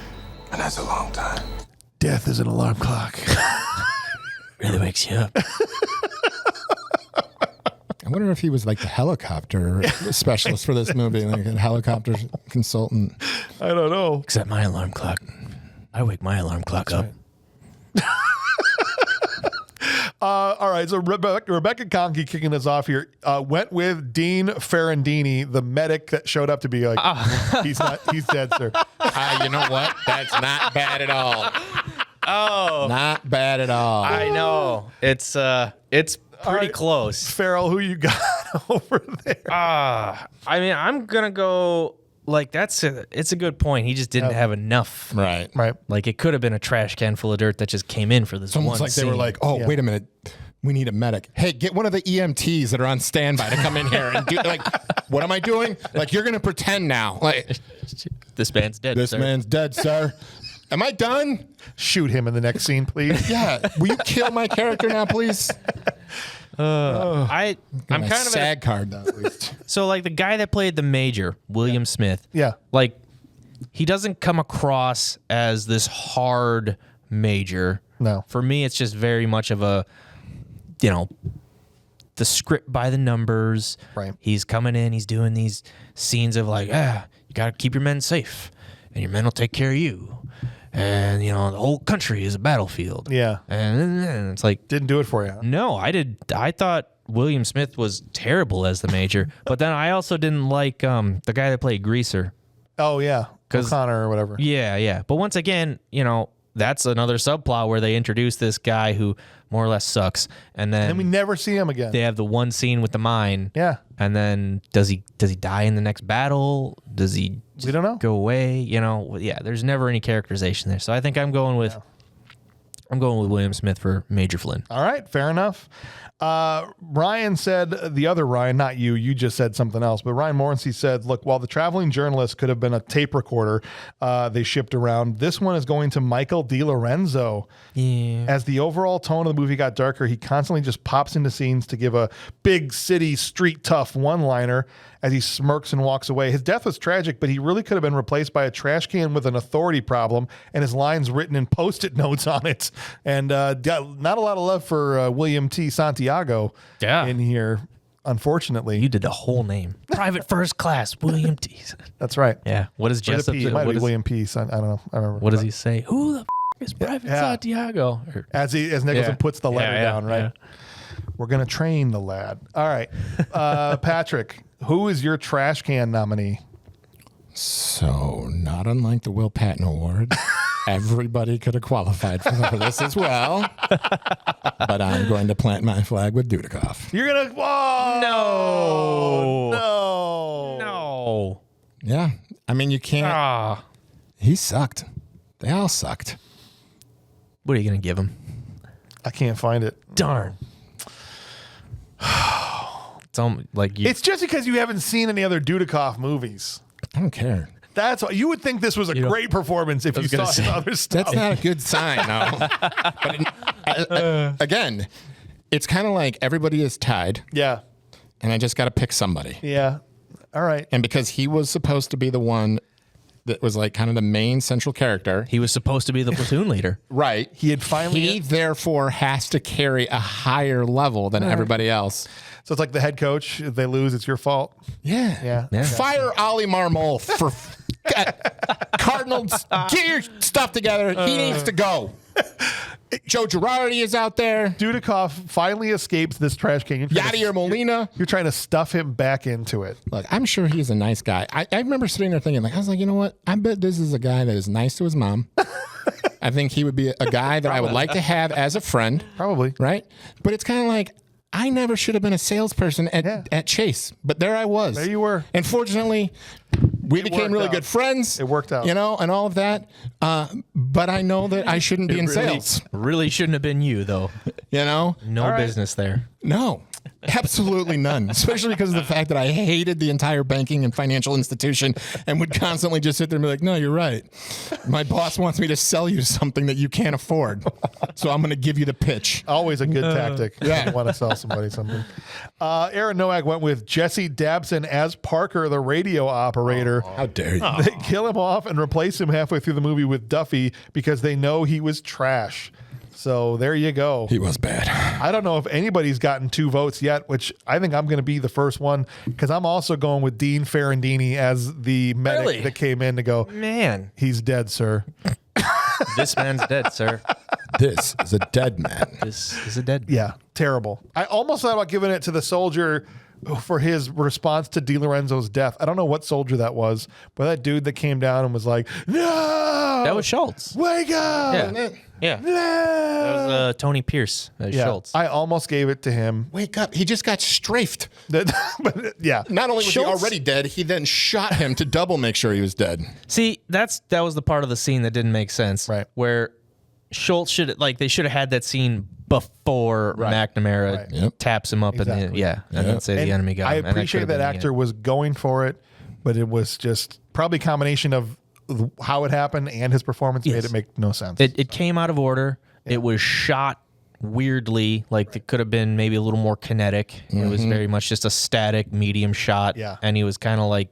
S7: and that's a long time.
S1: Death is an alarm clock.
S2: Really wakes you up.
S3: I wonder if he was like the helicopter specialist for this movie, like a helicopter consultant.
S1: I don't know.
S2: Except my alarm clock. I wake my alarm clock up.
S1: Right. All right, so Rebecca Conkey kicking us off here went with Dean Ferrandini, the medic that showed up to be like, he's dead, sir.
S3: You know what? That's not bad at all.
S2: Oh,
S3: Not bad at all.
S2: I know. It's pretty close.
S1: Farrell, who you got over there?
S2: I mean, I'm gonna go like it's a good point. He just didn't have enough.
S3: Right.
S2: Like it could have been a trash can full of dirt that just came in for this
S3: It's almost
S2: one
S3: like they were
S2: scene.
S3: like, oh, wait a minute. We need a medic. Hey, get one of the EMTs that are on standby to come in here and do like, what am I doing? Like, you're going to pretend now. Like,
S2: this man's dead.
S3: this
S2: sir.
S3: man's dead, sir. Am I done?
S1: Shoot him in the next scene, please.
S3: Yeah. Will you kill my character now, please?
S2: I'm
S3: My
S2: kind of
S3: SAG card, though, at least.
S2: so like the guy that played the major, William Smith.
S1: Yeah.
S2: Like he doesn't come across as this hard major.
S1: No.
S2: For me, it's just very much of a, the script by the numbers.
S1: Right.
S2: He's coming in, he's doing these scenes of like, you got to keep your men safe and your men will take care of you. And, the whole country is a battlefield.
S1: Yeah.
S2: And it's like,
S1: Didn't do it for you.
S2: no, I thought William Smith was terrible as the major, but then I also didn't like the guy that played Greaser.
S1: Oh, yeah.
S2: 'Cause-
S1: O'Connor or whatever.
S2: Yeah. But once again, that's another subplot where they introduce this guy who more or less sucks, and then
S1: And we never see him again.
S2: they have the one scene with the mine.
S1: Yeah.
S2: And then does he die in the next battle? Does he
S1: We don't know.
S2: go away? Yeah. There's never any characterization there, so I think I'm going with William Smith for Major Flynn.
S1: All right, fair enough. Ryan said, the other Ryan, not you, you just said something else, but Ryan Morrissey said, look, while the traveling journalist could have been a tape recorder they shipped around, this one is going to Michael DiLorenzo.
S2: Yeah.
S1: As the overall tone of the movie got darker, he constantly just pops into scenes to give a big city street tough one-liner as he smirks and walks away. His death was tragic, but he really could have been replaced by a trash can with an authority problem and his lines written in Post-it notes on it. And not a lot of love for William T. Santiago in here, unfortunately.
S2: You did the whole name. Private First Class, William T.
S1: That's right.
S2: Yeah. What is
S1: Or the
S2: Jessup?
S1: P, it might
S2: What
S1: be
S2: is,
S1: William P. I don't know. I don't remember.
S2: what does he say? Who the is Private Santiago? Or-
S1: As Nicholson puts the letter down, right?
S2: yeah.
S1: We're going to train the lad. All right. Patrick, who is your trash can nominee?
S3: So, not unlike the Will Patton Award, everybody could have qualified for this as well. But I'm going to plant my flag with Dudikoff.
S1: You're going to... Whoa! No!
S2: No.
S3: Yeah. I mean, you can't.
S2: Ah.
S3: He sucked. They all sucked.
S2: What are you going to give him?
S1: I can't find it.
S2: Darn. It's like you.
S1: It's just because you haven't seen any other Dudikoff movies.
S3: I don't care.
S1: That's why you would think this was a great performance if you saw his other stuff.
S3: That's not a good sign, no. But again, it's kind of like everybody is tied,
S1: Yeah.
S3: and I just got to pick somebody.
S1: Yeah. All right.
S3: And because he was supposed to be the one that was like kind of the main central character,
S2: He was supposed to be the platoon leader.
S3: right?
S1: He had finally...
S3: He therefore has to carry a higher level than everybody else.
S1: So it's like the head coach. If they lose, it's your fault.
S3: Yeah.
S1: Yeah.
S3: Fire Ollie Marmol for Cardinals. Get your stuff together. He needs to go. Joe Girardi is out there.
S1: Dudikoff finally escapes this trash can.
S3: Yadier Molina.
S1: You're trying to stuff him back into it.
S3: Look, I'm sure he's a nice guy. I remember sitting there thinking, I was like, you know what? I bet this is a guy that is nice to his mom. I think he would be a guy that I would like to have as a friend.
S1: Probably.
S3: Right? But it's kind of like, I never should have been a salesperson at Chase, but there I was.
S1: There you were.
S3: And fortunately, we became really good friends.
S1: It worked out.
S3: And all of that. But I know that I shouldn't be in sales.
S2: Really shouldn't have been you, though.
S3: No
S2: business there.
S3: No. Absolutely none, especially because of the fact that I hated the entire banking and financial institution and would constantly just sit there and be like, no, you're right. My boss wants me to sell you something that you can't afford. So I'm going to give you the pitch.
S1: Always a good tactic.
S3: Yeah.
S1: You want to sell somebody something. Aaron Nowak went with Jesse Dabson as Parker, the radio operator.
S3: How dare you?
S1: They kill him off and replace him halfway through the movie with Duffy because they know he was trash. So there you go.
S3: He was bad.
S1: I don't know if anybody's gotten 2 votes yet, which I think I'm going to be the first one because I'm also going with Dean Ferrandini as the medic that came in to go,
S2: Man,
S1: he's dead, sir.
S2: this man's dead, sir.
S3: This is a dead man.
S2: This is a dead.
S1: Yeah, terrible. I almost thought about giving it to the soldier for his response to DiLorenzo's death. I don't know what soldier that was, but that dude that came down and was like, no!
S2: That was Schultz.
S1: Wake up!
S2: Yeah.
S1: No!
S2: That was Tony Pierce as Schultz.
S1: I almost gave it to him.
S3: Wake up. He just got strafed.
S1: But, yeah.
S3: Not only was
S2: Schultz-
S3: he already dead, he then shot him to double make sure he was dead.
S2: See, that was the part of the scene that didn't make sense.
S1: Right.
S2: Where Schultz they should have had that scene before McNamara taps him up
S1: Exactly.
S2: and then say the enemy got
S1: I
S2: him.
S1: appreciate that actor was going for it, but it was just probably a combination of how it happened and his performance made it make no sense.
S2: It came out of order. It was shot weirdly, like it could have been maybe a little more kinetic. It was very much just a static medium shot.
S1: Yeah.
S2: And he was kind of like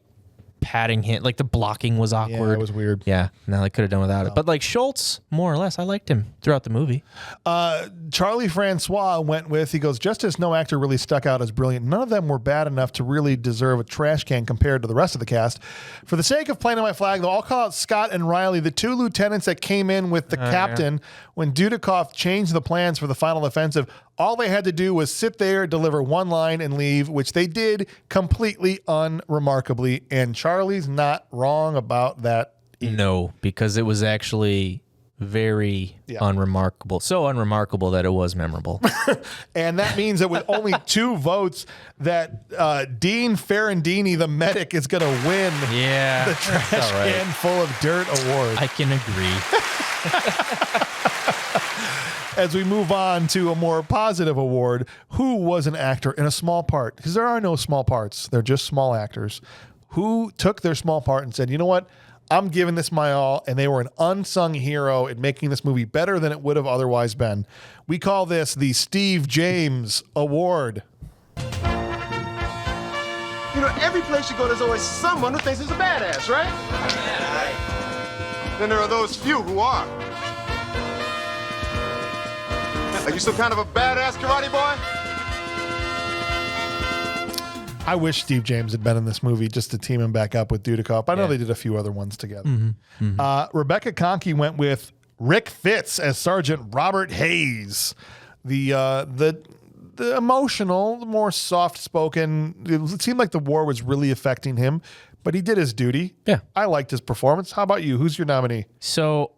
S2: patting him, like the blocking was awkward.
S1: Yeah, it was weird.
S2: Yeah, no, they could have done without it. But like Schultz, more or less, I liked him throughout the movie.
S1: Charlie Francois went with, he goes, just as no actor really stuck out as brilliant, none of them were bad enough to really deserve a trash can compared to the rest of the cast. For the sake of planting my flag, though, I'll call out Scott and Riley, the 2 lieutenants that came in with the captain when Dudikoff changed the plans for the final offensive. All they had to do was sit there, deliver one line, and leave, which they did completely unremarkably. And Charlie's not wrong about that.
S2: No, because it was actually very unremarkable. So unremarkable that it was memorable.
S1: And that means that with only 2 votes, that Dean Ferrandini, the medic, is going to win the trash can full of dirt award.
S2: I can agree.
S1: As we move on to a more positive award, who was an actor in a small part? Because there are no small parts. They're just small actors who took their small part and said, you know what? I'm giving this my all, and they were an unsung hero in making this movie better than it would have otherwise been. We call this the Steve James Award.
S8: You know, every place you go, there's always someone who thinks he's a badass, right? Then there are those few who are. Are you some kind of a badass karate boy?
S1: I wish Steve James had been in this movie just to team him back up with Dudikoff. I know they did a few other ones together. Rebecca Conkey went with Rick Fitz as Sergeant Robert Hayes. The emotional, the more soft-spoken. It seemed like the war was really affecting him, but he did his duty.
S2: Yeah.
S1: I liked his performance. How about you? Who's your nominee?
S2: So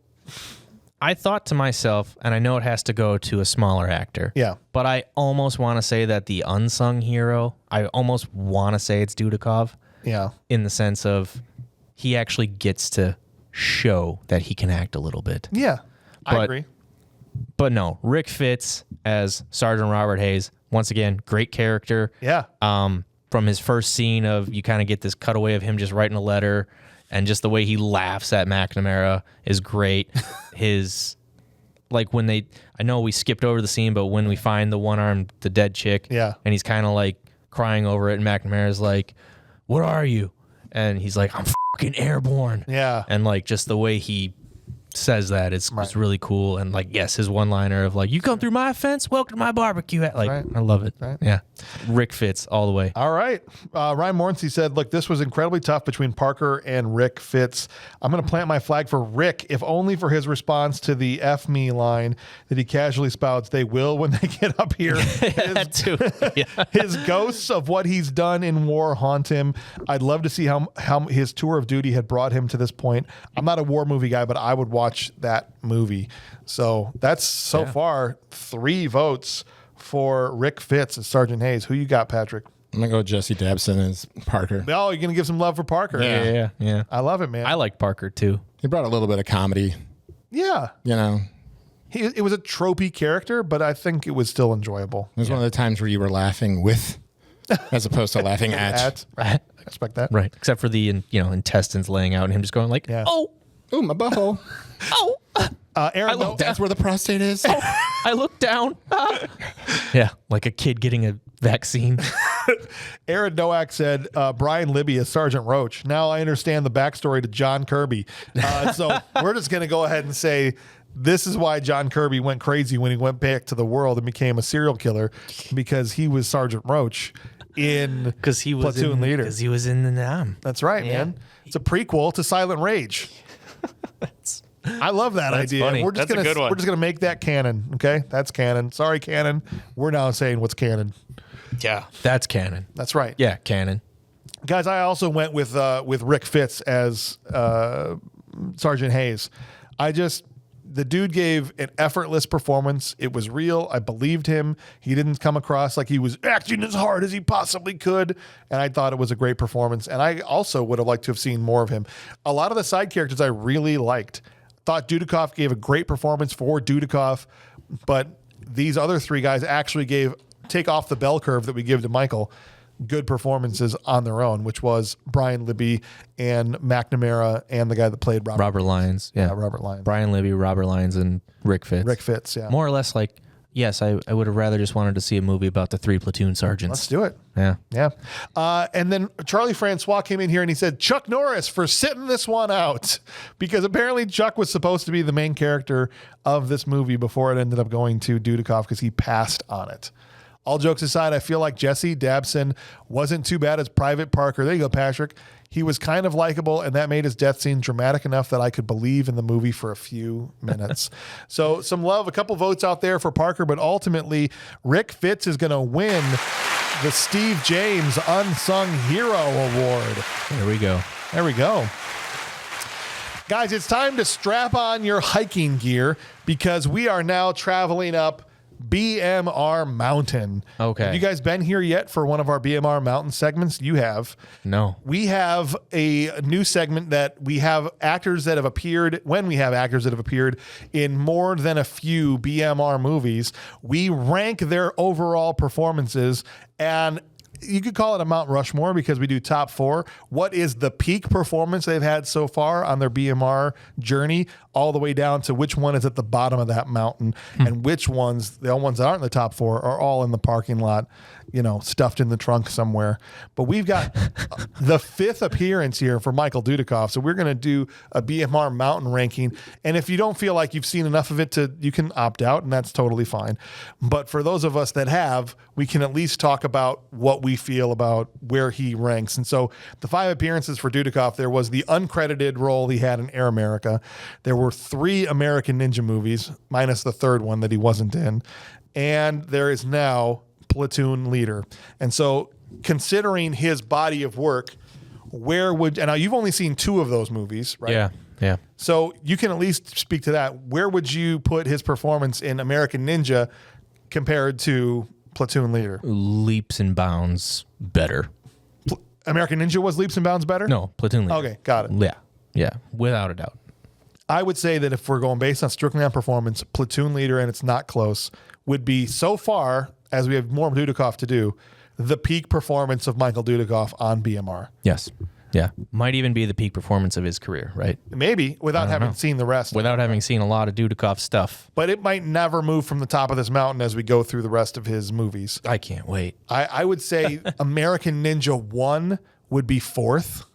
S2: I thought to myself, and I know it has to go to a smaller actor.
S1: Yeah.
S2: But I almost want to say that the unsung hero, I almost want to say it's Dudikoff.
S1: Yeah.
S2: In the sense of he actually gets to show that he can act a little bit.
S1: Yeah. I agree.
S2: But no, Rick Fitz as Sergeant Robert Hayes, once again, great character.
S1: Yeah.
S2: From his first scene of, you kind of get this cutaway of him just writing a letter, and just the way he laughs at McNamara is great. His, like when I know we skipped over the scene, but when we find the dead chick, and he's kind of like crying over it, and McNamara's like, what are you? And he's like, I'm fucking airborne.
S1: Yeah.
S2: And like just the way he says that, it's really cool. And like, yes, his one-liner of like, you come through my fence, welcome to my barbecue. Like, I love it.
S1: Right.
S2: Yeah. Rick Fitz all the way.
S1: All right. Ryan Morrissey said, look, this was incredibly tough between Parker and Rick Fitz. I'm going to plant my flag for Rick, if only for his response to the F me line that he casually spouts, they will when they get up here.
S2: That too. Yeah.
S1: His ghosts of what he's done in war haunt him. I'd love to see how his tour of duty had brought him to this point. I'm not a war movie guy, but I would watch that movie. So that's so far 3 votes for Rick Fitz as Sergeant Hayes. Who you got, Patrick?
S3: I'm going to go Jesse Dabson as Parker.
S1: Oh, you're going to give some love for Parker.
S2: Yeah.
S1: I love it, man.
S2: I like Parker too.
S3: He brought a little bit of comedy.
S1: Yeah.
S3: You know,
S1: It was a tropey character, but I think it was still enjoyable.
S3: it was one of the times where you were laughing with, as opposed to laughing at.
S1: I expect that.
S2: Right. Except for the intestines laying out and him just going like, oh,
S3: Ooh, my butthole.
S2: oh.
S1: Aaron,
S3: That's where the prostate is.
S2: I looked down. Yeah, like a kid getting a vaccine.
S1: Aaron Nowak said, Brian Libby as Sergeant Roach. Now I understand the backstory to John Kirby. So we're just going to go ahead and say this is why John Kirby went crazy when he went back to the world and became a serial killer, because he was Sergeant Roach in
S2: Because he was
S1: Platoon Leader.
S2: Because he was in the Nam.
S1: That's right, man. It's a prequel to Silent Rage. I love that idea.
S2: funny.
S1: We're just
S2: That's a good one.
S1: We're just gonna make that canon. Okay, that's canon. Sorry, canon. We're now saying what's canon.
S2: Yeah, that's canon.
S1: That's right.
S2: Yeah, canon.
S1: Guys, I also went with Rick Fitz as Sergeant Hayes. The dude gave an effortless performance. It was real. I believed him. He didn't come across like he was acting as hard as he possibly could. And I thought it was a great performance. And I also would have liked to have seen more of him. A lot of the side characters I really liked. Thought Dudikoff gave a great performance for Dudikoff, but these other 3 guys actually take off the bell curve that we give to Michael, good performances on their own, which was Brian Libby and McNamara and the guy that played
S2: Robert Lyons. Yeah,
S1: Robert Lyons.
S2: Brian Libby, Robert Lyons, and Rick Fitz.
S1: Rick Fitz, yeah.
S2: More or less like, yes, I would have rather just wanted to see a movie about the 3 platoon sergeants.
S1: Let's do it.
S2: Yeah.
S1: Yeah. And then Charlie Francois came in here and he said, Chuck Norris for sitting this one out, because apparently Chuck was supposed to be the main character of this movie before it ended up going to Dudikoff because he passed on it. All jokes aside, I feel like Jesse Dabson wasn't too bad as Private Parker. There you go, Patrick. He was kind of likable, and that made his death scene dramatic enough that I could believe in the movie for a few minutes. So some love, a couple votes out there for Parker, but ultimately Rick Fitz is going to win the Steve James Unsung Hero Award.
S2: There we go.
S1: There we go. Guys, it's time to strap on your hiking gear because we are now traveling up BMR Mountain.
S2: Okay.
S1: Have you guys been here yet for one of our BMR Mountain segments? You have.
S2: No.
S1: We have a new segment that we have actors that have appeared, when we have actors that have appeared in more than a few BMR movies, we rank their overall performances, and you could call it a Mount Rushmore because we do top 4. What is the peak performance they've had so far on their BMR journey, all the way down to which one is at the bottom of that mountain, and which ones, the ones that aren't in the top 4, are all in the parking lot, stuffed in the trunk somewhere. But we've got the 5th appearance here for Michael Dudikoff. So we're going to do a BMR Mountain ranking. And if you don't feel like you've seen enough of it, you can opt out, and that's totally fine. But for those of us that have, we can at least talk about what we feel about where he ranks. And so the 5 appearances for Dudikoff, there was the uncredited role he had in Air America. There were 3 American Ninja movies, minus the 3rd one that he wasn't in. And there is now Platoon Leader. And so considering his body of work, and now you've only seen 2 of those movies, right?
S2: Yeah.
S1: So you can at least speak to that. Where would you put his performance in American Ninja compared to Platoon Leader?
S2: Leaps and bounds better.
S1: American Ninja was leaps and bounds better?
S2: No, Platoon Leader.
S1: Okay, got it.
S2: Yeah, without a doubt.
S1: I would say that if we're going based on strictly on performance, Platoon Leader, and it's not close, would be so far, as we have more Dudikoff to do, the peak performance of Michael Dudikoff on BMR.
S2: Yes. Yeah. Might even be the peak performance of his career, right?
S1: Maybe, without having seen the rest.
S2: Without having seen a lot of Dudikoff stuff.
S1: But it might never move from the top of this mountain as we go through the rest of his movies.
S2: I can't wait.
S1: I would say American Ninja 1 would be 4th.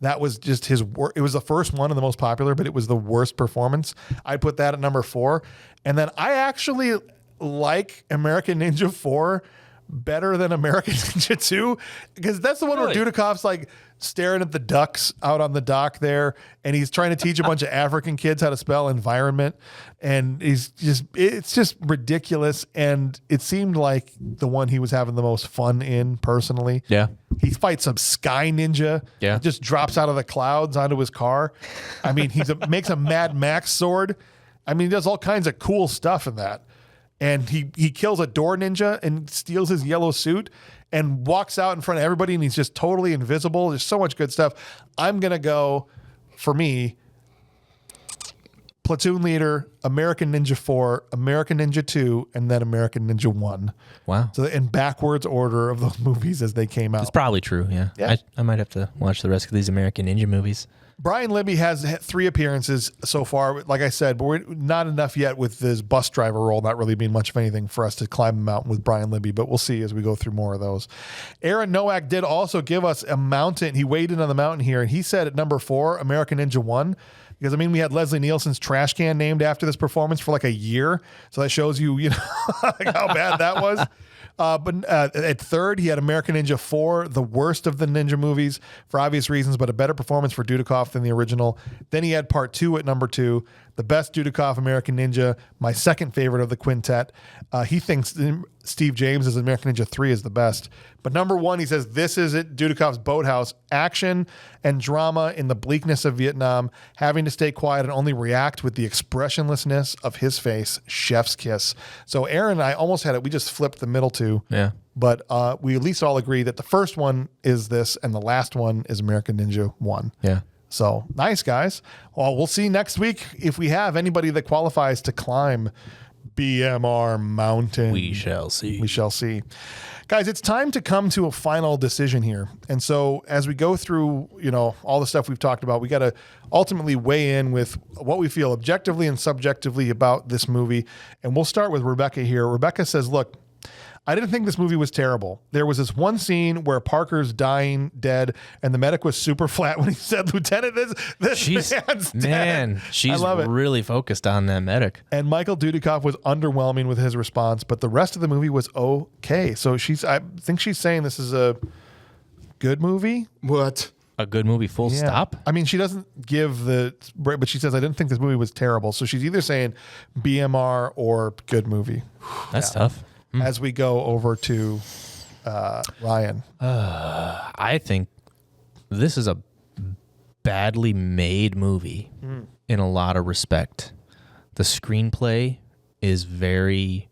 S1: That was just his work. It was the first one and the most popular, but it was the worst performance. I'd put that at number 4. And then I actually like American Ninja 4 better than American Ninja 2, because that's the one
S2: Really?
S1: where Dudikoff's like staring at the ducks out on the dock there, and he's trying to teach a bunch of African kids how to spell environment, and it's just ridiculous. And it seemed like the one he was having the most fun in personally.
S2: Yeah.
S1: He fights some sky ninja.
S2: Yeah.
S1: He just drops out of the clouds onto his car. I mean, makes a Mad Max sword. I mean, he does all kinds of cool stuff in that. And he kills a door ninja and steals his yellow suit and walks out in front of everybody, and he's just totally invisible. There's so much good stuff. I'm going to go, for me, Platoon Leader, American Ninja 4, American Ninja 2, and then American Ninja 1.
S2: Wow.
S1: So in backwards order of those movies as they came out.
S2: It's probably true, yeah. I might have to watch the rest of these American Ninja movies.
S1: Brian Libby has 3 appearances so far, like I said, but we're not enough yet with this bus driver role, not really being much of anything for us to climb the mountain with Brian Libby, but we'll see as we go through more of those. Aaron Nowak did also give us a mountain. He weighed in on the mountain here, and he said at number 4, American Ninja 1, because, I mean, we had Leslie Nielsen's trash can named after this performance for like a year, so that shows you, like how bad that was. But at 3rd, he had American Ninja 4, the worst of the ninja movies for obvious reasons, but a better performance for Dudikoff than the original. Then he had Part 2 at number 2, the best Dudikoff American Ninja, my second favorite of the quintet. He thinks Steve James' American Ninja 3 is the best. But number 1, he says, this is it, Dudikoff's Boathouse. Action and drama in the bleakness of Vietnam, having to stay quiet and only react with the expressionlessness of his face. Chef's kiss. So Aaron and I almost had it. We just flipped the middle two.
S2: Yeah.
S1: But we at least all agree that the first one is this and the last one is American Ninja 1.
S2: Yeah.
S1: So nice, guys. Well, we'll see next week if we have anybody that qualifies to climb BMR Mountain.
S2: We shall see.
S1: We shall see. Guys, it's time to come to a final decision here. And so as we go through, all the stuff we've talked about, we got to ultimately weigh in with what we feel objectively and subjectively about this movie. And we'll start with Rebecca here. Rebecca says, look, I didn't think this movie was terrible. There was this one scene where Parker's dying dead and the medic was super flat when he said, Lieutenant, this man's dead.
S2: Man, she's
S1: I love it.
S2: really focused on that medic.
S1: And Michael Dudikoff was underwhelming with his response, but the rest of the movie was okay. So I think she's saying this is a good movie.
S3: What?
S2: A good movie, full stop?
S1: I mean, she doesn't give but she says, I didn't think this movie was terrible. So she's either saying BMR or good movie.
S2: That's tough.
S1: As we go over to Ryan.
S2: I think this is a badly made movie in a lot of respect. The screenplay is very,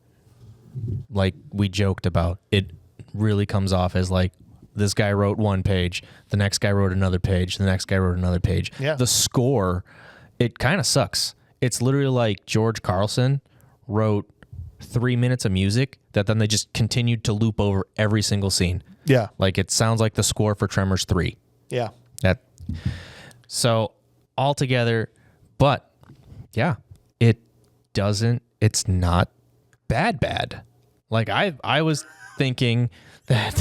S2: like we joked about, it really comes off as like this guy wrote one page, the next guy wrote another page, the next guy wrote another page.
S1: Yeah.
S2: The score, it kind of sucks. It's literally like George Carlson wrote 3 minutes of music that then they just continued to loop over every single scene.
S1: Yeah.
S2: Like it sounds like the score for Tremors 3.
S1: Yeah.
S2: So altogether, but yeah, it's not bad. Like I was thinking that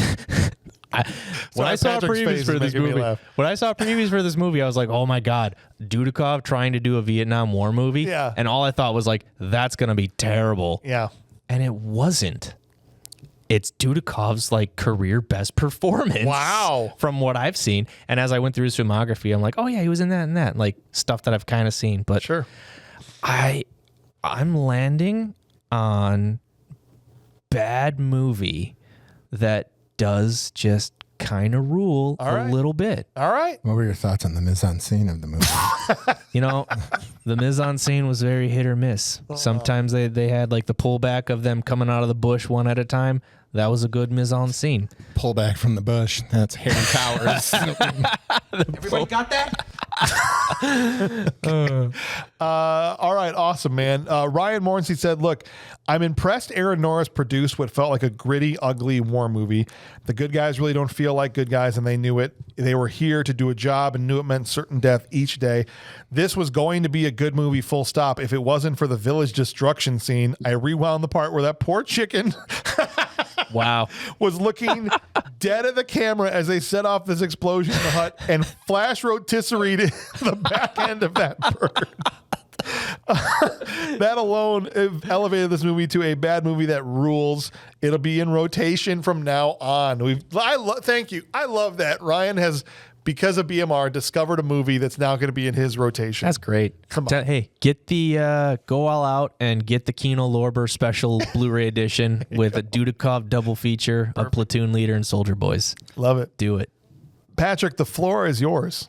S2: when I saw previews for this movie, I was like, oh my God, Dudikoff trying to do a Vietnam War movie.
S1: Yeah.
S2: And all I thought was like, that's going to be terrible.
S1: Yeah.
S2: And it wasn't. It's Dudikoff's like career best performance.
S1: Wow.
S2: From what I've seen. And as I went through his filmography, I'm like, oh yeah, he was in that and that. Like stuff that I've kind of seen. But
S1: sure.
S2: I'm landing on bad movie that does just kind of rule little bit.
S1: All right.
S3: What were your thoughts on the mise-en-scene of the movie?
S2: The mise-en-scene was very hit or miss. Sometimes they had like the pullback of them coming out of the bush one at a time. That was a good mise-en-scene.
S3: Pull back from the bush. That's Harry Towers.
S8: Everybody got that?
S1: All right, awesome, man. Ryan Morrissey said, look, I'm impressed Aaron Norris produced what felt like a gritty, ugly war movie. The good guys really don't feel like good guys, and they knew it. They were here to do a job and knew it meant certain death each day. This was going to be a good movie, full stop. If it wasn't for the village destruction scene, I rewound the part where that poor chicken...
S2: Wow.
S1: was looking dead at the camera as they set off this explosion in the hut and flash rotisserie the back end of that bird. That alone elevated this movie to a bad movie that rules. It'll be in rotation from now on. Thank you. I love that Ryan has, because of BMR, discovered a movie that's now going to be in his rotation.
S2: That's great. Hey, get the go all out and get the Kino Lorber special Blu-ray edition with a Dudikoff double feature of Platoon Leader and Soldier Boys.
S1: Love it.
S2: Do it.
S1: Patrick, the floor is yours.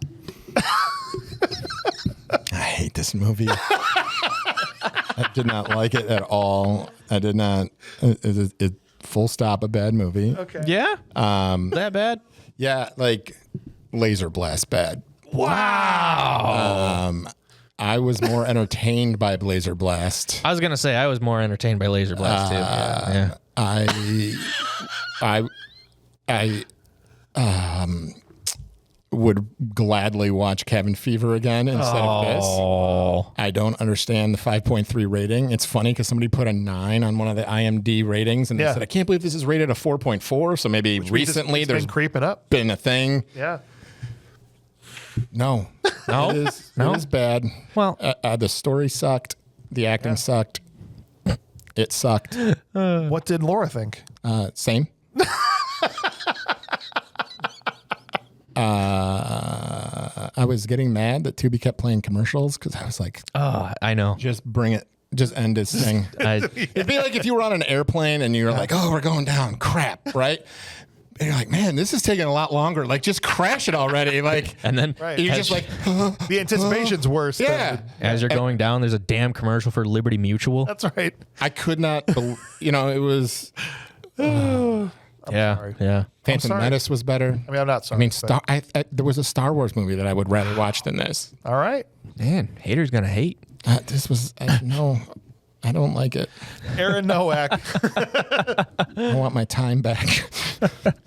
S3: I hate this movie. I did not like it at all. I did not. It full stop, a bad movie.
S1: Okay.
S2: Yeah? That bad?
S3: Yeah, like laser blast bad.
S2: Wow.
S3: I was more entertained by Laser Blast.
S2: I was going to say I was more entertained by Laser Blast, too. Yeah.
S3: I would gladly watch Cabin Fever again instead of this. I don't understand the 5.3 rating. It's funny because somebody put a 9 on one of the IMDb ratings, and they said, I can't believe this is rated a 4.4. So maybe recently there's
S1: been creeping up.
S3: Been a thing.
S1: Yeah.
S3: No. It is bad.
S2: Well,
S3: the story sucked. The acting sucked. It sucked.
S1: What did Laura think?
S3: Same. I was getting mad that Tubi kept playing commercials because I was like,
S2: oh, I know.
S3: Just bring it. Just end this thing. It'd be like if you were on an airplane and you're like, oh, we're going down. Crap, right? And you're like, man, this is taking a lot longer. Like, just crash it already. Like,
S2: and then
S3: you're just like,
S1: the anticipation's worse.
S3: Yeah.
S2: As you're going down, there's a damn commercial for Liberty Mutual.
S1: That's right.
S3: I could not, it was.
S2: Yeah.
S3: Phantom Menace was better.
S1: I mean, I'm not sorry.
S3: I mean, there was a Star Wars movie that I would rather watch than this.
S1: All right.
S2: Man, haters gonna hate.
S3: This was, no, I don't like it.
S1: Aaron Nowak.
S3: I want my time back.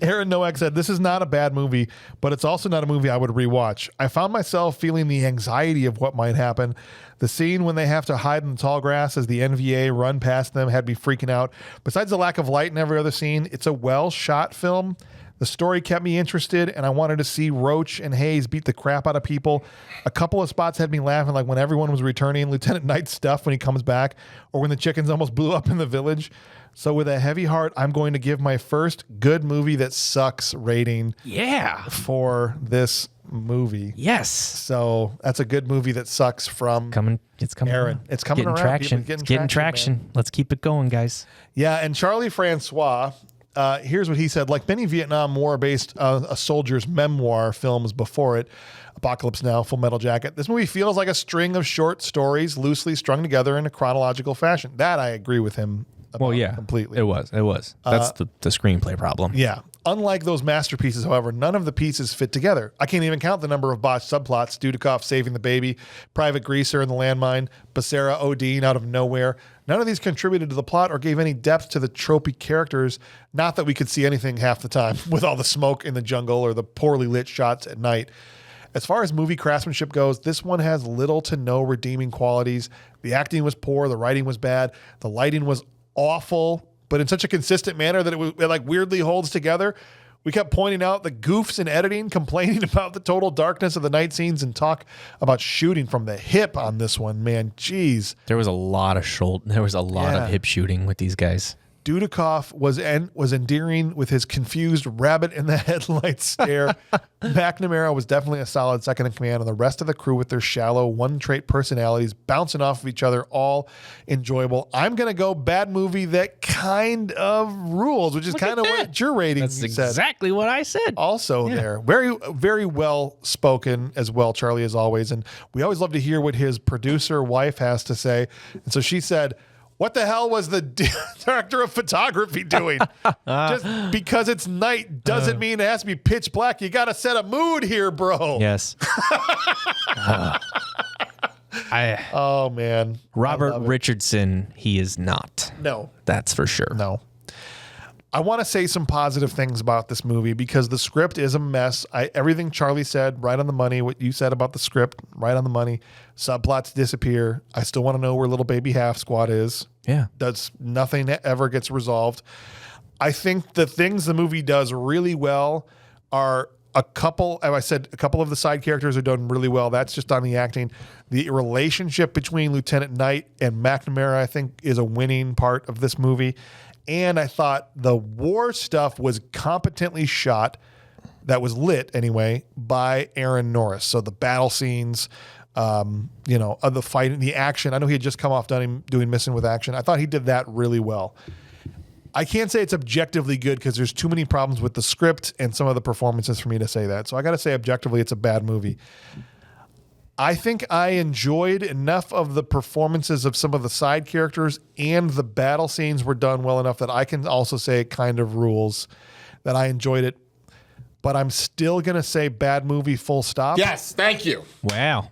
S1: Aaron Nowak said, this is not a bad movie, but it's also not a movie I would rewatch. I found myself feeling the anxiety of what might happen. The scene when they have to hide in the tall grass as the NVA run past them had me freaking out. Besides the lack of light in every other scene, it's a well-shot film. The story kept me interested, and I wanted to see Roach and Hayes beat the crap out of people. A couple of spots had me laughing, like when everyone was returning Lieutenant Knight's stuff when he comes back, or when the chickens almost blew up in the village. So with a heavy heart, I'm going to give my first good movie that sucks rating for this movie.
S2: Yes.
S1: So that's a good movie that sucks from
S2: It's coming
S1: Aaron.
S2: around.
S1: It's coming
S2: getting
S1: around.
S2: Traction. It's getting traction.
S1: Man.
S2: Let's keep it going, guys.
S1: Yeah, and Charlie Francois, here's what he said. Like many Vietnam War-based a soldier's memoir films before it, Apocalypse Now, Full Metal Jacket, this movie feels like a string of short stories loosely strung together in a chronological fashion. That I agree with him about completely.
S2: It was. That's the screenplay problem.
S1: Yeah. Unlike those masterpieces, however, none of the pieces fit together. I can't even count the number of botched subplots. Dudikoff saving the baby, Private Greaser in the landmine, Basera ODing out of nowhere. None of these contributed to the plot or gave any depth to the tropey characters. Not that we could see anything half the time with all the smoke in the jungle or the poorly lit shots at night. As far as movie craftsmanship goes, this one has little to no redeeming qualities. The acting was poor. The writing was bad. The lighting was awful, but in such a consistent manner that it like weirdly holds together. We kept pointing out the goofs in editing, complaining about the total darkness of the night scenes, and talk about shooting from the hip on this one. Man, jeez.
S2: There was a lot of of hip shooting with these guys.
S1: Dudikoff was endearing with his confused rabbit in the headlights stare. McNamara was definitely a solid second in command, and the rest of the crew with their shallow one-trait personalities bouncing off of each other, all enjoyable. I'm going to go bad movie that kind of rules, which is kind of what your rating
S2: That's
S1: said.
S2: exactly what I said.
S1: Also there. Very, very well spoken as well, Charlie, as always. And we always love to hear what his producer wife has to say. And so she said, what the hell was the director of photography doing? Just because it's night doesn't mean it has to be pitch black. You got to set a mood here, bro.
S2: Yes.
S1: Oh, man.
S2: Robert Richardson, he is not.
S1: No.
S2: That's for sure.
S1: No. I want to say some positive things about this movie because the script is a mess. Everything Charlie said, right on the money. What you said about the script, right on the money. Subplots disappear. I still want to know where little baby half squad is.
S2: Yeah.
S1: Nothing ever gets resolved. I think the things the movie does really well are a couple of the side characters are done really well. That's just on the acting. The relationship between Lieutenant Knight and McNamara, I think, is a winning part of this movie. And I thought the war stuff was competently shot. That was lit anyway by Aaron Norris. So the battle scenes, of the fight, the action. I know he had just come off doing Missing with Action. I thought he did that really well. I can't say it's objectively good because there's too many problems with the script and some of the performances for me to say that. So I got to say objectively it's a bad movie. I think I enjoyed enough of the performances of some of the side characters and the battle scenes were done well enough that I can also say it kind of rules, that I enjoyed it. But I'm still going to say bad movie full stop.
S3: Yes, thank you.
S2: Wow.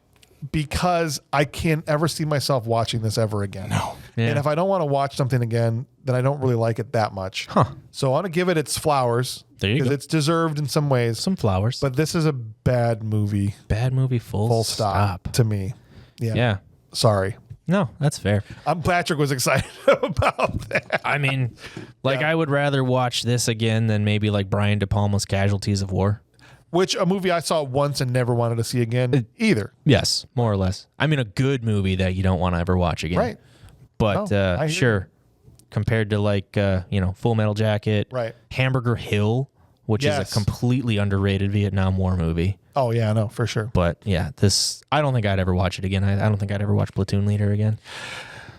S1: Because I can't ever see myself watching this ever again.
S3: No.
S2: Yeah.
S1: And if I don't want to watch something again, then I don't really like it that much. So I want to give it its flowers.
S2: There you go.
S1: Because it's deserved in some ways.
S2: Some flowers.
S1: But this is a bad movie.
S2: Bad movie full
S1: stop to me.
S2: Yeah.
S1: Sorry.
S2: No, that's fair.
S1: Patrick was excited about that.
S2: I mean, I would rather watch this again than maybe like Brian De Palma's Casualties of War.
S1: Which a movie I saw once and never wanted to see again either.
S2: Yes, more or less. I mean, a good movie that you don't want to ever watch again.
S1: Right.
S2: But sure, compared to Full Metal Jacket,
S1: right.
S2: Hamburger Hill, which is a completely underrated Vietnam War movie.
S1: Oh, yeah, no, for sure.
S2: But yeah, I don't think I'd ever watch it again. I don't think I'd ever watch Platoon Leader again.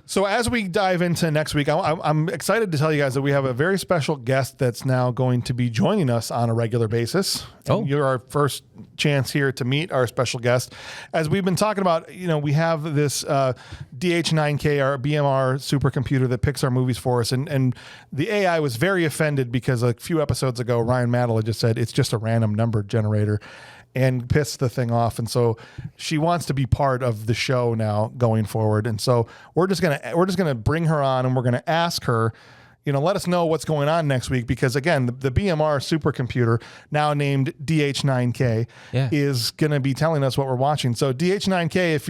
S1: So as we dive into next week, I'm excited to tell you guys that we have a very special guest that's now going to be joining us on a regular basis. And you're our first chance here to meet our special guest. As we've been talking about, we have this DH9K, our BMR supercomputer that picks our movies for us. And the AI was very offended because a few episodes ago, Ryan Madela just said it's just a random number generator and pissed the thing off. And so she wants to be part of the show now going forward. And so we're just gonna bring her on and we're gonna ask her, let us know what's going on next week, because again, the BMR supercomputer, now named DH9K, is gonna be telling us what we're watching. So DH9K, if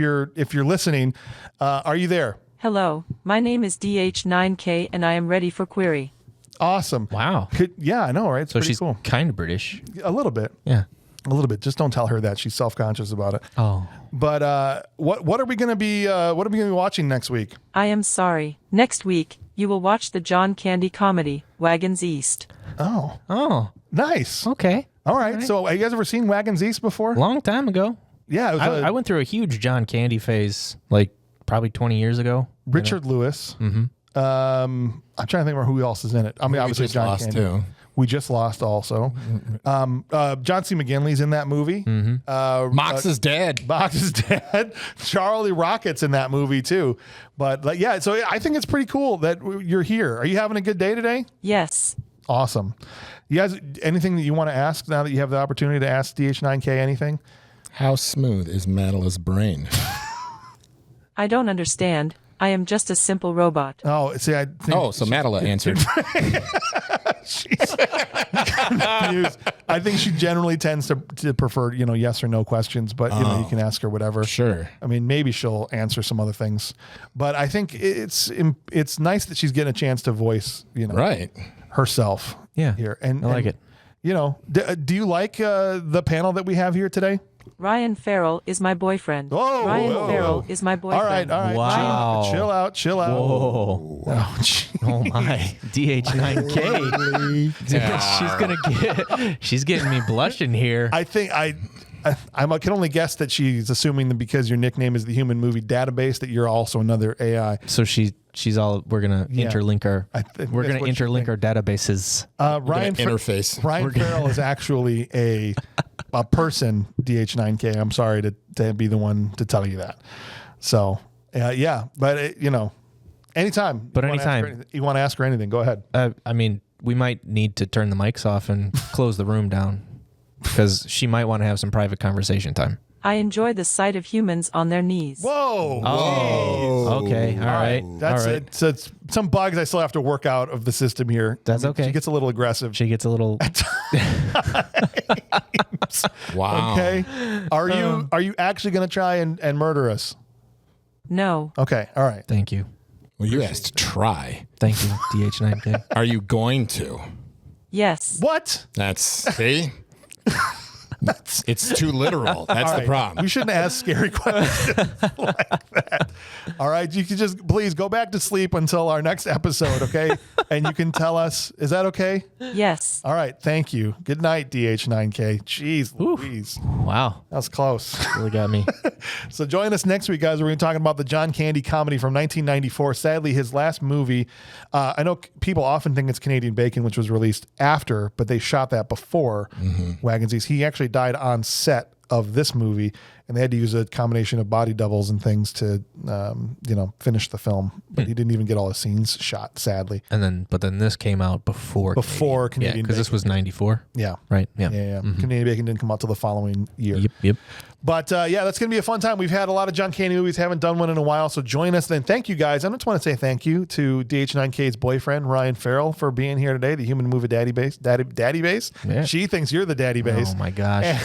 S1: you're listening, are you there?
S9: Hello, my name is DH9K and I am ready for query.
S1: Awesome.
S2: Wow.
S1: Yeah, I know, right? It's
S2: so
S1: pretty
S2: she's
S1: cool.
S2: Kind of British.
S1: A little bit.
S2: Yeah.
S1: A little bit. Just don't tell her that. She's self-conscious about it.
S2: Oh.
S1: But what are we going to be watching next week?
S9: I am sorry. Next week, you will watch the John Candy comedy, Wagons East.
S1: Oh. Nice.
S2: Okay.
S1: All right. So have you guys ever seen Wagons East before?
S2: Long time ago.
S1: Yeah.
S2: I went through a huge John Candy phase, probably 20 years ago.
S1: Richard Lewis.
S2: Mm-hmm.
S1: I'm trying to think of who else is in it. I mean, obviously John Candy. Too. We just lost also. John C. McGinley's in that movie.
S2: Mm-hmm.
S3: Mox is dead.
S1: Mox is dead. Charlie Rocket's in that movie too. But so I think it's pretty cool that you're here. Are you having a good day today?
S9: Yes.
S1: Awesome. You guys, anything that you want to ask now that you have the opportunity to ask DH9K anything?
S3: How smooth is Madela's brain?
S9: I don't understand. I am just a simple robot.
S1: Oh, see, I think...
S3: so Madela answered.
S1: She's confused. I think she generally tends to prefer, yes or no questions, but you can ask her whatever.
S3: Sure.
S1: I mean, maybe she'll answer some other things, but I think it's nice that she's getting a chance to voice,
S3: right,
S1: herself.
S2: Yeah,
S1: here, and
S2: I like it.
S1: Do you like the panel that we have here today?
S9: Ryan Farrell is my boyfriend. Ryan Farrell is my boyfriend.
S1: All right.
S2: Wow.
S1: Chill out.
S2: Whoa. Oh my. DH9K. She's getting me blushing here.
S1: I think I can only guess that she's assuming that because your nickname is the Human Movie Database that you're also another AI.
S2: So she's all, we're going to interlink our databases.
S1: Ryan
S3: interface.
S1: Ryan Farrell is actually a person, DH9K. I'm sorry to be the one to tell you that. So, but anytime.
S2: But anytime.
S1: You want to ask her anything, go ahead.
S2: I mean, we might need to turn the mics off and close the room down because she might want to have some private conversation time.
S9: I enjoy the sight of humans on their knees.
S1: Whoa.
S2: Oh. Okay. All right.
S1: That's
S2: all right.
S1: it. So it's some bugs I still have to work out of the system here.
S2: That's okay.
S1: She gets a little aggressive.
S2: She gets a little.
S3: Wow.
S1: Okay. Are you actually going to try and murder us?
S9: No.
S1: Okay. All right.
S2: Thank you.
S3: Well, you asked to try.
S2: Thank you, DH9K.
S3: Are you going to?
S9: Yes.
S1: What?
S3: See? It's too literal. That's
S1: All
S3: the
S1: right.
S3: problem.
S1: We shouldn't ask scary questions like that. All right. You can just please go back to sleep until our next episode, okay? And you can tell us, is that okay?
S9: Yes.
S1: All right. Thank you. Good night, DH9K. Jeez Louise.
S2: Wow.
S1: That was close.
S2: Really got me.
S1: So join us next week, guys. We're going to be talking about the John Candy comedy from 1994. Sadly, his last movie. I know people often think it's Canadian Bacon, which was released after, but they shot that before Wagons East. He actually died on set of this movie, and they had to use a combination of body doubles and things to, finish the film. But he didn't even get all the scenes shot, sadly.
S2: But then this came out before
S1: Canadian
S2: because this
S1: Bacon.
S2: was 94.
S1: Yeah.
S2: Right. Yeah.
S1: Yeah. Canadian Bacon didn't come out till the following year.
S2: Yep.
S1: But that's going to be a fun time. We've had a lot of John Candy movies, haven't done one in a while. So join us. Then thank you guys. I just want to say thank you to DH9K's boyfriend, Ryan Farrell, for being here today, the human movie daddy base.
S2: Yeah.
S1: She thinks you're the daddy base.
S2: Oh my gosh.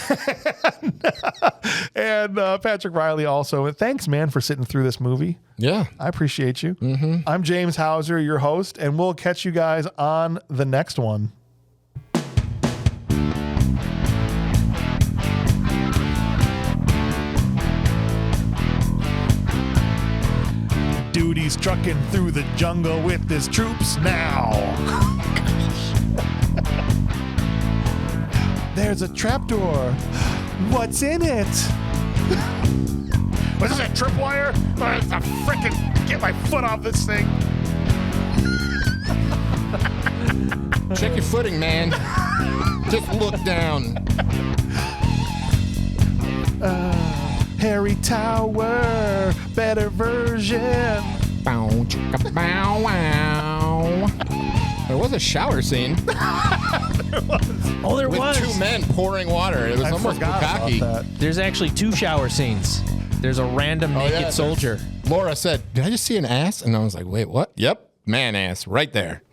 S1: And Patrick Riley also. And thanks, man, for sitting through this movie.
S3: Yeah.
S1: I appreciate you. I'm James Hauser, your host, and we'll catch you guys on the next one. Duty's trucking through the jungle with his troops now. There's a trapdoor. What's in it? Was this a tripwire? Or is a frickin' get my foot off this thing?
S3: Check your footing, man. Just look down.
S1: Harry Tower, better version.
S3: Bow, chicka, bow, wow. There was a shower scene.
S2: There
S3: with
S2: was.
S3: 2 men pouring water. It was
S1: I
S3: almost
S1: forgot about
S3: bukkake.
S1: that.
S2: There's actually 2 shower scenes. There's a random naked soldier.
S3: Laura said, "Did I just see an ass?" And I was like, "Wait, what?" Yep, man ass right there.